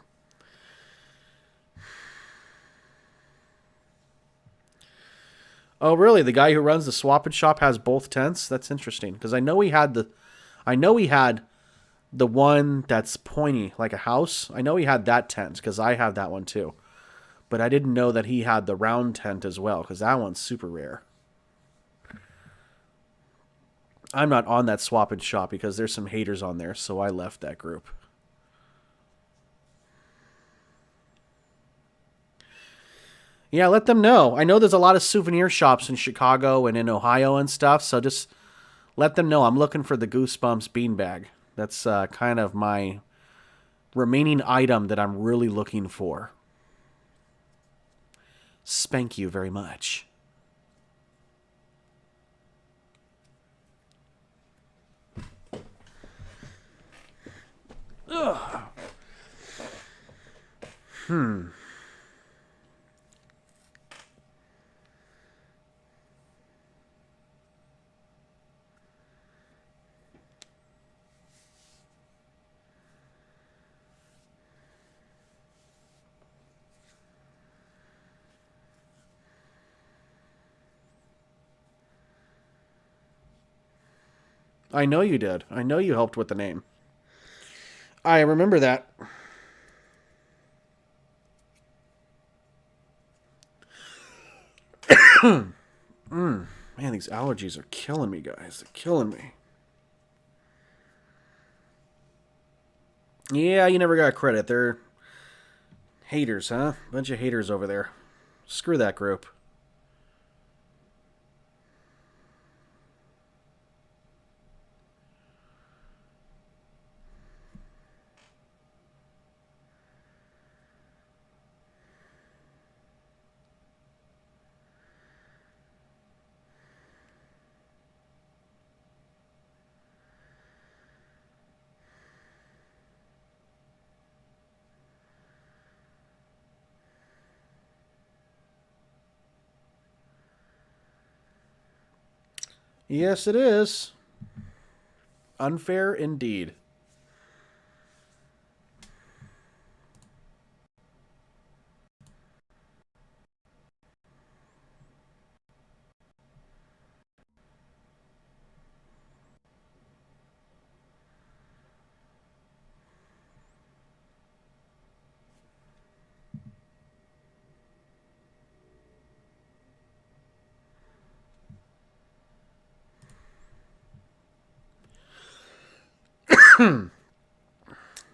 Oh, really? The guy who runs the swap and shop has both tents? That's interesting because I know he had the one that's pointy like a house. I know he had that tent because I have that one too. But I didn't know that he had the round tent as well because that one's super rare. I'm not on that swap and shop because there's some haters on there, so I left that group. Yeah, let them know. I know there's a lot of souvenir shops in Chicago and in Ohio and stuff, so just let them know I'm looking for the Goosebumps beanbag. That's kind of my remaining item that I'm really looking for. Spank you very much. Ugh. I know you did. I know you helped with the name. I remember that. Man, these allergies are killing me, guys. They're killing me. Yeah, you never got credit. They're haters, huh? Bunch of haters over there. Screw that group. Yes, it is. Unfair indeed.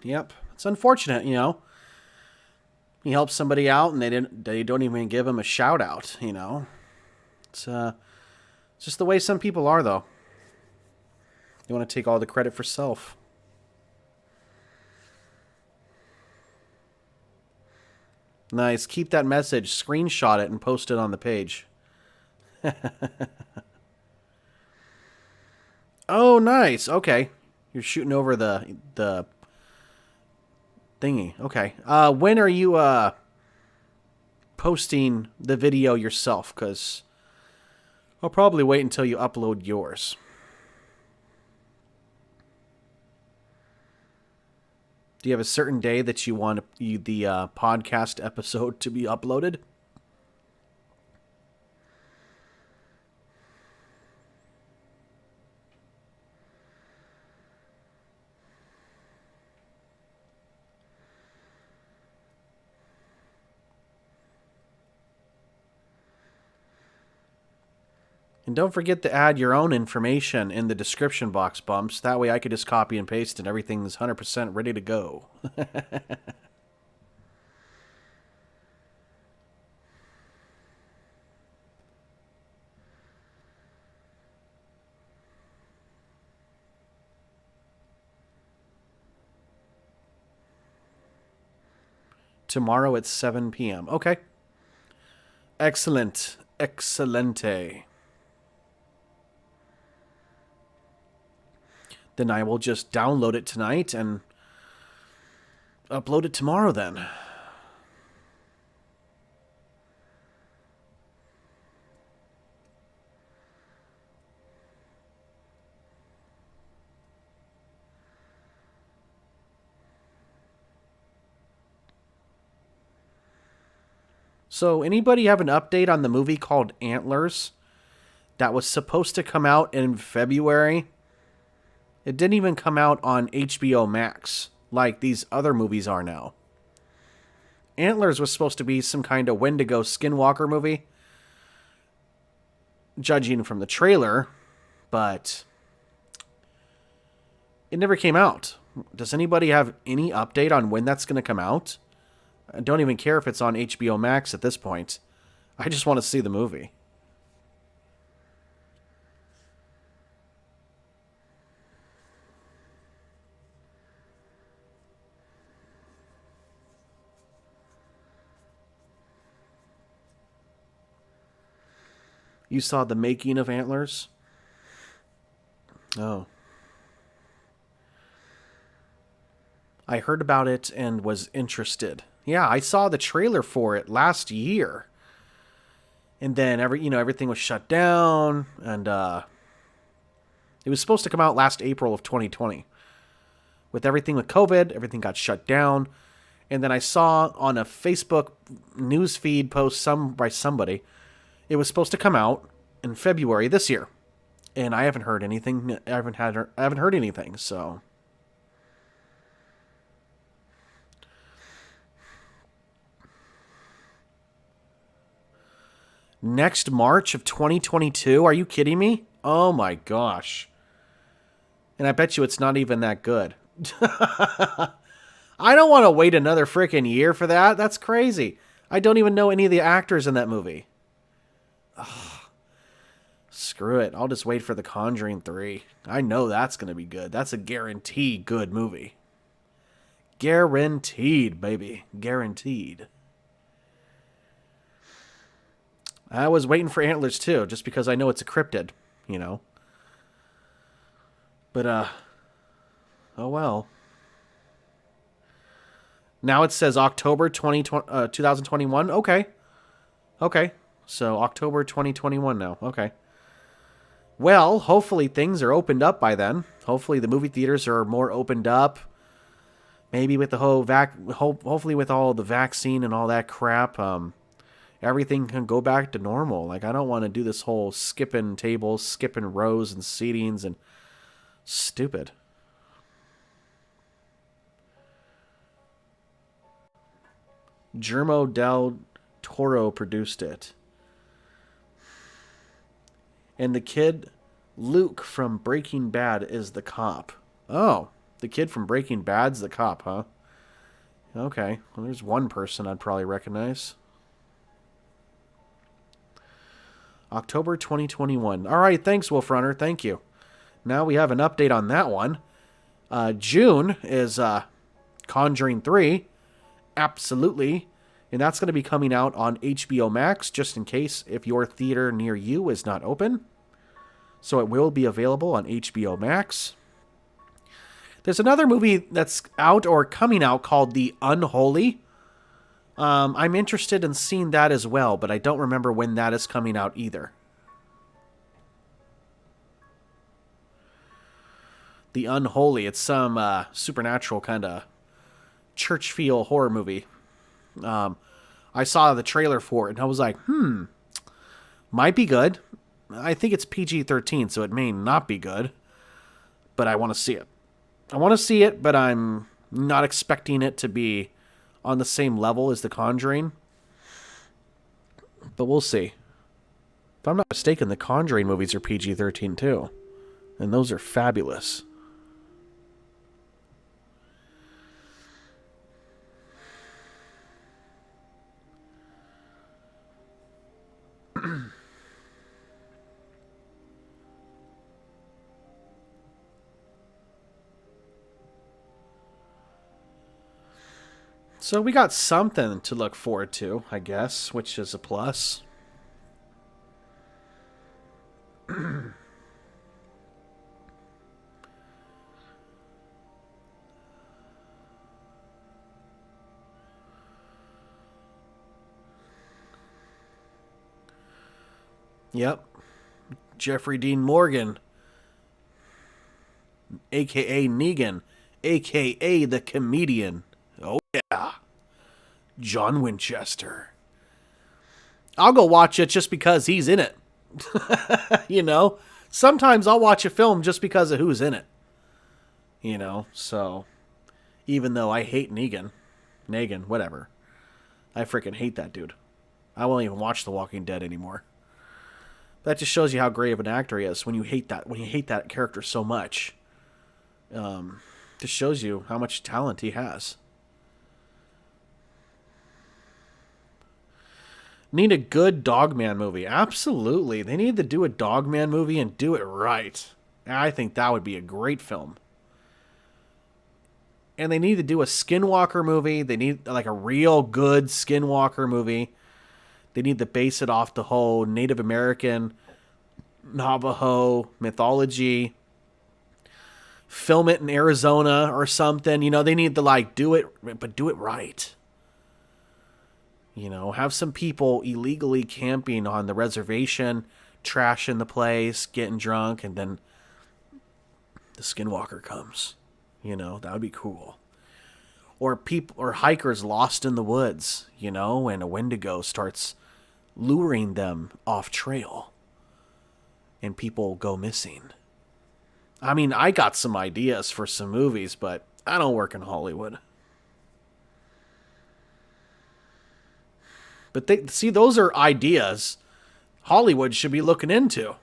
Yep. It's unfortunate, you know. You help somebody out and they don't even give them a shout out, you know. It's just the way some people are though. They want to take all the credit for self. Nice. Keep that message, screenshot it and post it on the page. Oh, nice. Okay. You're shooting over the thingy. Okay. When are you posting the video yourself? Because I'll probably wait until you upload yours. Do you have a certain day that you want the podcast episode to be uploaded? And don't forget to add your own information in the description box, Bumps. That way I could just copy and paste and everything's 100% ready to go. Tomorrow at 7 p.m. Okay. Excellent. Excelente. Then I will just download it tonight and upload it tomorrow then. So, anybody have an update on the movie called Antlers that was supposed to come out in February? It didn't even come out on HBO Max like these other movies are now. Antlers was supposed to be some kind of Wendigo Skinwalker movie, judging from the trailer, but it never came out. Does anybody have any update on when that's going to come out? I don't even care if it's on HBO Max at this point. I just want to see the movie. You saw the making of Antlers? Oh. I heard about it and was interested. Yeah, I saw the trailer for it last year. And then everything was shut down and it was supposed to come out last April of 2020. With everything with COVID, everything got shut down. And then I saw on a Facebook news feed post by somebody, it was supposed to come out in February this year. And I haven't heard anything. I haven't heard anything. So next March of 2022. Are you kidding me? Oh my gosh. And I bet you it's not even that good. I don't want to wait another freaking year for that. That's crazy. I don't even know any of the actors in that movie. Ugh. Screw it. I'll just wait for The Conjuring 3. I know that's going to be good. That's a guaranteed good movie. Guaranteed, baby. Guaranteed. I was waiting for Antlers too, just because I know it's a cryptid, you know. But, oh well. Now it says October 2021. Okay. Okay. So October 2021 now. Okay. Well, hopefully things are opened up by then. Hopefully the movie theaters are more opened up. Maybe with the whole hopefully with all the vaccine and all that crap, everything can go back to normal. Like, I don't want to do this whole skipping tables, skipping rows and seatings and stupid. Guillermo del Toro produced it. And the kid, Luke from Breaking Bad, is the cop. Oh, the kid from Breaking Bad's the cop, huh? Okay, well, there's one person I'd probably recognize. October 2021. All right, thanks, Wolf Runner. Thank you. Now we have an update on that one. June is Conjuring 3. Absolutely. And that's going to be coming out on HBO Max, just in case if your theater near you is not open. So it will be available on HBO Max. There's another movie that's out or coming out called The Unholy. I'm interested in seeing that as well, but I don't remember when that is coming out either. The Unholy. It's some supernatural kind of church feel horror movie. I saw the trailer for it and I was like, might be good. I think it's PG-13, so it may not be good, but I want to see it. I want to see it, but I'm not expecting it to be on the same level as The Conjuring. But we'll see. If I'm not mistaken, the Conjuring movies are PG-13 too, and those are fabulous. So we got something to look forward to, I guess, which is a plus. Yep. Jeffrey Dean Morgan, a.k.a. Negan, a.k.a. the comedian. Oh, yeah. John Winchester. I'll go watch it just because he's in it. You know? Sometimes I'll watch a film just because of who's in it. You know? So, even though I hate Negan, whatever. I freaking hate that dude. I won't even watch The Walking Dead anymore. That just shows you how great of an actor he is when you hate that character so much. Just shows you how much talent he has. Need a good Dogman movie. Absolutely. They need to do a Dogman movie and do it right. I think that would be a great film. And they need to do a Skinwalker movie. They need like a real good Skinwalker movie. They need to base it off the whole Native American, Navajo mythology. Film it in Arizona or something. You know, they need to like do it, but do it right. You know, have some people illegally camping on the reservation, trashing the place, getting drunk, and then the Skinwalker comes. You know, that would be cool. Or hikers lost in the woods, you know, and a Wendigo starts luring them off trail. and people go missing. I mean, I got some ideas for some movies, but I don't work in Hollywood. But those are ideas Hollywood should be looking into.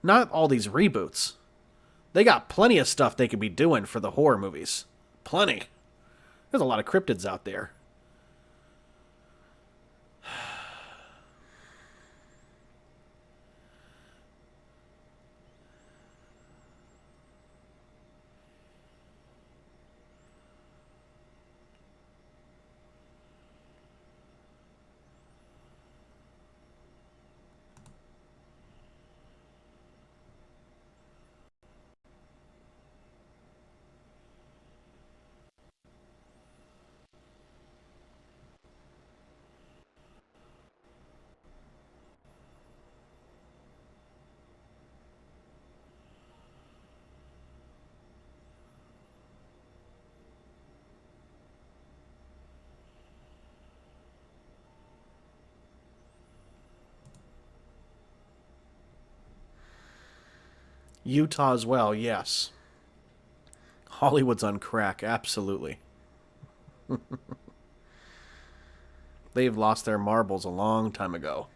Not all these reboots. They got plenty of stuff they could be doing for the horror movies. Plenty. There's a lot of cryptids out there. Utah as well, yes. Hollywood's on crack, absolutely. They've lost their marbles a long time ago.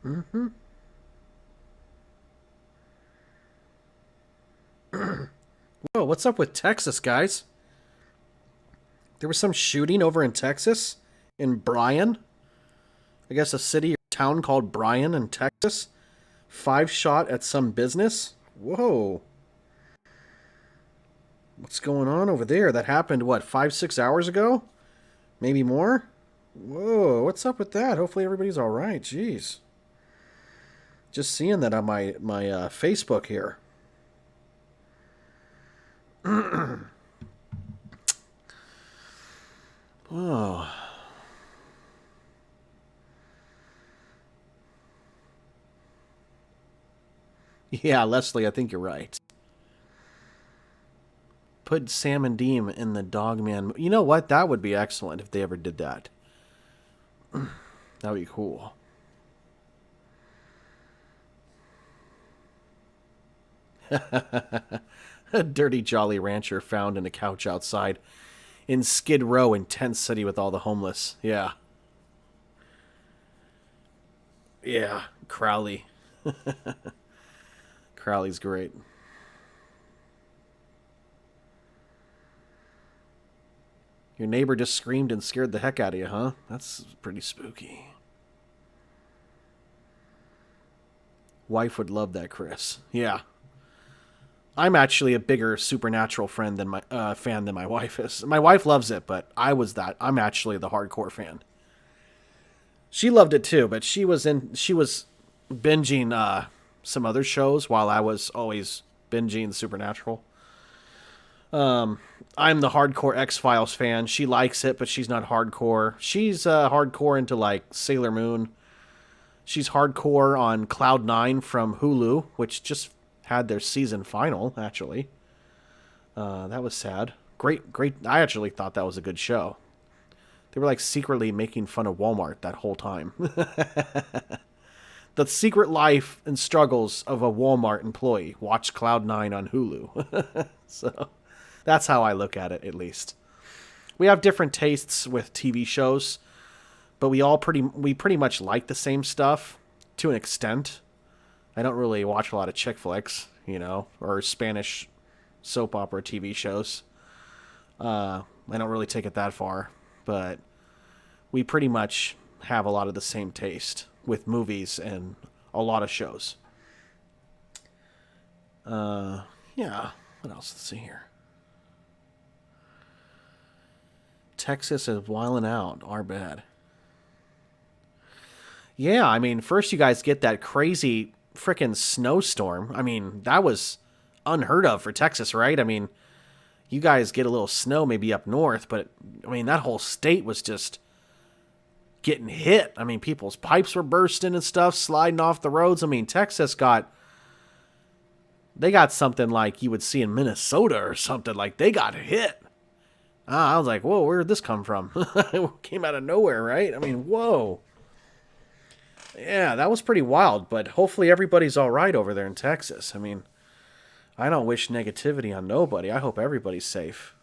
Mm-hmm. Whoa, what's up with Texas, guys? There was some shooting over in Texas? In Bryan? I guess a city or town called Bryan in Texas? 5 shot at some business? Whoa. What's going on over there? That happened, what, 5-6 hours ago? Maybe more? Whoa, what's up with that? Hopefully everybody's alright, jeez. Just seeing that on my Facebook here. Oh. Yeah, Leslie, I think you're right. Put Sam and Dean in the Dogman. You know what? That would be excellent if they ever did that. That would be cool. A dirty Jolly Rancher found in a couch outside in Skid Row in Tent City with all the homeless. Yeah. Yeah, Crowley. Crowley's great. Your neighbor just screamed and scared the heck out of you, huh? That's pretty spooky. Wife would love that, Chris. Yeah. I'm actually a bigger Supernatural fan than my wife is. My wife loves it, but I'm actually the hardcore fan. She loved it too, but she was binging some other shows while I was always binging Supernatural. I'm the hardcore X-Files fan. She likes it, but she's not hardcore. She's hardcore into like Sailor Moon She's hardcore on Cloud 9 from Hulu, which just had their season final, actually. That was sad. Great. I actually thought that was a good show. They were like secretly making fun of Walmart that whole time. The secret life and struggles of a Walmart employee. Watch Cloud 9 on Hulu. So that's how I look at it, at least. We have different tastes with TV shows, but we pretty much like the same stuff to an extent. I don't really watch a lot of chick flicks, or Spanish soap opera TV shows. I don't really take it that far, but we pretty much have a lot of the same taste with movies and a lot of shows. Yeah. What else? Let's see here. Texas is wilding out. Our bad. Yeah, I mean, first you guys get that crazy freaking snowstorm. I mean, that was unheard of for Texas, right? I mean, you guys get a little snow maybe up north, but I mean, that whole state was just getting hit. I mean, people's pipes were bursting and stuff, sliding off the roads. I mean, Texas they got something like you would see in Minnesota or something. Like, they got hit. I was like, whoa, where did this come from? It came out of nowhere, right? I mean, whoa. Yeah, that was pretty wild, but hopefully everybody's all right over there in Texas. I mean, I don't wish negativity on nobody. I hope everybody's safe.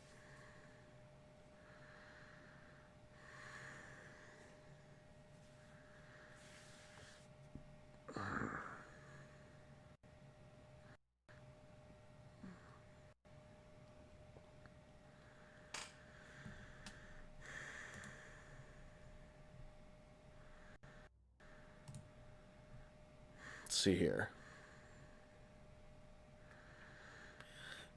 Let's see here.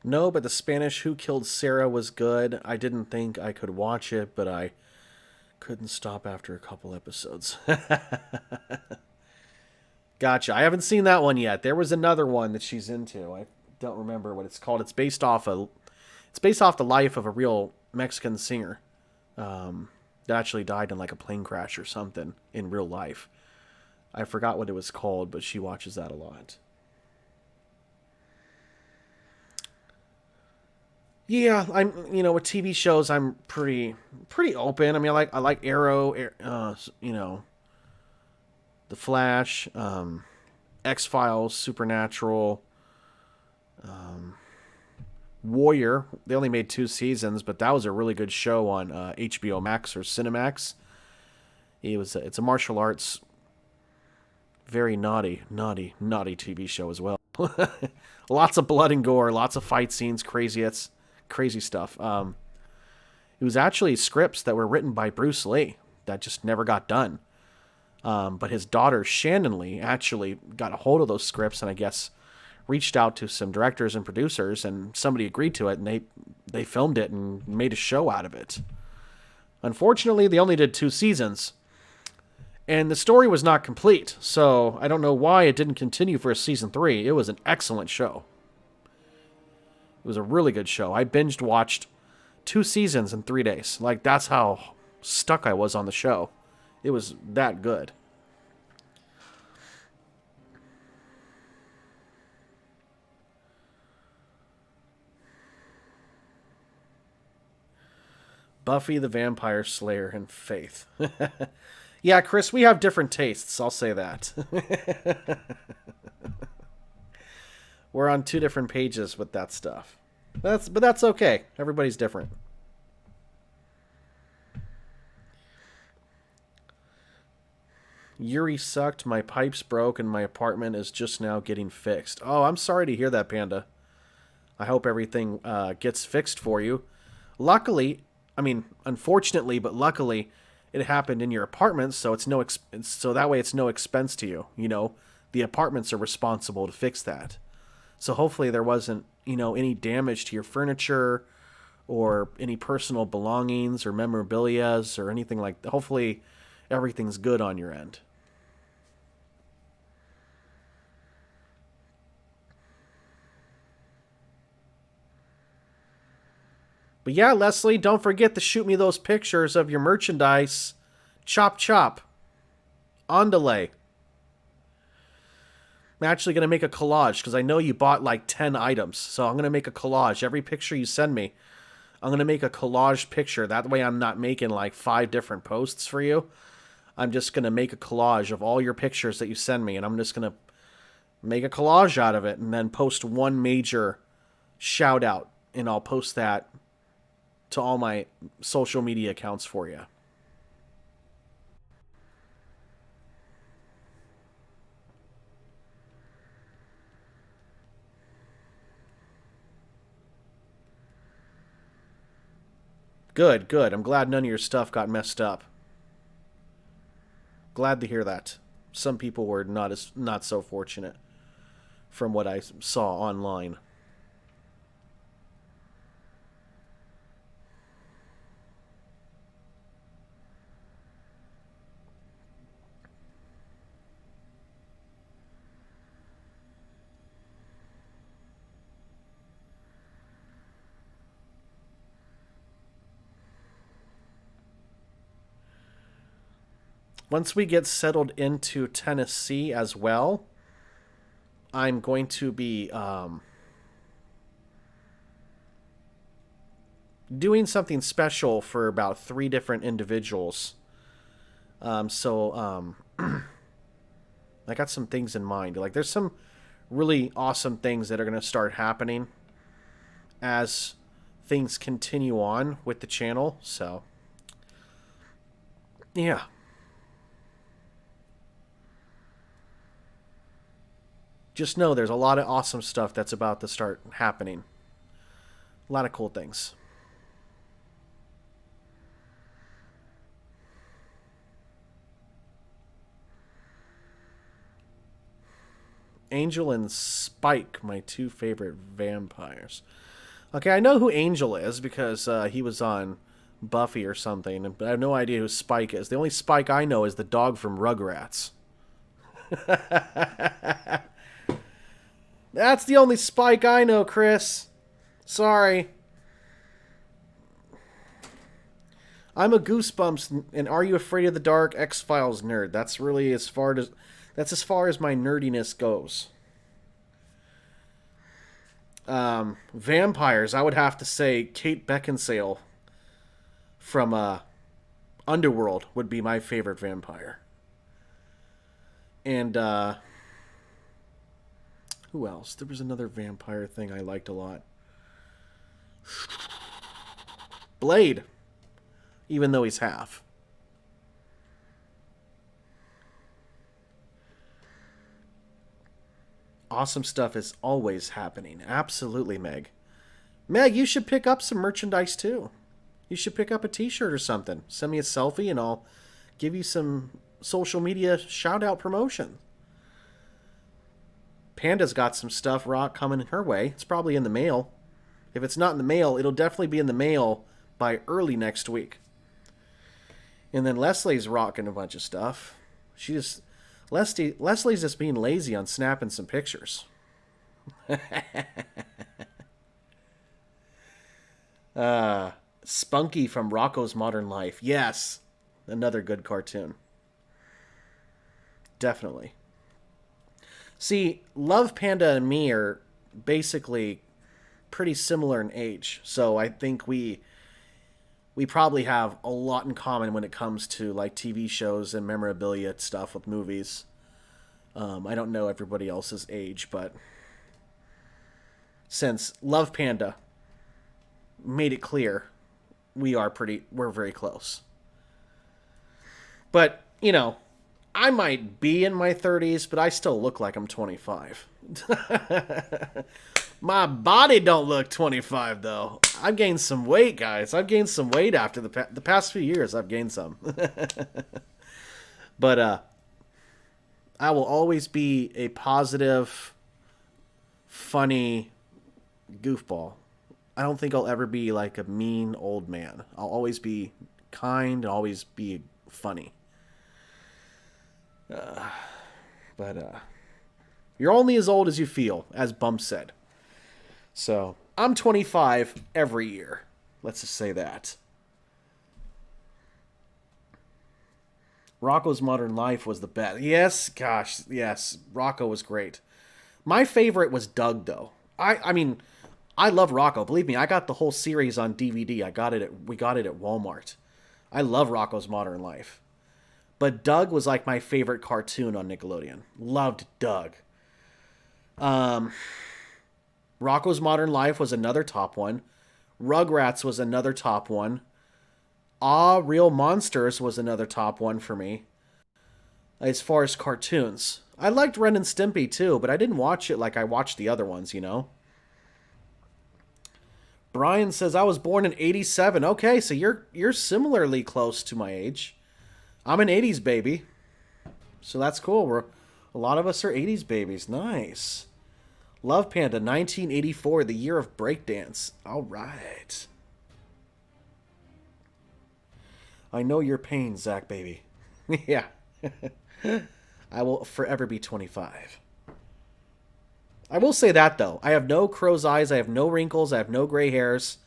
No, but the Spanish Who Killed Sarah was good. I didn't think I could watch it, but I couldn't stop after a couple episodes. Gotcha. I haven't seen that one yet. There was another one that she's into. I don't remember what it's called. It's based off the life of a real Mexican singer that actually died in like a plane crash or something in real life. I forgot what it was called, but she watches that a lot. Yeah, with TV shows, I'm pretty open. I mean, I like Arrow, The Flash, X-Files, Supernatural, Warrior. They only made 2 seasons, but that was a really good show on HBO Max or Cinemax. It's a martial arts, very naughty TV show as well. Lots of blood and gore, lots of fight scenes, crazy stuff. It was actually scripts that were written by Bruce Lee that just never got done. But his daughter, Shannon Lee, actually got a hold of those scripts and I guess reached out to some directors and producers and somebody agreed to it and they filmed it and made a show out of it. Unfortunately, they only did 2 seasons. And the story was not complete, so I don't know why it didn't continue for a season 3. It was an excellent show. It was a really good show. I binged watched 2 seasons in 3 days. Like, that's how stuck I was on the show. It was that good. Buffy the Vampire Slayer and Faith. Yeah, Chris, we have different tastes. I'll say that. We're on 2 different pages with that stuff. But that's okay. Everybody's different. Yuri sucked. My pipes broke and my apartment is just now getting fixed. Oh, I'm sorry to hear that, Panda. I hope everything gets fixed for you. Luckily, I mean, unfortunately, but luckily, it happened in your apartment, so so that way it's no expense to you. The apartments are responsible to fix that. So hopefully there wasn't, any damage to your furniture or any personal belongings or memorabilia or anything like that. Hopefully everything's good on your end. But yeah, Leslie, don't forget to shoot me those pictures of your merchandise. Chop chop. On delay. I'm actually going to make a collage because I know you bought like 10 items. So I'm going to make a collage. Every picture you send me, I'm going to make a collage picture. That way I'm not making like 5 different posts for you. I'm just going to make a collage of all your pictures that you send me. And I'm just going to make a collage out of it and then post one major shout out. And I'll post that to all my social media accounts for you. Good, good. I'm glad none of your stuff got messed up. Glad to hear that. Some people were not so fortunate from what I saw online. Once we get settled into Tennessee as well, I'm going to be doing something special for about 3 different individuals. I got some things in mind. Like, there's some really awesome things that are going to start happening as things continue on with the channel. So, yeah. Just know there's a lot of awesome stuff that's about to start happening. A lot of cool things. Angel and Spike, my 2 favorite vampires. Okay, I know who Angel is because he was on Buffy or something, but I have no idea who Spike is. The only Spike I know is the dog from Rugrats. That's the only Spike I know, Chris. Sorry. I'm a Goosebumps and Are You Afraid of the Dark X-Files nerd. That's really as far as my nerdiness goes. Vampires, I would have to say Kate Beckinsale from Underworld would be my favorite vampire. And who else? There was another vampire thing I liked a lot. Blade, even though he's half. Awesome stuff is always happening. Absolutely, Meg. Meg, you should pick up some merchandise too. You should pick up a t-shirt or something. Send me a selfie and I'll give you some social media shout-out promotion. Panda's got some stuff coming her way. It's probably in the mail. If it's not in the mail, it'll definitely be in the mail by early next week. And then Leslie's rocking a bunch of stuff. Leslie's just being lazy on snapping some pictures. Spunky from Rocco's Modern Life. Yes, another good cartoon. Definitely. See, Love Panda and me are basically pretty similar in age, so I think we probably have a lot in common when it comes to like TV shows and memorabilia stuff with movies. I don't know everybody else's age, but since Love Panda made it clear, we're very close. But, you know, I might be in my 30s, but I still look like I'm 25. My body don't look 25, though. I've gained some weight, guys. I've gained some weight after the past few years. I've gained some. But I will always be a positive, funny goofball. I don't think I'll ever be like a mean old man. I'll always be kind, always be funny. But you're only as old as you feel, as Bump said. So, I'm 25 every year. Let's just say that. Rocco's Modern Life was the best. Yes, gosh, yes. Rocco was great. My favorite was Doug, though. I mean, I love Rocco. Believe me, I got the whole series on DVD. We got it at Walmart. I love Rocco's Modern Life. But Doug was like my favorite cartoon on Nickelodeon. Loved Doug. Rocco's Modern Life was another top one. Rugrats was another top one. Ah, Real Monsters was another top one for me. As far as cartoons, I liked Ren and Stimpy too, but I didn't watch it like I watched the other ones, you know? Brian says I was born in '87. Okay, so you're similarly close to my age. I'm an '80s baby. So that's cool. A lot of us are '80s babies. Nice. Love Panda 1984, the year of breakdance. All right. I know your pain, Zach baby. Yeah. I will forever be 25. I will say that though. I have no crow's eyes, I have no wrinkles, I have no gray hairs.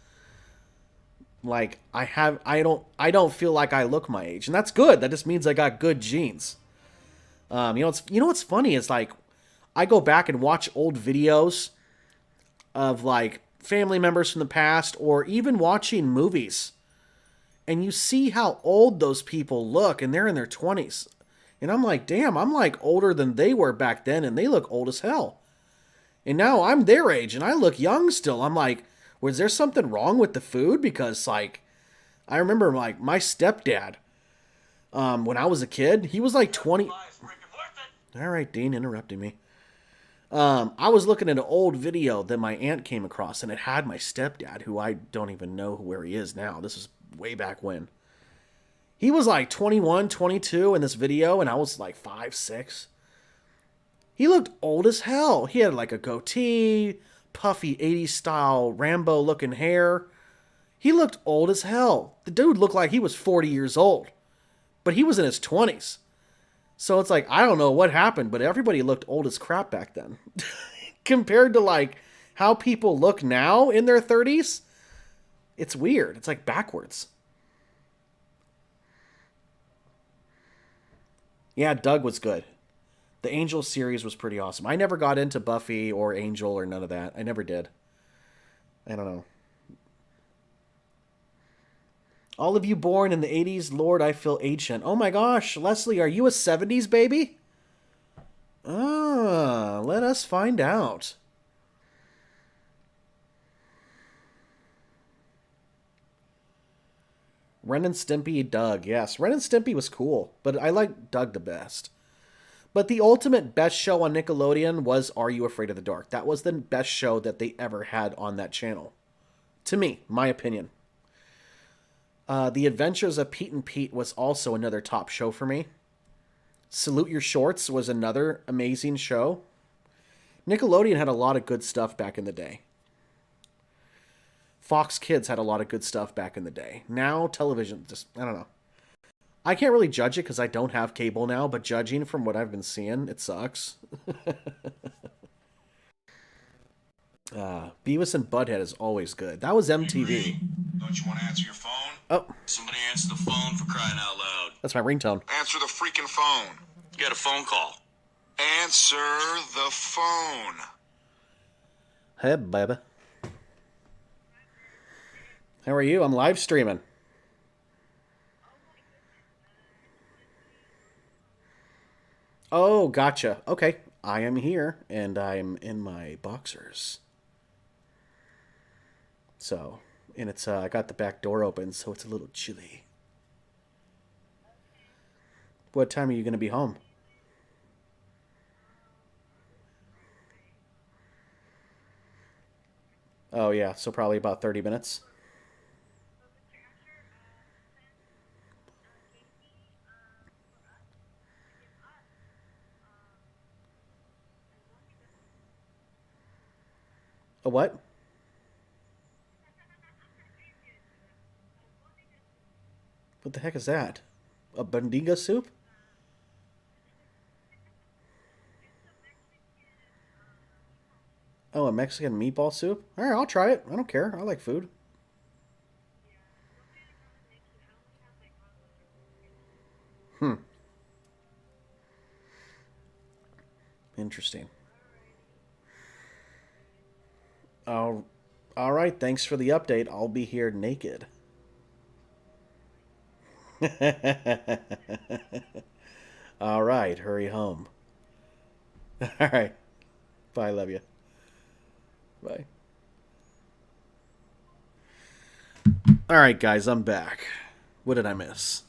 Like I don't feel like I look my age. And that's good. That just means I got good genes. You know what's funny is like I go back and watch old videos of like family members from the past or even watching movies. And you see how old those people look and they're in their 20s. And I'm like, damn, I'm like older than they were back then and they look old as hell. And now I'm their age and I look young still. I'm like, was there something wrong with the food? Because like, I remember like my stepdad, when I was a kid, he was like 20. All right, Dean, interrupting me. I was looking at an old video that my aunt came across and it had my stepdad, who I don't even know where he is now. This is way back when. He was like 21, 22 in this video and I was like 5, 6. He looked old as hell. He had like a goatee, puffy 80s style Rambo looking hair. He looked old as hell. The dude looked like he was 40 years old, but he was in his 20s. So it's like, I don't know what happened, but everybody looked old as crap back then. Compared to like how people look now in their 30s, it's weird. It's like backwards. Yeah, Doug was good. The Angel series was pretty awesome. I never got into Buffy or Angel or none of that. I never did. I don't know. All of you born in the 80s, Lord, I feel ancient. Oh my gosh, Leslie, are you a 70s baby? Ah, let us find out. Ren and Stimpy, Doug. Yes, Ren and Stimpy was cool, but I like Doug the best. But the ultimate best show on Nickelodeon was Are You Afraid of the Dark? That was the best show that they ever had on that channel. To me, my opinion. The Adventures of Pete and Pete was also another top show for me. Salute Your Shorts was another amazing show. Nickelodeon had a lot of good stuff back in the day. Fox Kids had a lot of good stuff back in the day. Now, television, just, I don't know. I can't really judge it because I don't have cable now, but judging from what I've been seeing, it sucks. Beavis and Butthead is always good. That was MTV. Don't you want to answer your phone? Oh. Somebody answer the phone for crying out loud. That's my ringtone. Answer the freaking phone. You got a phone call. Answer the phone. Hey, baby. How are you? I'm live streaming. Oh, gotcha. Okay. I am here, and I'm in my boxers. So, and it's, I got the back door open, so it's a little chilly. What time are you going to be home? Oh, yeah, so probably about 30 minutes. A what? What the heck is that? A bandiga soup? Oh, a Mexican meatball soup? Alright, I'll try it. I don't care. I like food. Interesting. Oh, all right. Thanks for the update. I'll be here naked. All right. Hurry home. All right. Bye. Love you. Bye. All right, guys. I'm back. What did I miss?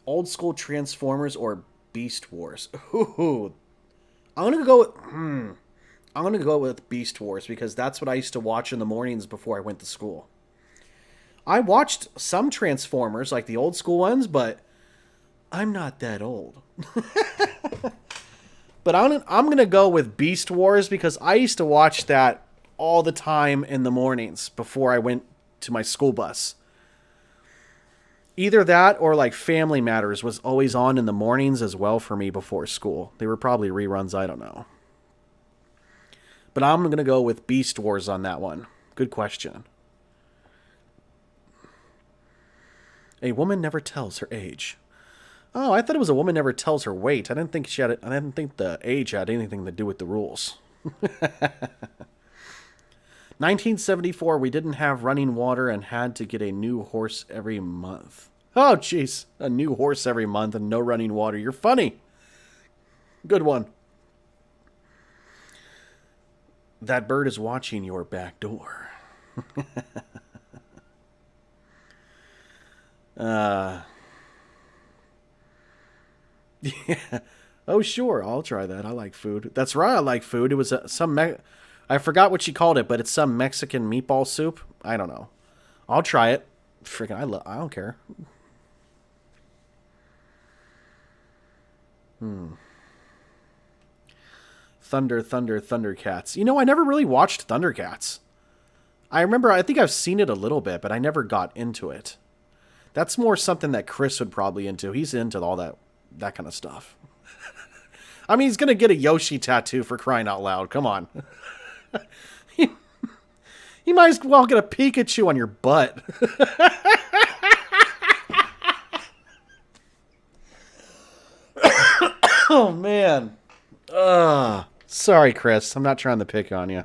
Old school Transformers or Beast Wars? Ooh, I'm gonna go with. I'm gonna go with Beast Wars because that's what I used to watch in the mornings before I went to school. I watched some Transformers, like the old school ones, but I'm not that old. But I'm gonna go with Beast Wars because I used to watch that all the time in the mornings before I went to my school bus. Either that or like Family Matters was always on in the mornings as well for me before school. They were probably reruns, I don't know. But I'm going to go with Beast Wars on that one. Good question. A woman never tells her age. Oh, I thought it was a woman never tells her weight. I didn't think I didn't think the age had anything to do with the rules. 1974, we didn't have running water and had to get a new horse every month. Oh, jeez. A new horse every month and no running water. You're funny. Good one. That bird is watching your back door. Yeah. Oh, sure. I'll try that. I like food. That's right. I like food. It was I forgot what she called it, but it's some Mexican meatball soup. I don't know. I'll try it. Freaking, I don't care. Thunder, Thunder, Thundercats. You know, I never really watched Thundercats. I think I've seen it a little bit, but I never got into it. That's more something that Chris would probably into. He's into all that kind of stuff. I mean, he's going to get a Yoshi tattoo for crying out loud. Come on. You might as well get a Pikachu on your butt. Oh, man. Sorry, Chris. I'm not trying to pick on you.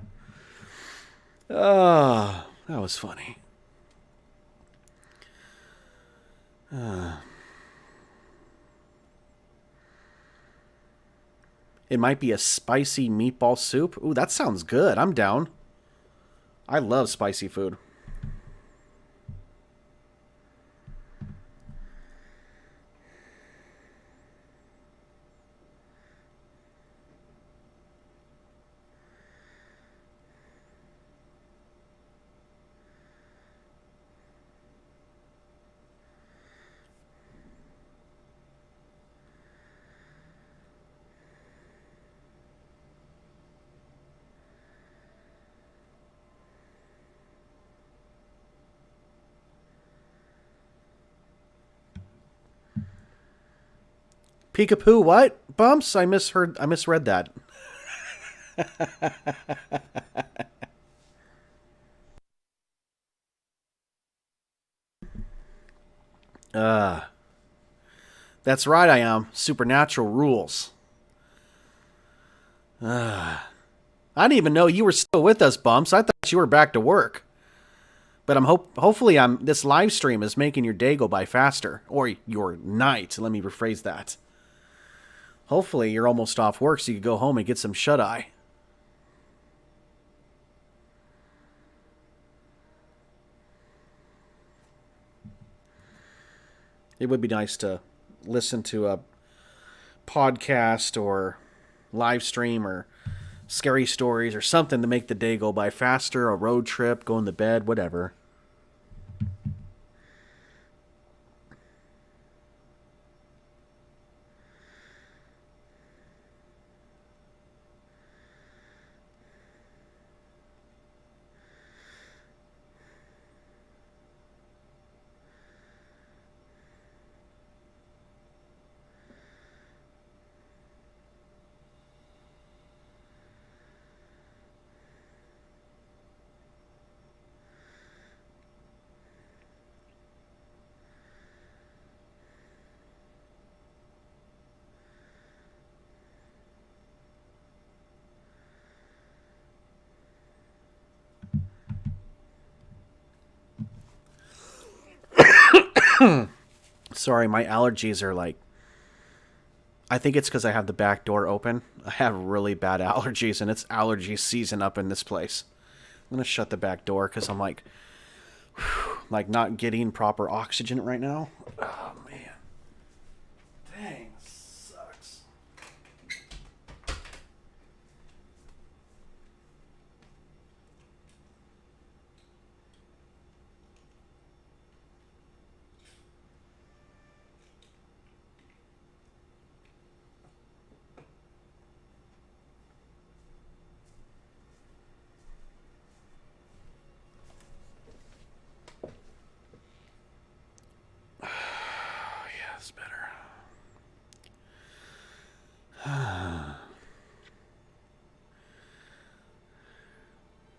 That was funny. It might be a spicy meatball soup. Ooh, that sounds good. I'm down. I love spicy food. Peekapoo, what? Bumps? I misread that. That's right, I am. Supernatural rules. I didn't even know you were still with us, Bumps. I thought you were back to work. But hopefully this live stream is making your day go by faster. Or your night. Let me rephrase that. Hopefully you're almost off work so you can go home and get some shut-eye. It would be nice to listen to a podcast or live stream or scary stories or something to make the day go by faster, a road trip, going to bed, whatever. Sorry, my allergies are like... I think it's because I have the back door open. I have really bad allergies, and it's allergy season up in this place. I'm going to shut the back door because I'm like not getting proper oxygen right now. Oh, man. Dang, sucks. Better.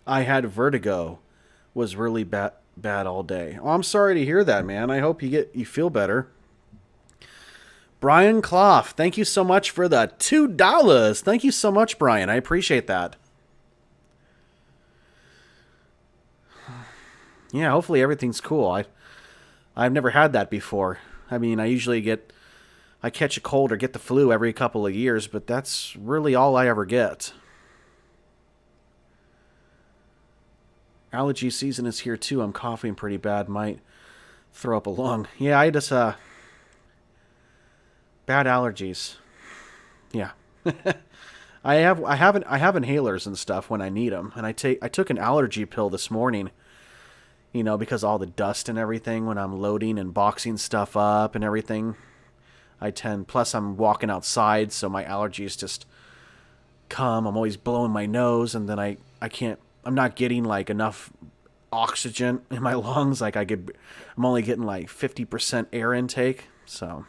I had vertigo. Was really bad all day. Oh, I'm sorry to hear that, man. I hope you feel better. Brian Clough, thank you so much for the $2. Thank you so much, Brian. I appreciate that. Yeah, hopefully everything's cool. I've never had that before. I mean, I catch a cold or get the flu every couple of years, but that's really all I ever get. Allergy season is here too. I'm coughing pretty bad. Might throw up a lung. Yeah, I just bad allergies. Yeah. I have inhalers and stuff when I need them, and I took an allergy pill this morning. You know, because all the dust and everything when I'm loading and boxing stuff up and everything. Plus I'm walking outside, so my allergies just come. I'm always blowing my nose, and then I'm not getting like enough oxygen in my lungs. Like I'm only getting like 50% air intake, so.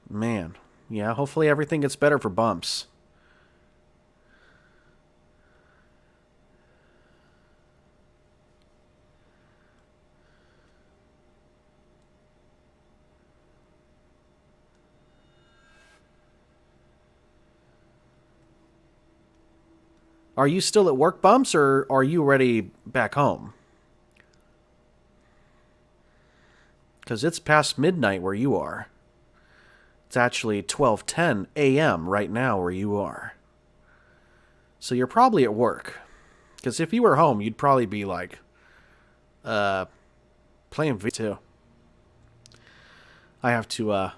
Man. Yeah, hopefully everything gets better for Bumps. Are you still at work, Bumps, or are you already back home? Because it's past midnight where you are. It's actually 12:10 a.m. right now where you are. So you're probably at work. Because if you were home, you'd probably be like, playing video too. I have to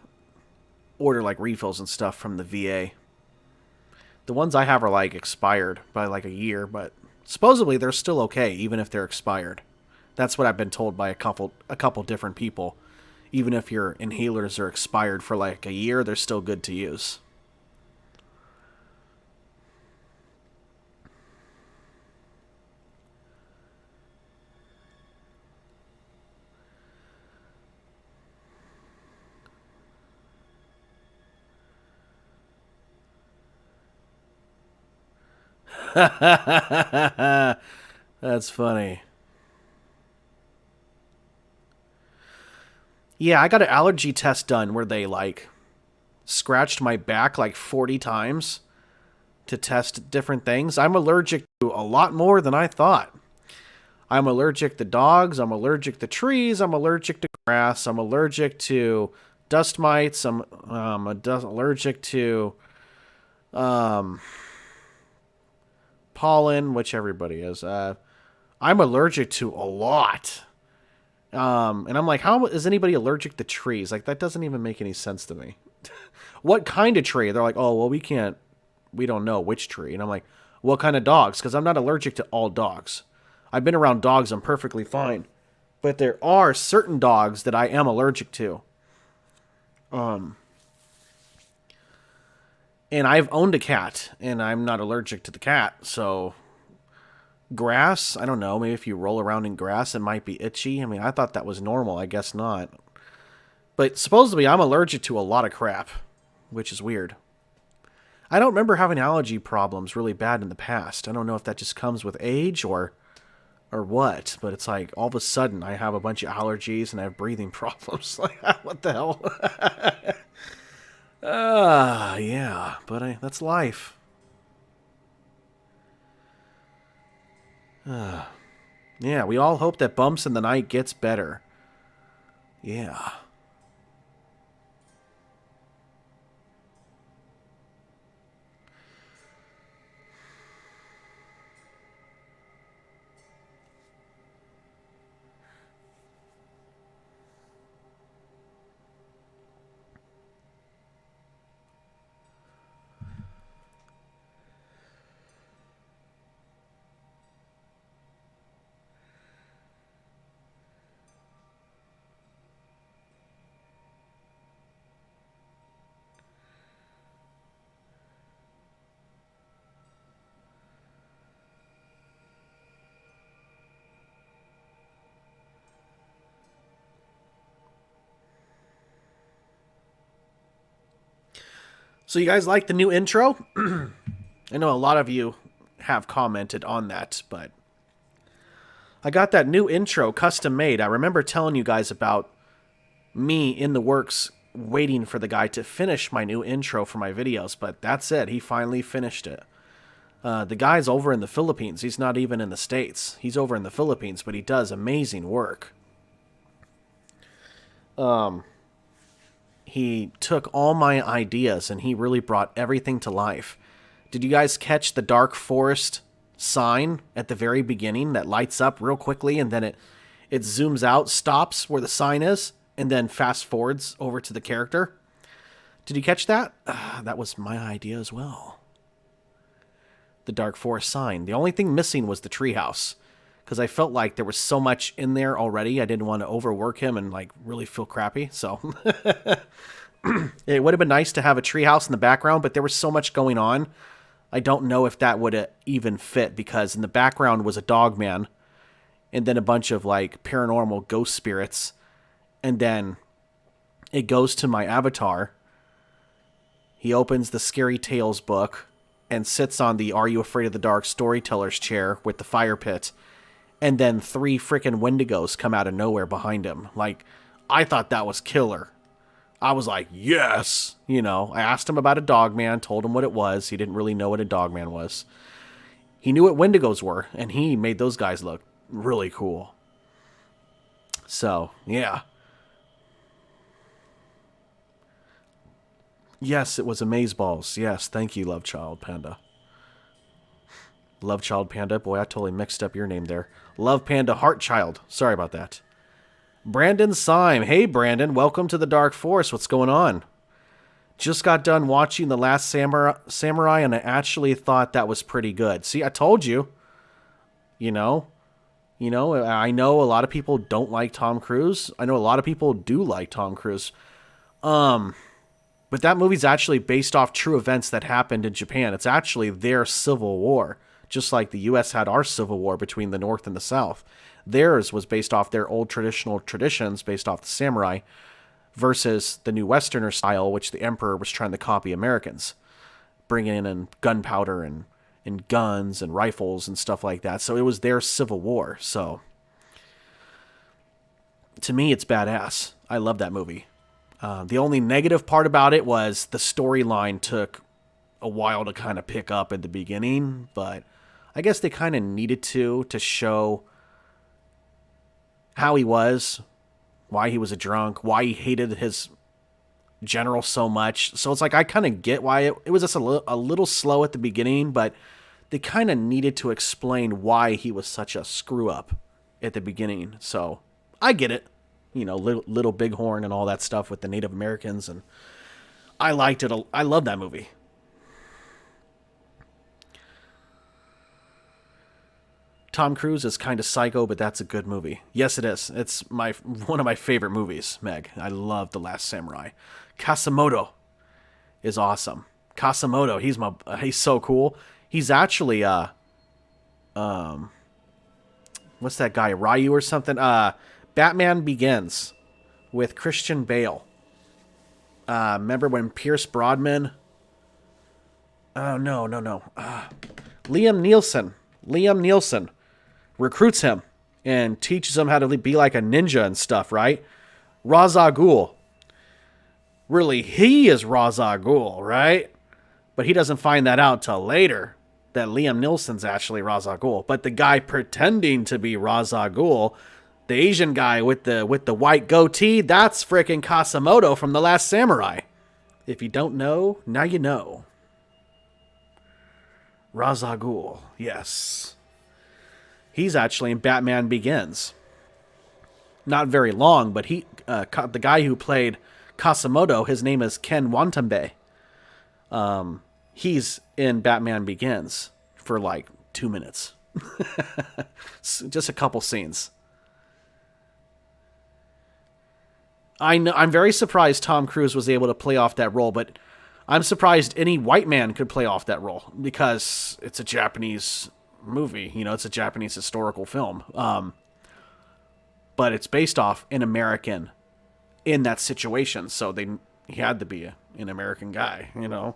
order like refills and stuff from the VA. The ones I have are like expired by like a year, but supposedly they're still okay even if they're expired. That's what I've been told by a couple different people. Even if your inhalers are expired for like a year, they're still good to use. That's funny. Yeah, I got an allergy test done where they like scratched my back like 40 times to test different things. I'm allergic to a lot more than I thought. I'm allergic to dogs, I'm allergic to trees, I'm allergic to grass, I'm allergic to dust mites, I'm allergic to pollen, which everybody is. I'm allergic to a lot. And I'm like, how is anybody allergic to trees? Like, that doesn't even make any sense to me. What kind of tree? They're like, oh, well, we don't know which tree. And I'm like, what kind of dogs? Because I'm not allergic to all dogs. I've been around dogs, I'm perfectly fine. But there are certain dogs that I am allergic to. And I've owned a cat, and I'm not allergic to the cat, so... Grass, I don't know, maybe if you roll around in grass it might be itchy. I mean, I thought that was normal, I guess not. But supposedly I'm allergic to a lot of crap, which is weird. I don't remember having allergy problems really bad in the past. I don't know if that just comes with age or what, but it's like all of a sudden I have a bunch of allergies and I have breathing problems. Like, what the hell? Yeah, but that's life. Yeah, we all hope that Bumps in the Night gets better. Yeah. So you guys like the new intro? I know a lot of you have commented on that, but I got that new intro custom made. I remember telling you guys about me in the works waiting for the guy to finish my new intro for my videos, but that's it. He finally finished it. The guy's over in the Philippines. He's not even in the States. He's over in the Philippines, but he does amazing work. He took all my ideas and he really brought everything to life. Did you guys catch the Dark Forest sign at the very beginning that lights up real quickly and then it zooms out, stops where the sign is, and then fast forwards over to the character? Did you catch that? That was my idea as well. The Dark Forest sign. The only thing missing was the treehouse, because I felt like there was so much in there already. I didn't want to overwork him and like really feel crappy. So it would have been nice to have a treehouse in the background, but there was so much going on. I don't know if that would even fit, because in the background was a dog man and then a bunch of like paranormal ghost spirits. And then it goes to my avatar. He opens the Scary Tales book and sits on the Are You Afraid of the Dark storyteller's chair with the fire pit. And then 3 freaking Wendigos come out of nowhere behind him. Like, I thought that was killer. I was like, yes! You know, I asked him about a dogman, told him what it was. He didn't really know what a dogman was. He knew what Wendigos were, and he made those guys look really cool. So, yeah. Yes, it was Amazeballs. Yes, thank you, Love Child Panda. Love Child Panda. Boy, I totally mixed up your name there. Love Panda Heart Child. Sorry about that. Brandon Syme. Hey, Brandon. Welcome to the Dark Forest. What's going on? Just got done watching The Last Samurai, and I actually thought that was pretty good. See, I told you. You know, I know a lot of people don't like Tom Cruise. I know a lot of people do like Tom Cruise. But that movie's actually based off true events that happened in Japan. It's actually their civil war. Just like the U.S. had our civil war between the North and the South. Theirs was based off their old traditional traditions, based off the samurai, versus the new Westerner style, which the Emperor was trying to copy Americans. Bringing in gunpowder and guns and rifles and stuff like that. So it was their civil war. So, to me, it's badass. I love that movie. The only negative part about it was the storyline took a while to kind of pick up at the beginning, but I guess they kind of needed to show how he was, why he was a drunk, why he hated his general so much. So it's like, I kind of get why it was just a little slow at the beginning, but they kind of needed to explain why he was such a screw up at the beginning. So I get it. You know, Little Bighorn and all that stuff with the Native Americans, and I liked it. I love that movie. Tom Cruise is kind of psycho, but that's a good movie. Yes, it is. It's one of my favorite movies, Meg. I love The Last Samurai. Kasamoto is awesome. Kasamoto, he's so cool. He's actually what's that guy, Ryu or something? Batman Begins with Christian Bale. Remember when Pierce Brosnan? Oh, no. Liam Neeson recruits him and teaches him how to be like a ninja and stuff, right? Ra's al Ghul. Really, he is Ra's al Ghul, right? But he doesn't find that out till later. that Liam Neeson's actually Ra's al Ghul, but the guy pretending to be Ra's al Ghul, the Asian guy with the white goatee, that's frickin' Kasamoto from The Last Samurai. If you don't know, now you know. Ra's al Ghul, yes. He's actually in Batman Begins. Not very long, but the guy who played Kasamoto, his name is Ken Watanabe. He's in Batman Begins for like 2 minutes. Just a couple scenes. I'm very surprised Tom Cruise was able to play off that role, but I'm surprised any white man could play off that role because it's a Japanese movie. You know, it's a Japanese historical film. But it's based off an American in that situation. So he had to be an American guy, you know.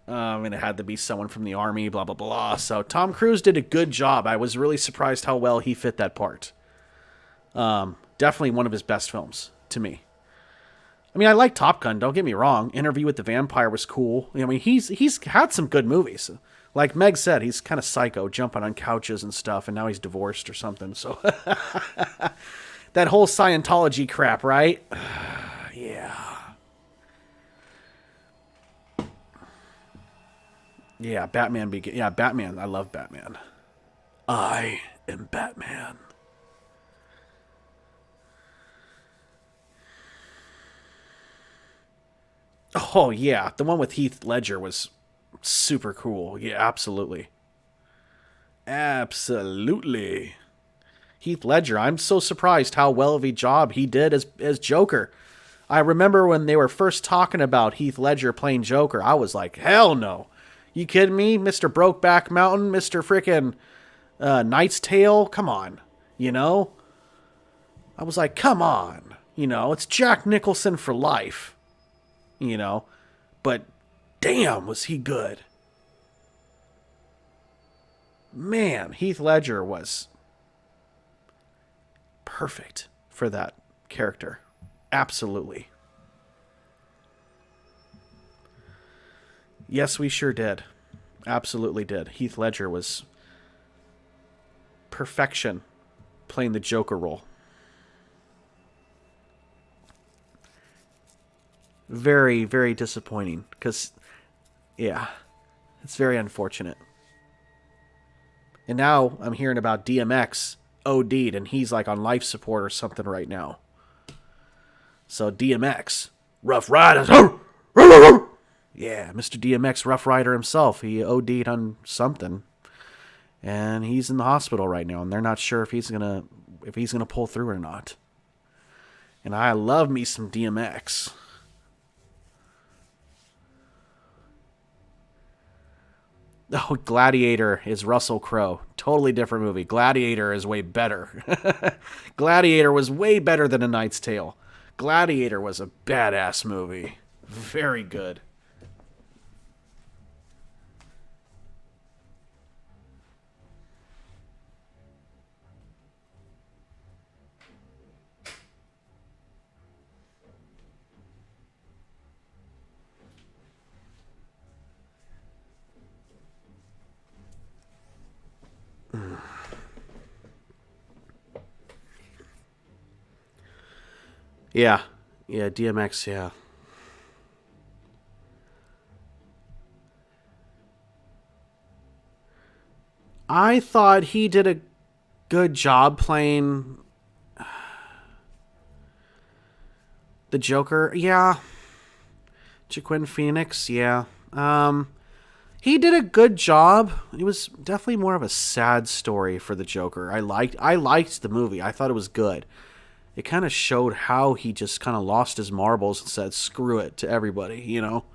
And it had to be someone from the army, blah, blah, blah. So Tom Cruise did a good job. I was really surprised how well he fit that part. Definitely one of his best films, to me. I mean, I like Top Gun, don't get me wrong. Interview with the Vampire was cool. I mean, he's had some good movies. Like Meg said, he's kind of psycho, jumping on couches and stuff, and now he's divorced or something. So that whole Scientology crap, right? Yeah. Yeah, Batman. I love Batman. I am Batman. Oh, yeah. The one with Heath Ledger was super cool. Yeah, absolutely. Absolutely. Heath Ledger, I'm so surprised how well of a job he did as Joker. I remember when they were first talking about Heath Ledger playing Joker, I was like, hell no. You kidding me? Mr. Brokeback Mountain? Mr. frickin' Knight's Tale? Come on. You know? I was like, come on. You know, it's Jack Nicholson for life. You know? But damn, was he good. Man, Heath Ledger was perfect for that character. Absolutely. Yes, we sure did. Absolutely did. Heath Ledger was perfection playing the Joker role. Very, very disappointing because, yeah, it's very unfortunate. And now I'm hearing about DMX OD'd and he's like on life support or something right now. So DMX, Rough Riders. Yeah, Mr. DMX, Rough Rider himself, he OD'd on something. And he's in the hospital right now, and they're not sure if he's gonna pull through or not. And I love me some DMX. Oh, Gladiator is Russell Crowe. Totally different movie. Gladiator is way better. Gladiator was way better than A Knight's Tale. Gladiator was a badass movie. Very good. Yeah. Yeah, DMX, yeah. I thought he did a good job playing the Joker. Yeah. Joaquin Phoenix, yeah. He did a good job. It was definitely more of a sad story for the Joker. I liked the movie. I thought it was good. It kind of showed how he just kind of lost his marbles and said, screw it to everybody, you know?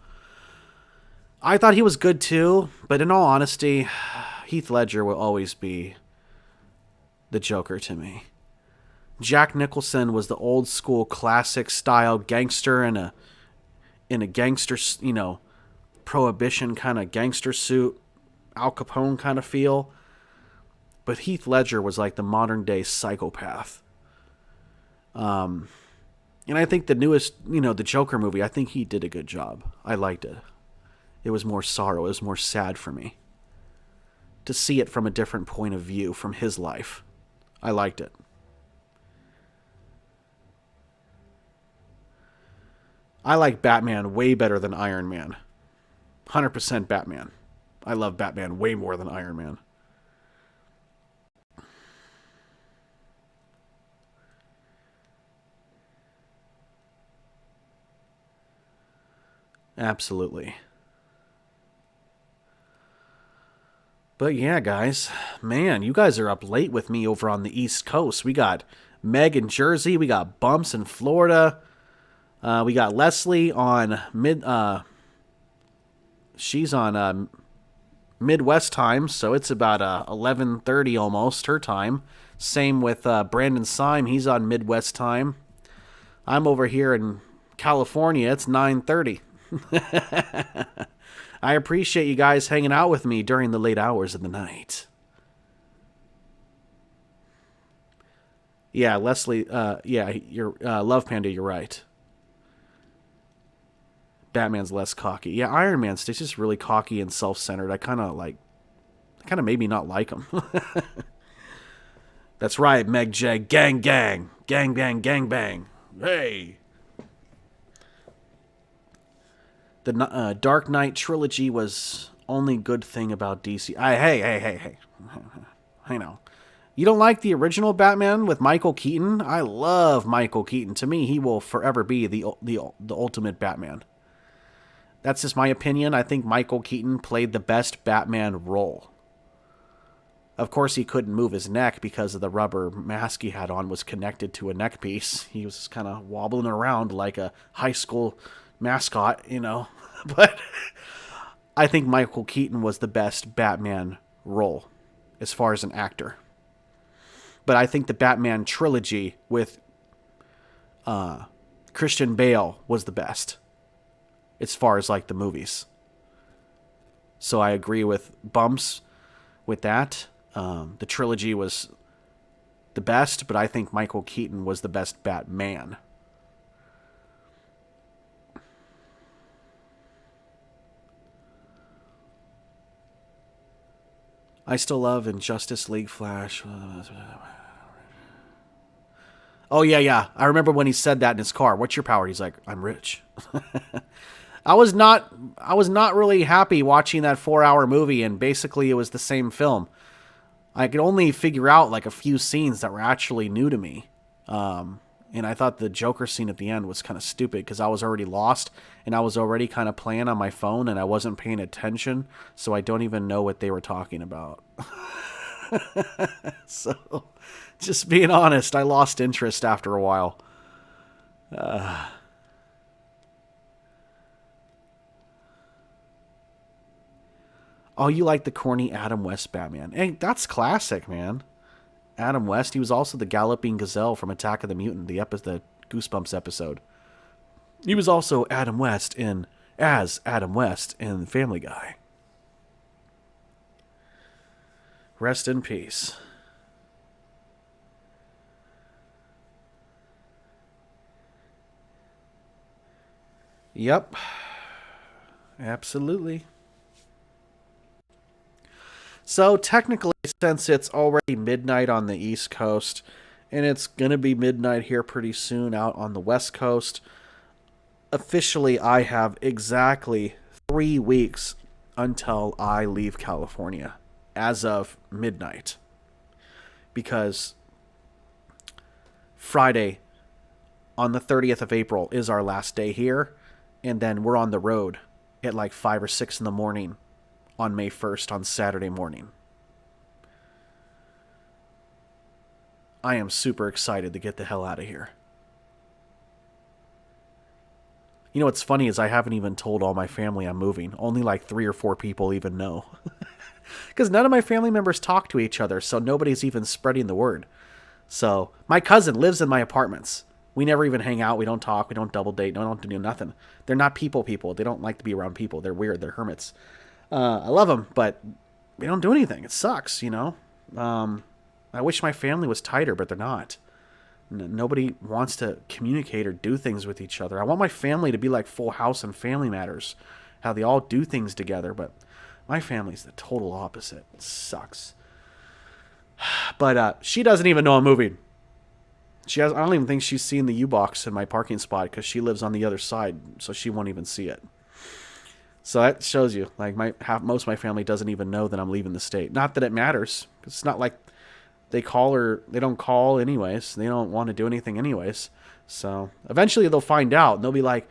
I thought he was good too, but in all honesty, Heath Ledger will always be the Joker to me. Jack Nicholson was the old school classic style gangster in a gangster, you know, prohibition kind of gangster suit, Al Capone kind of feel. But Heath Ledger was like the modern day psychopath. And I think the newest, you know, the Joker movie, I think he did a good job. I liked it. It was more sorrow. It was more sad for me. to see it from a different point of view from his life. I liked it. I like Batman way better than Iron Man. 100% Batman. I love Batman way more than Iron Man. Absolutely. But yeah, guys, man, you guys are up late with me over on the East Coast. We got Meg in Jersey. We got Bumps in Florida. We got Leslie on she's on Midwest time, so it's about 11:30 almost her time. Same with Brandon Syme. He's on Midwest time. I'm over here in California. It's 9:30. I appreciate you guys hanging out with me during the late hours of the night. Yeah, Leslie, you're Love Panda, you're right. Batman's less cocky. Yeah, Iron Man's just really cocky and self-centered. I kind of made me not like him. That's right, Meg J. Gang, gang. Gang, bang, gang, bang. Hey. The Dark Knight trilogy was only good thing about DC. Hey. I know. You don't like the original Batman with Michael Keaton? I love Michael Keaton. To me, he will forever be the ultimate Batman. That's just my opinion. I think Michael Keaton played the best Batman role. Of course, he couldn't move his neck because of the rubber mask he had on was connected to a neck piece. He was kind of wobbling around like a high school mascot, you know. But I think Michael Keaton was the best Batman role as far as an actor. But I think the Batman trilogy with Christian Bale was the best as far as like the movies. So I agree with Bumps with that. The trilogy was the best, but I think Michael Keaton was the best Batman. I still love in Justice League Flash. Oh, yeah. I remember when he said that in his car. What's your power? He's like, I'm rich. I was not really happy watching that 4-hour movie, and basically it was the same film. I could only figure out like a few scenes that were actually new to me. And I thought the Joker scene at the end was kind of stupid because I was already lost and I was already kind of playing on my phone and I wasn't paying attention. So I don't even know what they were talking about. So just being honest, I lost interest after a while. Oh, you like the corny Adam West Batman. Hey, that's classic, man. Adam West, he was also the Galloping Gazelle from Attack of the Mutant, the Goosebumps episode. He was also Adam West as Adam West in Family Guy. Rest in peace. Yep. Absolutely. So technically, since it's already midnight on the East Coast, and it's going to be midnight here pretty soon out on the West Coast, officially I have exactly 3 weeks until I leave California as of midnight. Because Friday on the 30th of April is our last day here, and then we're on the road at like 5 or 6 in the morning on May 1st on Saturday morning. I am super excited to get the hell out of here. You know what's funny is I haven't even told all my family I'm moving. Only like 3 or 4 people even know. Because none of my family members talk to each other, so nobody's even spreading the word. So my cousin lives in my apartments. We never even hang out. We don't talk. We don't double date. We don't do nothing. They're not people. They don't like to be around people. They're weird. They're hermits. I love them, but we don't do anything. It sucks, you know. I wish my family was tighter, but they're not. Nobody wants to communicate or do things with each other. I want my family to be like Full House and Family Matters, how they all do things together. But My family's the total opposite. It sucks. But she doesn't even know I'm moving. I don't even think she's seen the U-Box in my parking spot because she lives on the other side, so she won't even see it. So that shows you, like, most of my family doesn't even know that I'm leaving the state. Not that it matters. It's not like they don't call anyways. They don't want to do anything anyways. So eventually they'll find out and they'll be like,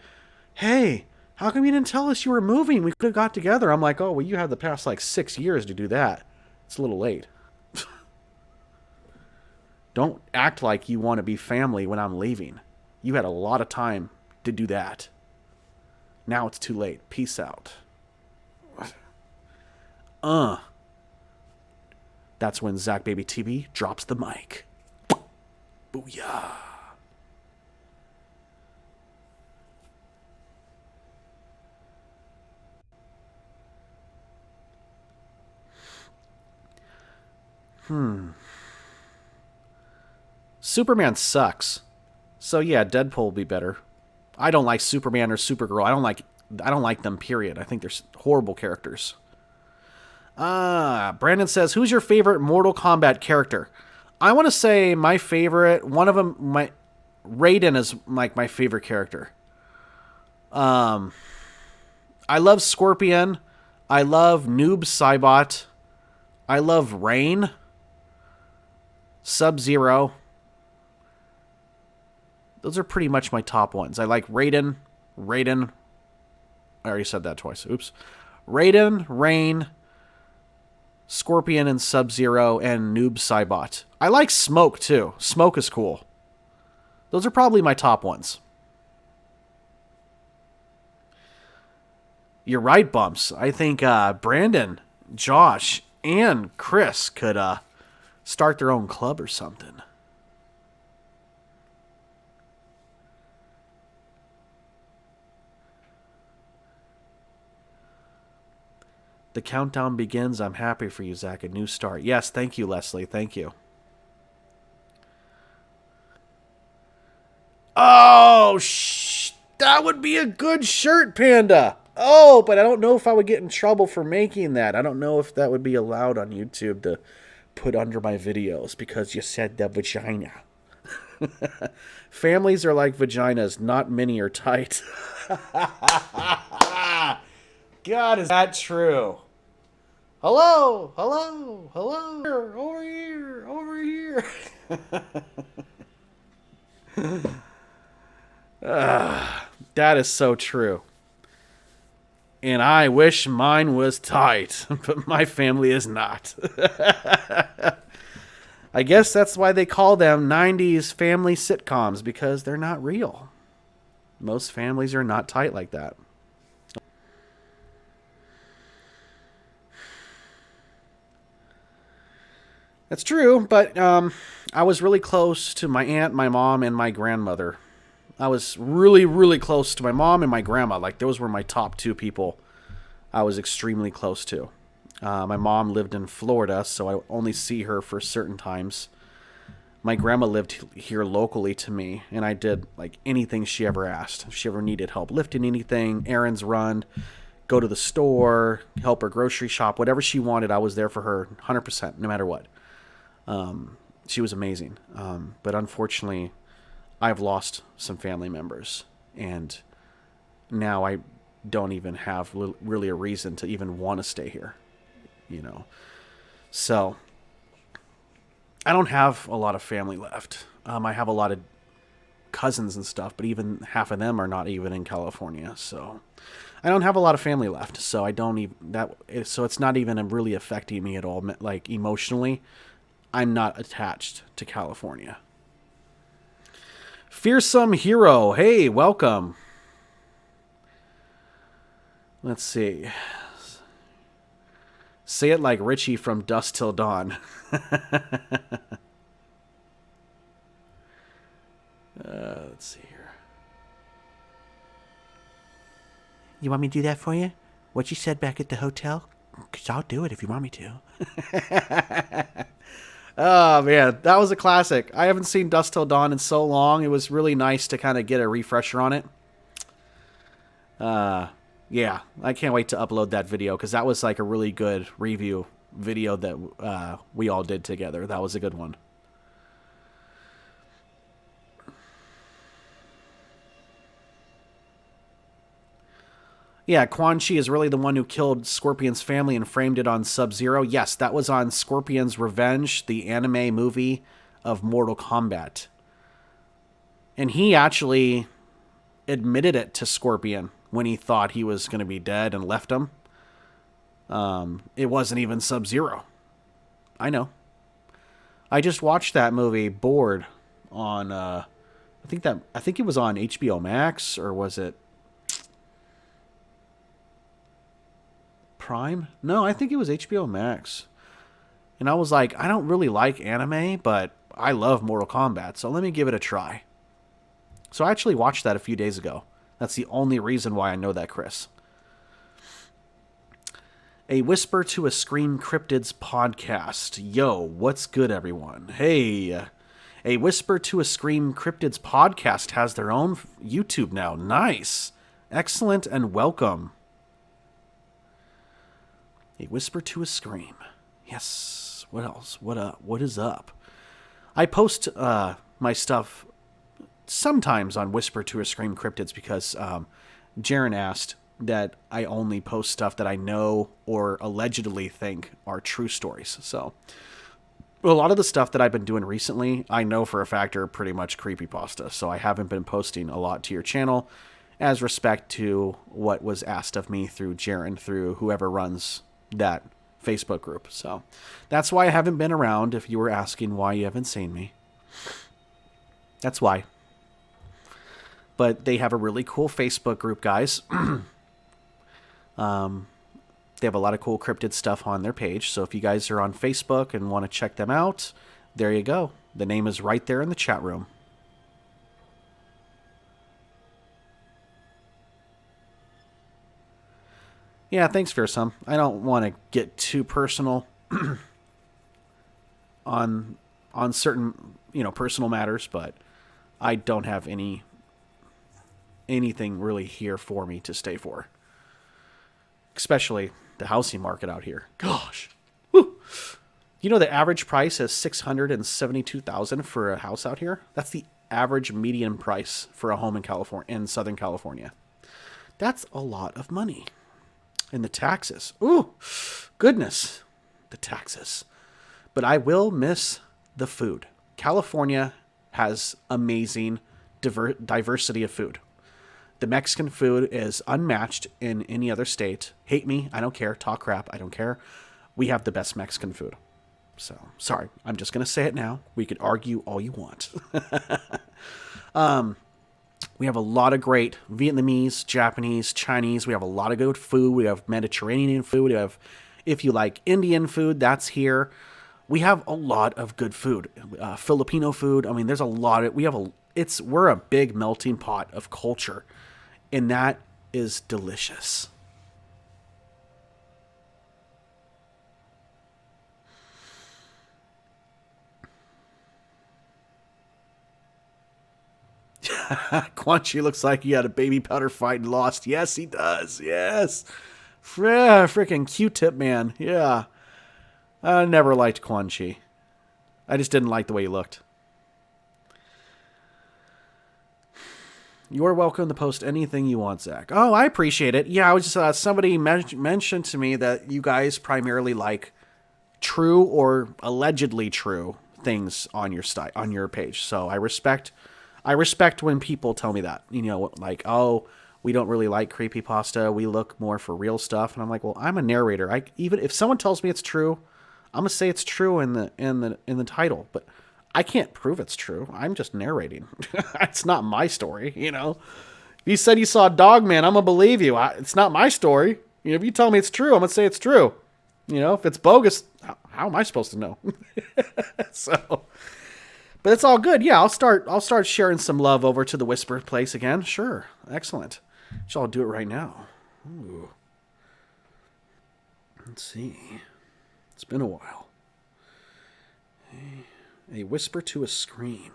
hey, how come you didn't tell us you were moving? We could have got together. I'm like, oh, well, you had the past like 6 years to do that. It's a little late. Don't act like you want to be family when I'm leaving. You had a lot of time to do that. Now it's too late. Peace out. That's when Zach Baby TV drops the mic. Booyah. Superman sucks. So yeah, Deadpool will be better. I don't like Superman or Supergirl. I don't like them, period. I think they're horrible characters. Brandon says, who's your favorite Mortal Kombat character? I want to say my favorite, one of them, Raiden is like my favorite character. I love Scorpion. I love Noob Saibot. I love Rain. Sub-Zero. Those are pretty much my top ones. I like Raiden. I already said that twice. Oops. Raiden, Rain, Scorpion, and Sub-Zero, and Noob Saibot. I like Smoke, too. Smoke is cool. Those are probably my top ones. You're right, Bumps. I think Brandon, Josh, and Chris could start their own club or something. The countdown begins. I'm happy for you, Zach. A new start. Yes, thank you, Leslie. Thank you. Oh, that would be a good shirt, Panda. Oh, but I don't know if I would get in trouble for making that. I don't know if that would be allowed on YouTube to put under my videos because you said the vagina. Families are like vaginas. Not many are tight. God, is that true? Hello. Over here. That is so true. And I wish mine was tight, but my family is not. I guess that's why they call them 90s family sitcoms, because they're not real. Most families are not tight like that. That's true, but I was really close to my aunt, my mom, and my grandmother. I was really, really close to my mom and my grandma. Like, those were my top two people I was extremely close to. My mom lived in Florida, so I only see her for certain times. My grandma lived here locally to me, and I did like anything she ever asked. If she ever needed help lifting anything, errands run, go to the store, help her grocery shop, whatever she wanted, I was there for her 100%, no matter what. She was amazing. But unfortunately, I've lost some family members, and now I don't even have really a reason to even want to stay here, you know. So I don't have a lot of family left. I have a lot of cousins and stuff, but even half of them are not even in California. So I don't have a lot of family left. So I don't even so it's not even really affecting me at all. Like, emotionally, I'm not attached to California. Fearsome Hero, hey, welcome. Let's see. Say it like Richie from Dusk Till Dawn. Let's see here. You want me to do that for you? What you said back at the hotel? Because I'll do it if you want me to. Oh, man, that was a classic. I haven't seen Dusk Till Dawn in so long. It was really nice to kind of get a refresher on it. Yeah, I can't wait to upload that video because that was like a really good review video that we all did together. That was a good one. Yeah, Quan Chi is really the one who killed Scorpion's family and framed it on Sub-Zero. Yes, that was on Scorpion's Revenge, the anime movie of Mortal Kombat. And he actually admitted it to Scorpion when he thought he was going to be dead and left him. It wasn't even Sub-Zero. I know. I just watched that movie, Bored, on I think it was on HBO Max, or was it Prime? No, I think it was HBO Max. And I was like, I don't really like anime, but I love Mortal Kombat, so let me give it a try. So I actually watched that a few days ago. That's the only reason why I know that, Chris. A Whisper to a Scream Cryptids podcast. Yo, what's good, everyone? Hey, A Whisper to a Scream Cryptids podcast has their own YouTube now. Nice. Excellent and welcome. A Whisper to a Scream. Yes. What else? What up? What is up? I post my stuff sometimes on Whisper to a Scream Cryptids because Jaren asked that I only post stuff that I know or allegedly think are true stories. So a lot of the stuff that I've been doing recently, I know for a fact are pretty much creepypasta. So I haven't been posting a lot to your channel as respect to what was asked of me through Jaren, through whoever runs that Facebook group. So that's why I haven't been around. If you were asking why you haven't seen me, that's why. But they have a really cool Facebook group, guys. They have a lot of cool cryptid stuff on their page. So if you guys are on Facebook and want to check them out, there you go. The name is right there in the chat room. Yeah, thanks, Fearsome. I don't want to get too personal on certain, personal matters, but I don't have anything really here for me to stay for. Especially the housing market out here. Gosh. Whew. The average price is $672,000 for a house out here. That's the average median price for a home in California, in Southern California. That's a lot of money. And the taxes. Ooh, goodness. The taxes. But I will miss the food. California has amazing diversity of food. The Mexican food is unmatched in any other state. Hate me, I don't care. Talk crap, I don't care. We have the best Mexican food. So, sorry, I'm just going to say it now. We could argue all you want. We have a lot of great Vietnamese, Japanese, Chinese. We have a lot of good food. We have Mediterranean food. We have, if you like Indian food, that's here. We have a lot of good food. Filipino food. I mean, there's a lot of, we're a big melting pot of culture. And that is delicious. Quan Chi looks like he had a baby powder fight and lost. Yes, he does. Yes. Freaking Q-tip man. Yeah. I never liked Quan Chi. I just didn't like the way he looked. You're welcome to post anything you want, Zach. Oh, I appreciate it. Yeah, I was just somebody mentioned to me that you guys primarily like true or allegedly true things on your page. So I respect when people tell me that. Like, oh, we don't really like creepypasta. We look more for real stuff. And I'm like, well, I'm a narrator. Even if someone tells me it's true, I'm gonna say it's true in the title, but I can't prove it's true. I'm just narrating. It's not my story, If you said you saw Dogman, I'm going to believe you. It's not my story. If you tell me it's true, I'm going to say it's true. If it's bogus, how am I supposed to know? So, but it's all good. Yeah, I'll start sharing some love over to the Whisper place again. Sure. Excellent. I'll do it right now. Ooh. Let's see. It's been a while. A Whisper to a Scream.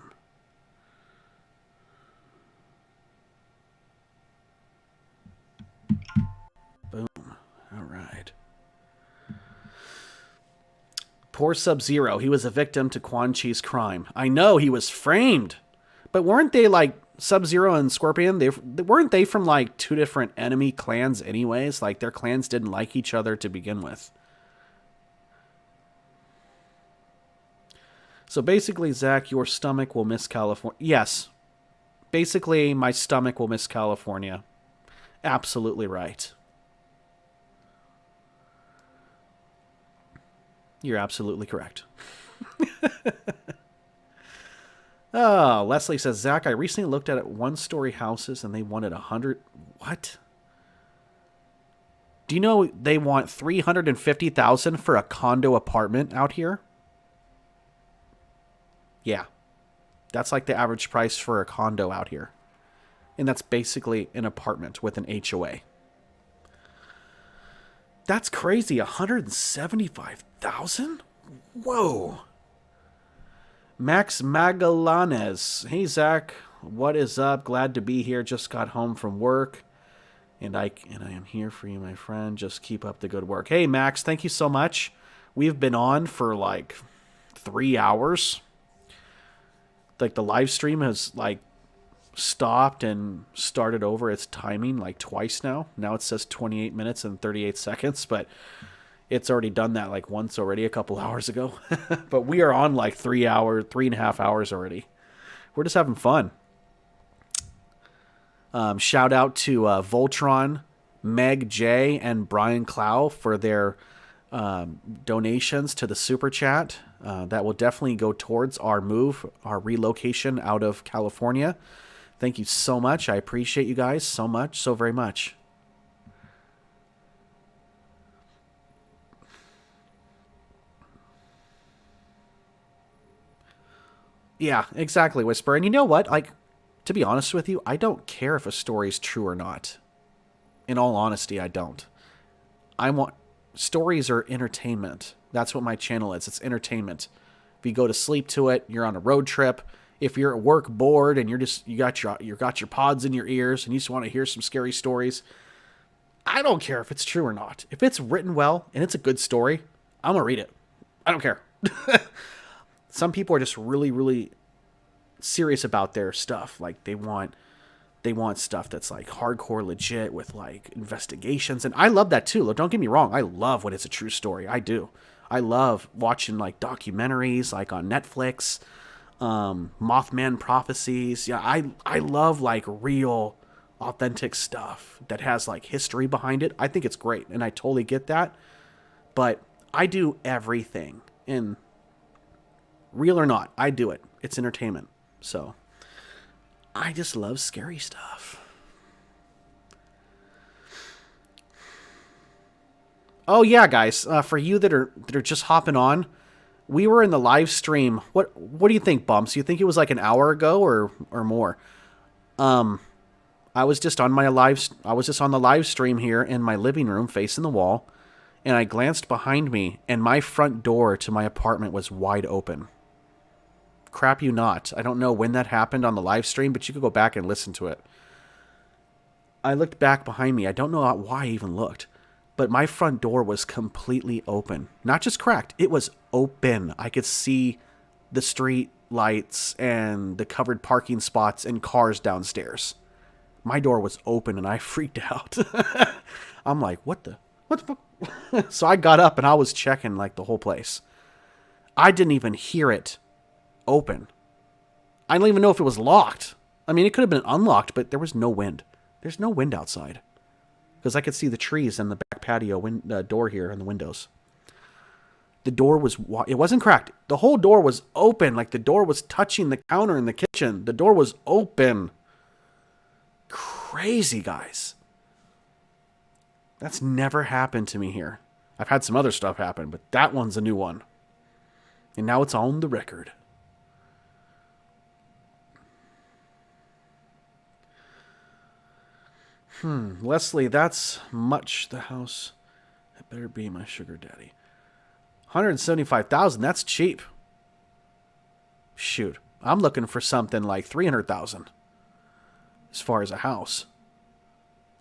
Poor Sub-Zero. He was a victim to Quan Chi's crime. I know, he was framed. But weren't they like Sub-Zero and Scorpion? Weren't they from like two different enemy clans anyways? Like their clans didn't like each other to begin with. So basically, Zach, your stomach will miss California. Yes. Basically, my stomach will miss California. Absolutely right. You're absolutely correct. Oh, Leslie says, Zach, I recently looked at one-story houses and they wanted 100. What? Do you know they want $350,000 for a condo apartment out here? Yeah. That's like the average price for a condo out here. And that's basically an apartment with an HOA. That's crazy. $175,000? Whoa. Max Magallanes. Hey, Zach. What is up? Glad to be here. Just got home from work. And I am here for you, my friend. Just keep up the good work. Hey, Max. Thank you so much. We've been on for like 3 hours. Like the live stream has like stopped and started over its timing like twice now. Now it says 28 minutes and 38 seconds, but it's already done that like once already a couple hours ago. But we are on like 3.5 hours already. We're just having fun. Shout out to Voltron, Meg J, and Brian Clow for their donations to the super chat. That will definitely go towards our relocation out of California. Thank you so much. I appreciate you guys so much, so very much. Yeah, exactly, Whisper. And you know what? Like, to be honest with you, I don't care if a story is true or not. In all honesty, I don't. Stories are entertainment. That's what my channel is. It's entertainment. If you go to sleep to it, you're on a road trip. If you're at work bored and you got your pods in your ears and you just want to hear some scary stories, I don't care if it's true or not. If it's written well and it's a good story, I'm gonna read it. I don't care. Some people are just really, really serious about their stuff. Like they want stuff that's like hardcore legit with like investigations. And I love that too. Don't get me wrong. I love when it's a true story. I do. I love watching like documentaries like on Netflix, Mothman Prophecies. Yeah, I love like real authentic stuff that has like history behind it. I think it's great. And I totally get that. But I do everything. And real or not, I do it. It's entertainment. So I just love scary stuff. Oh yeah, guys. For you that are just hopping on, we were in the live stream. What do you think, Bumps? You think it was like an hour ago or more? I was just on the live stream here in my living room, facing the wall, and I glanced behind me, and my front door to my apartment was wide open. Crap you not. I don't know when that happened on the live stream, but you could go back and listen to it. I looked back behind me. I don't know why I even looked, but my front door was completely open. Not just cracked. It was open. I could see the street lights and the covered parking spots and cars downstairs. My door was open and I freaked out. I'm like, what the fuck? So I got up and I was checking like the whole place. I didn't even hear it open. I don't even know if it was locked. I mean, it could have been unlocked, but there was no wind. There's no wind outside because I could see the trees and the back patio door here and the windows. The door it wasn't cracked. The whole door was open. Like the door was touching the counter in the kitchen. The door was open. Crazy, guys. That's never happened to me here. I've had some other stuff happen, but that one's a new one. And now it's on the record. Leslie, that's much. The house. That better be my sugar daddy. $175,000. That's cheap. Shoot, I'm looking for something like $300,000. As far as a house,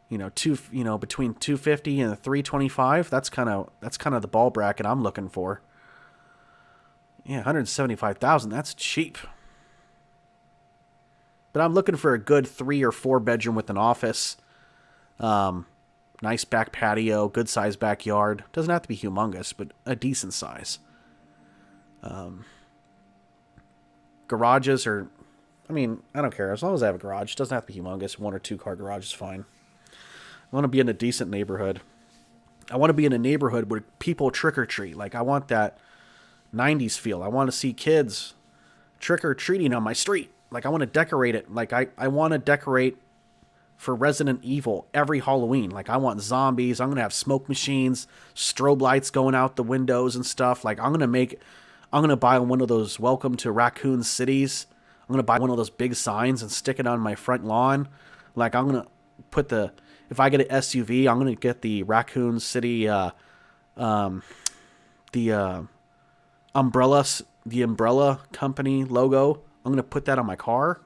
between 250 and 325. That's kind of the ball bracket I'm looking for. Yeah, 175,000. That's cheap. But I'm looking for a good 3 or 4 bedroom with an office. Nice back patio, good size backyard. Doesn't have to be humongous, but a decent size. Garages are, I mean, I don't care. As long as I have a garage. It doesn't have to be humongous. 1 or 2 car garage is fine. I want to be in a decent neighborhood. I want to be in a neighborhood where people trick or treat. Like, I want that 90s feel. I want to see kids trick or treating on my street. Like, I want to decorate it. Like, I want to decorate for Resident Evil every Halloween. Like, I want zombies. I'm going to have smoke machines, strobe lights going out the windows and stuff. Like, I'm going to buy one of those Welcome to Raccoon Cities. I'm going to buy one of those big signs and stick it on my front lawn. Like, I'm going to put if I get an SUV, I'm going to get the Raccoon City, the umbrella company logo. I'm going to put that on my car,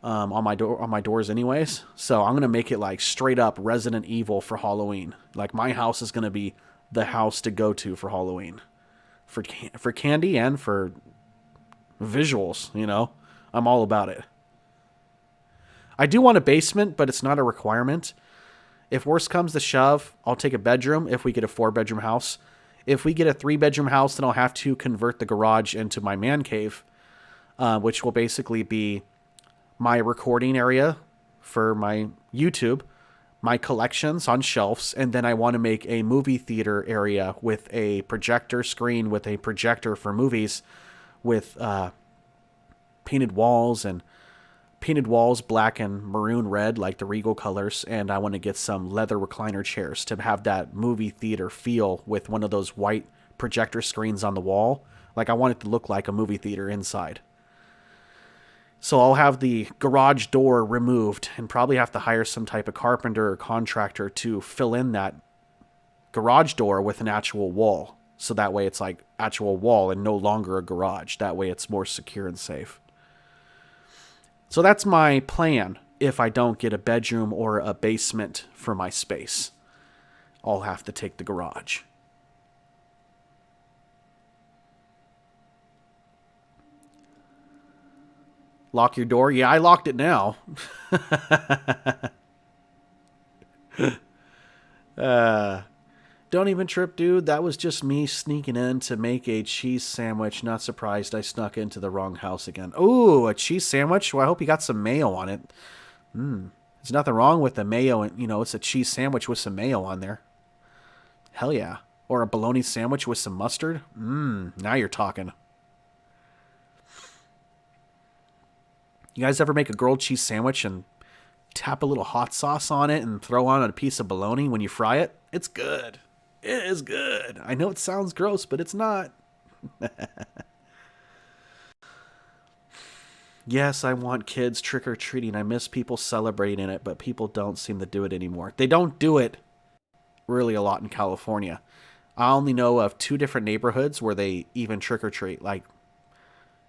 on my doors anyways. So I'm going to make it like straight up Resident Evil for Halloween. Like, my house is going to be the house to go to for Halloween, for candy and for visuals, you know. I'm all about it. I do want a basement, but it's not a requirement. If worse comes to shove, I'll take a bedroom if we get a 4-bedroom house. If we get a 3-bedroom house, then I'll have to convert the garage into my man cave, which will basically be my recording area for my YouTube, my collections on shelves, and then I want to make a movie theater area with a projector screen, with a projector for movies, with painted walls, black and maroon red, like the Regal colors, and I want to get some leather recliner chairs to have that movie theater feel with one of those white projector screens on the wall. Like, I want it to look like a movie theater inside. So I'll have the garage door removed and probably have to hire some type of carpenter or contractor to fill in that garage door with an actual wall. So that way it's like actual wall and no longer a garage. That way it's more secure and safe. So that's my plan if I don't get a bedroom or a basement for my space. I'll have to take the garage. Lock your door? Yeah, I locked it now. Don't even trip, dude. That was just me sneaking in to make a cheese sandwich. Not surprised I snuck into the wrong house again. Ooh, a cheese sandwich? Well, I hope you got some mayo on it. There's nothing wrong with the mayo. And, you know, it's a cheese sandwich with some mayo on there. Hell yeah. Or a bologna sandwich with some mustard. Now you're talking. You guys ever make a grilled cheese sandwich and tap a little hot sauce on it and throw on a piece of bologna when you fry it? It's good. It is good. I know it sounds gross, but it's not. Yes, I want kids trick-or-treating. I miss people celebrating it, but people don't seem to do it anymore. They don't do it really a lot in California. I only know of 2 different neighborhoods where they even trick-or-treat. Like,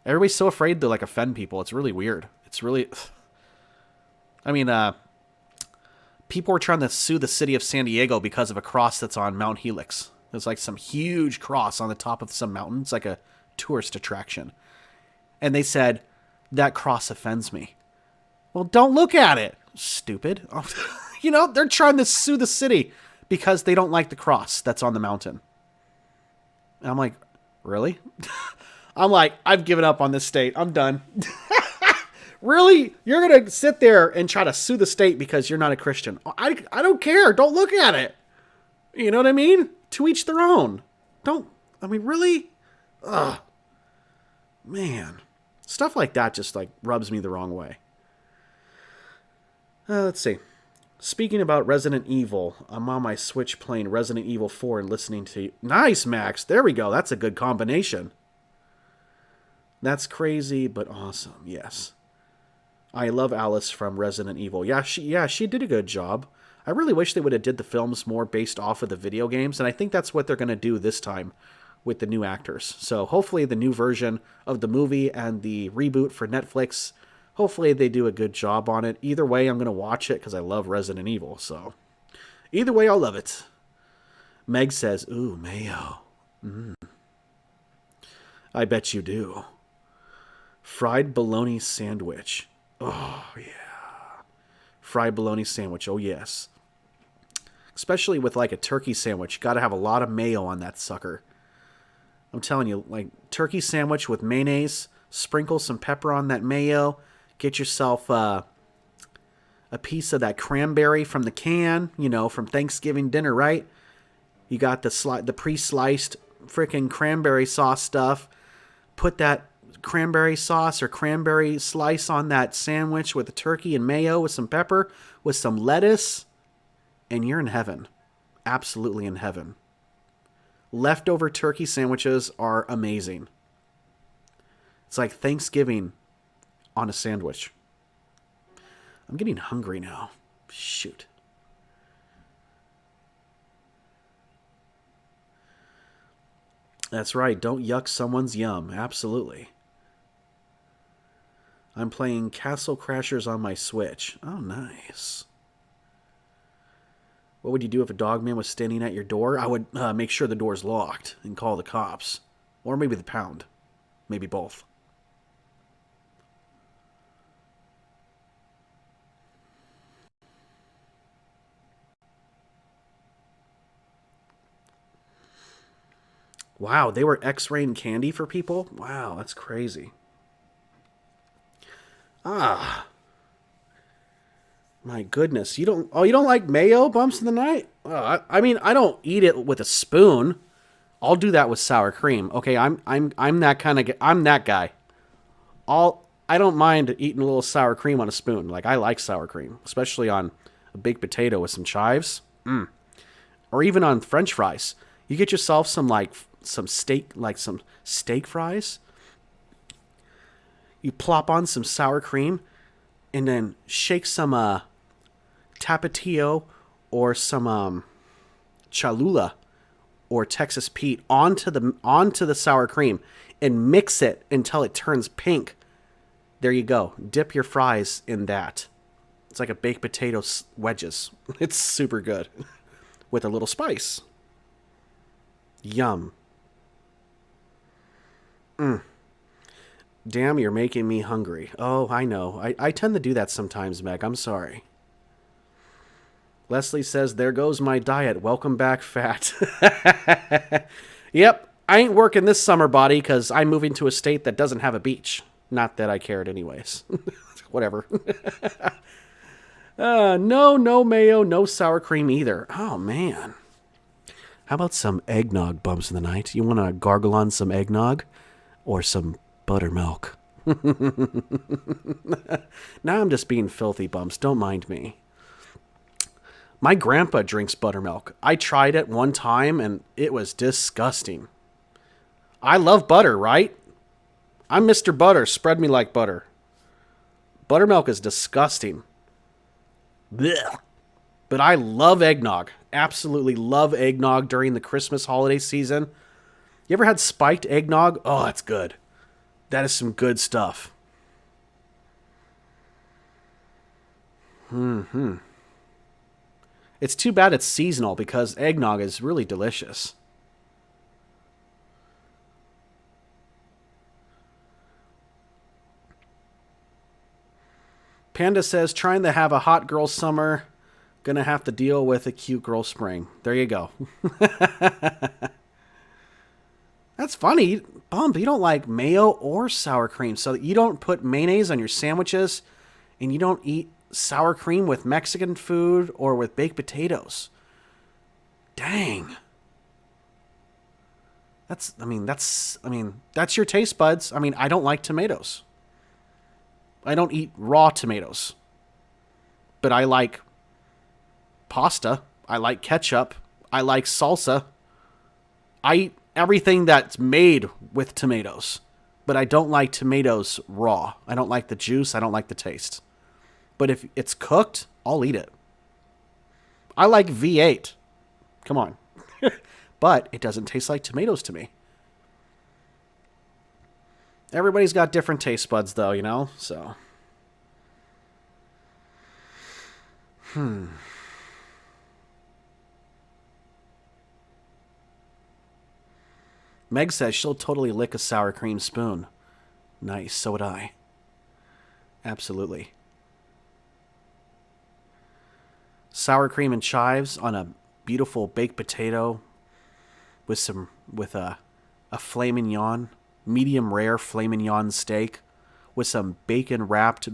everybody's so afraid to, like, offend people. It's really weird. It's really... I mean, people were trying to sue the city of San Diego because of a cross that's on Mount Helix. There's like some huge cross on the top of some mountain. It's like a tourist attraction. And they said, that cross offends me. Well, don't look at it, stupid. You know, they're trying to sue the city because they don't like the cross that's on the mountain. And I'm like, really? I'm like, I've given up on this state. I'm done. Really? You're going to sit there and try to sue the state because you're not a Christian? I don't care. Don't look at it. You know what I mean? To each their own. Really? Ugh. Man. Stuff like that just like rubs me the wrong way. Let's see. Speaking about Resident Evil, I'm on my Switch playing Resident Evil 4 and listening to you. Nice, Max. There we go. That's a good combination. That's crazy, but awesome. Yes. I love Alice from Resident Evil. Yeah, she did a good job. I really wish they would have did the films more based off of the video games, and I think that's what they're going to do this time with the new actors. So hopefully the new version of the movie and the reboot for Netflix, hopefully they do a good job on it. Either way, I'm going to watch it because I love Resident Evil. So either way, I'll love it. Meg says, ooh, mayo. I bet you do. Fried bologna sandwich. Oh, yeah. Fried bologna sandwich. Oh, yes. Especially with like a turkey sandwich. Got to have a lot of mayo on that sucker. I'm telling you, like turkey sandwich with mayonnaise, sprinkle some pepper on that mayo, get yourself a piece of that cranberry from the can, from Thanksgiving dinner, right? You got the pre-sliced freaking cranberry sauce stuff. Put that cranberry sauce or cranberry slice on that sandwich with the turkey and mayo with some pepper, with some lettuce, and you're in heaven. Absolutely in heaven. Leftover turkey sandwiches are amazing. It's like Thanksgiving on a sandwich. I'm getting hungry now. Shoot. That's right. Don't yuck someone's yum. Absolutely. I'm playing Castle Crashers on my Switch. Oh, nice. What would you do if a dogman was standing at your door? I would make sure the door's locked and call the cops. Or maybe the pound. Maybe both. Wow, they were X-raying candy for people? Wow, that's crazy. Ah. My goodness, you don't like mayo bumps in the night? I mean, I don't eat it with a spoon. I'll do that with sour cream. Okay, I'm that kind of I'm that guy. I don't mind eating a little sour cream on a spoon. Like I like sour cream, especially on a baked potato with some chives. Or even on French fries. You get yourself some steak fries. You plop on some sour cream and then shake some Tapatio or some Cholula or Texas Pete onto the sour cream and mix it until it turns pink. There you go. Dip your fries in that. It's like a baked potato wedges. It's super good with a little spice. Yum. Damn, you're making me hungry. Oh, I know. I tend to do that sometimes, Meg. I'm sorry. Leslie says, there goes my diet. Welcome back, fat. Yep. I ain't working this summer, body, because I'm moving to a state that doesn't have a beach. Not that I cared anyways. Whatever. No mayo, no sour cream either. Oh, man. How about some eggnog bumps in the night? You want to gargle on some eggnog? Or some buttermilk? Now I'm just being filthy, bumps. Don't mind me. My grandpa drinks buttermilk. I tried it one time, and it was disgusting. I love butter, right? I'm Mr. Butter. Spread me like butter. Buttermilk is disgusting. Blech. But I love eggnog. Absolutely love eggnog during the Christmas holiday season. You ever had spiked eggnog? Oh, that's good. That is some good stuff. It's too bad it's seasonal because eggnog is really delicious. Panda says, trying to have a hot girl summer, gonna have to deal with a cute girl spring. There you go. That's funny. Bump, you don't like mayo or sour cream. So you don't put mayonnaise on your sandwiches and you don't eat sour cream with Mexican food or with baked potatoes. Dang. That's your taste buds. I mean, I don't like tomatoes. I don't eat raw tomatoes. But I like pasta. I like ketchup. I like salsa. I eat everything that's made with tomatoes. But I don't like tomatoes raw. I don't like the juice. I don't like the taste. But if it's cooked, I'll eat it. I like V8. Come on. But it doesn't taste like tomatoes to me. Everybody's got different taste buds, though, you know? So. Meg says she'll totally lick a sour cream spoon. Nice, so would I. Absolutely. Sour cream and chives on a beautiful baked potato with a filet mignon, medium rare filet mignon steak with some bacon wrapped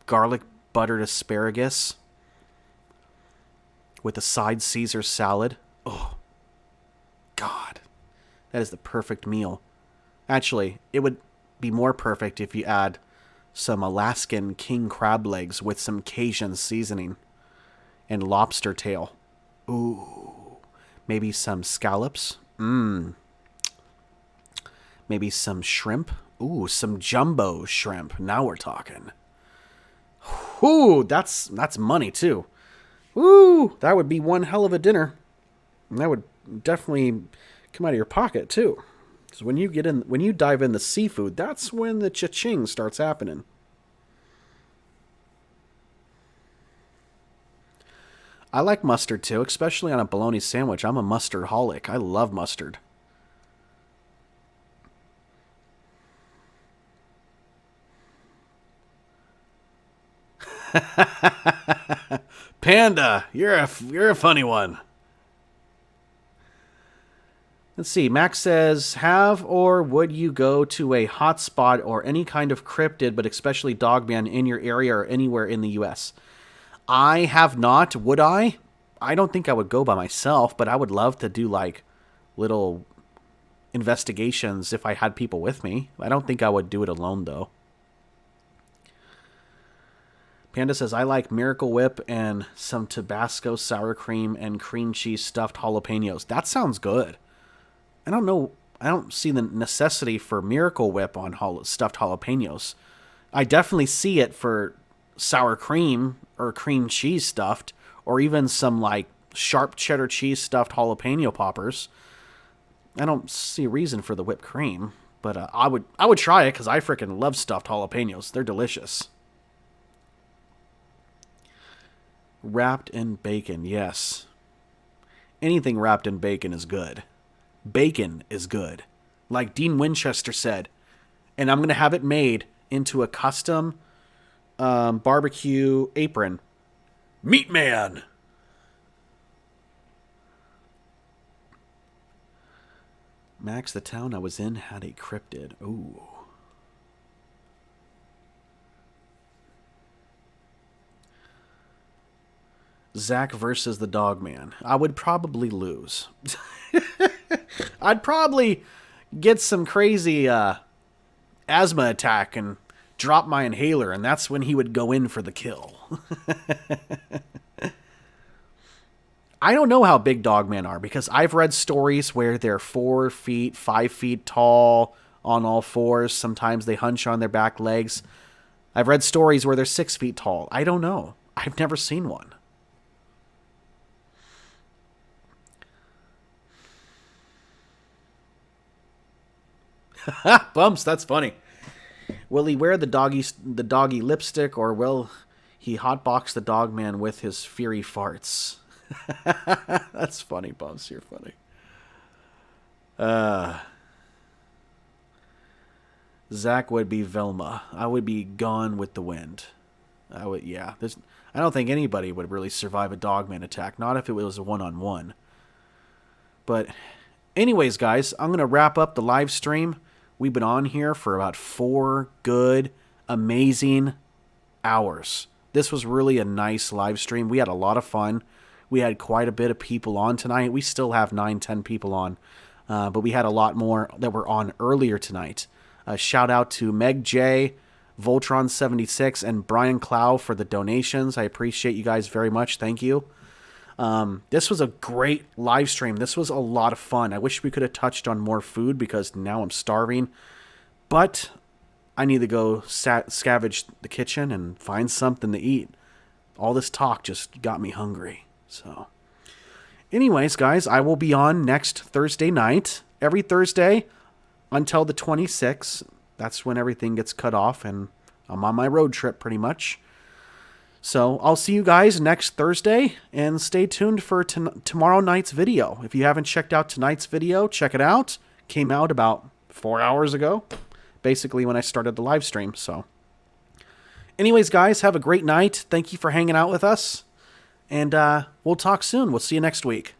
garlic buttered asparagus with a side Caesar salad. Oh, God. That is the perfect meal. Actually, it would be more perfect if you add some Alaskan king crab legs with some Cajun seasoning and lobster tail. Ooh. Maybe some scallops. Maybe some shrimp. Ooh, some jumbo shrimp. Now we're talking. Ooh, that's money too. Ooh, that would be one hell of a dinner. And that would definitely come out of your pocket too. Because when you dive in the seafood, that's when the cha-ching starts happening. I like mustard too, especially on a bologna sandwich. I'm a mustard-holic. I love mustard. Panda, you're a funny one. Let's see. Max says, have or would you go to a hotspot or any kind of cryptid, but especially Dogman, in your area or anywhere in the U.S.? I have not. Would I? I don't think I would go by myself, but I would love to do like little investigations if I had people with me. I don't think I would do it alone though. Panda says, I like Miracle Whip and some Tabasco sour cream and cream cheese stuffed jalapenos. That sounds good. I don't know. I don't see the necessity for Miracle Whip on stuffed jalapenos. I definitely see it for sour cream or cream cheese stuffed, or even some like sharp cheddar cheese stuffed jalapeno poppers. I don't see a reason for the whipped cream, but I would try it because I freaking love stuffed jalapenos. They're delicious. Wrapped in bacon, yes. Anything wrapped in bacon is good. Bacon is good. Like Dean Winchester said. And I'm going to have it made into a custom barbecue apron. Meat Man! Max, the town I was in had a cryptid. Ooh. Zach versus the Dogman. I would probably lose. I'd probably get some crazy asthma attack and drop my inhaler, and that's when he would go in for the kill. I don't know how big Dogmen are, because I've read stories where they're 4 feet, 5 feet tall on all fours. Sometimes they hunch on their back legs. I've read stories where they're 6 feet tall. I don't know. I've never seen one. Bumps, that's funny. Will he wear the doggy lipstick, or will he hotbox the Dogman with his fiery farts? That's funny, Bumps. You're funny. Zach would be Velma. I would be Gone with the Wind. I don't think anybody would really survive a Dogman attack. Not if it was a one-on-one. But anyways, guys, I'm going to wrap up the live stream. We've been on here for about 4 good, amazing hours. This was really a nice live stream. We had a lot of fun. We had quite a bit of people on tonight. We still have 9-10 people on. But we had a lot more that were on earlier tonight. Shout out to Meg J, Voltron76, and Brian Clow for the donations. I appreciate you guys very much. Thank you. This was a great live stream. This was a lot of fun. I wish we could have touched on more food because now I'm starving. But I need to go scavenge the kitchen and find something to eat. All this talk just got me hungry. So, anyways, guys, I will be on next Thursday night. Every Thursday until the 26th. That's when everything gets cut off and I'm on my road trip pretty much. So I'll see you guys next Thursday, and stay tuned for tomorrow night's video. If you haven't checked out tonight's video, check it out. came out about 4 hours ago, basically when I started the live stream. So anyways, guys, have a great night. Thank you for hanging out with us. And we'll talk soon. We'll see you next week.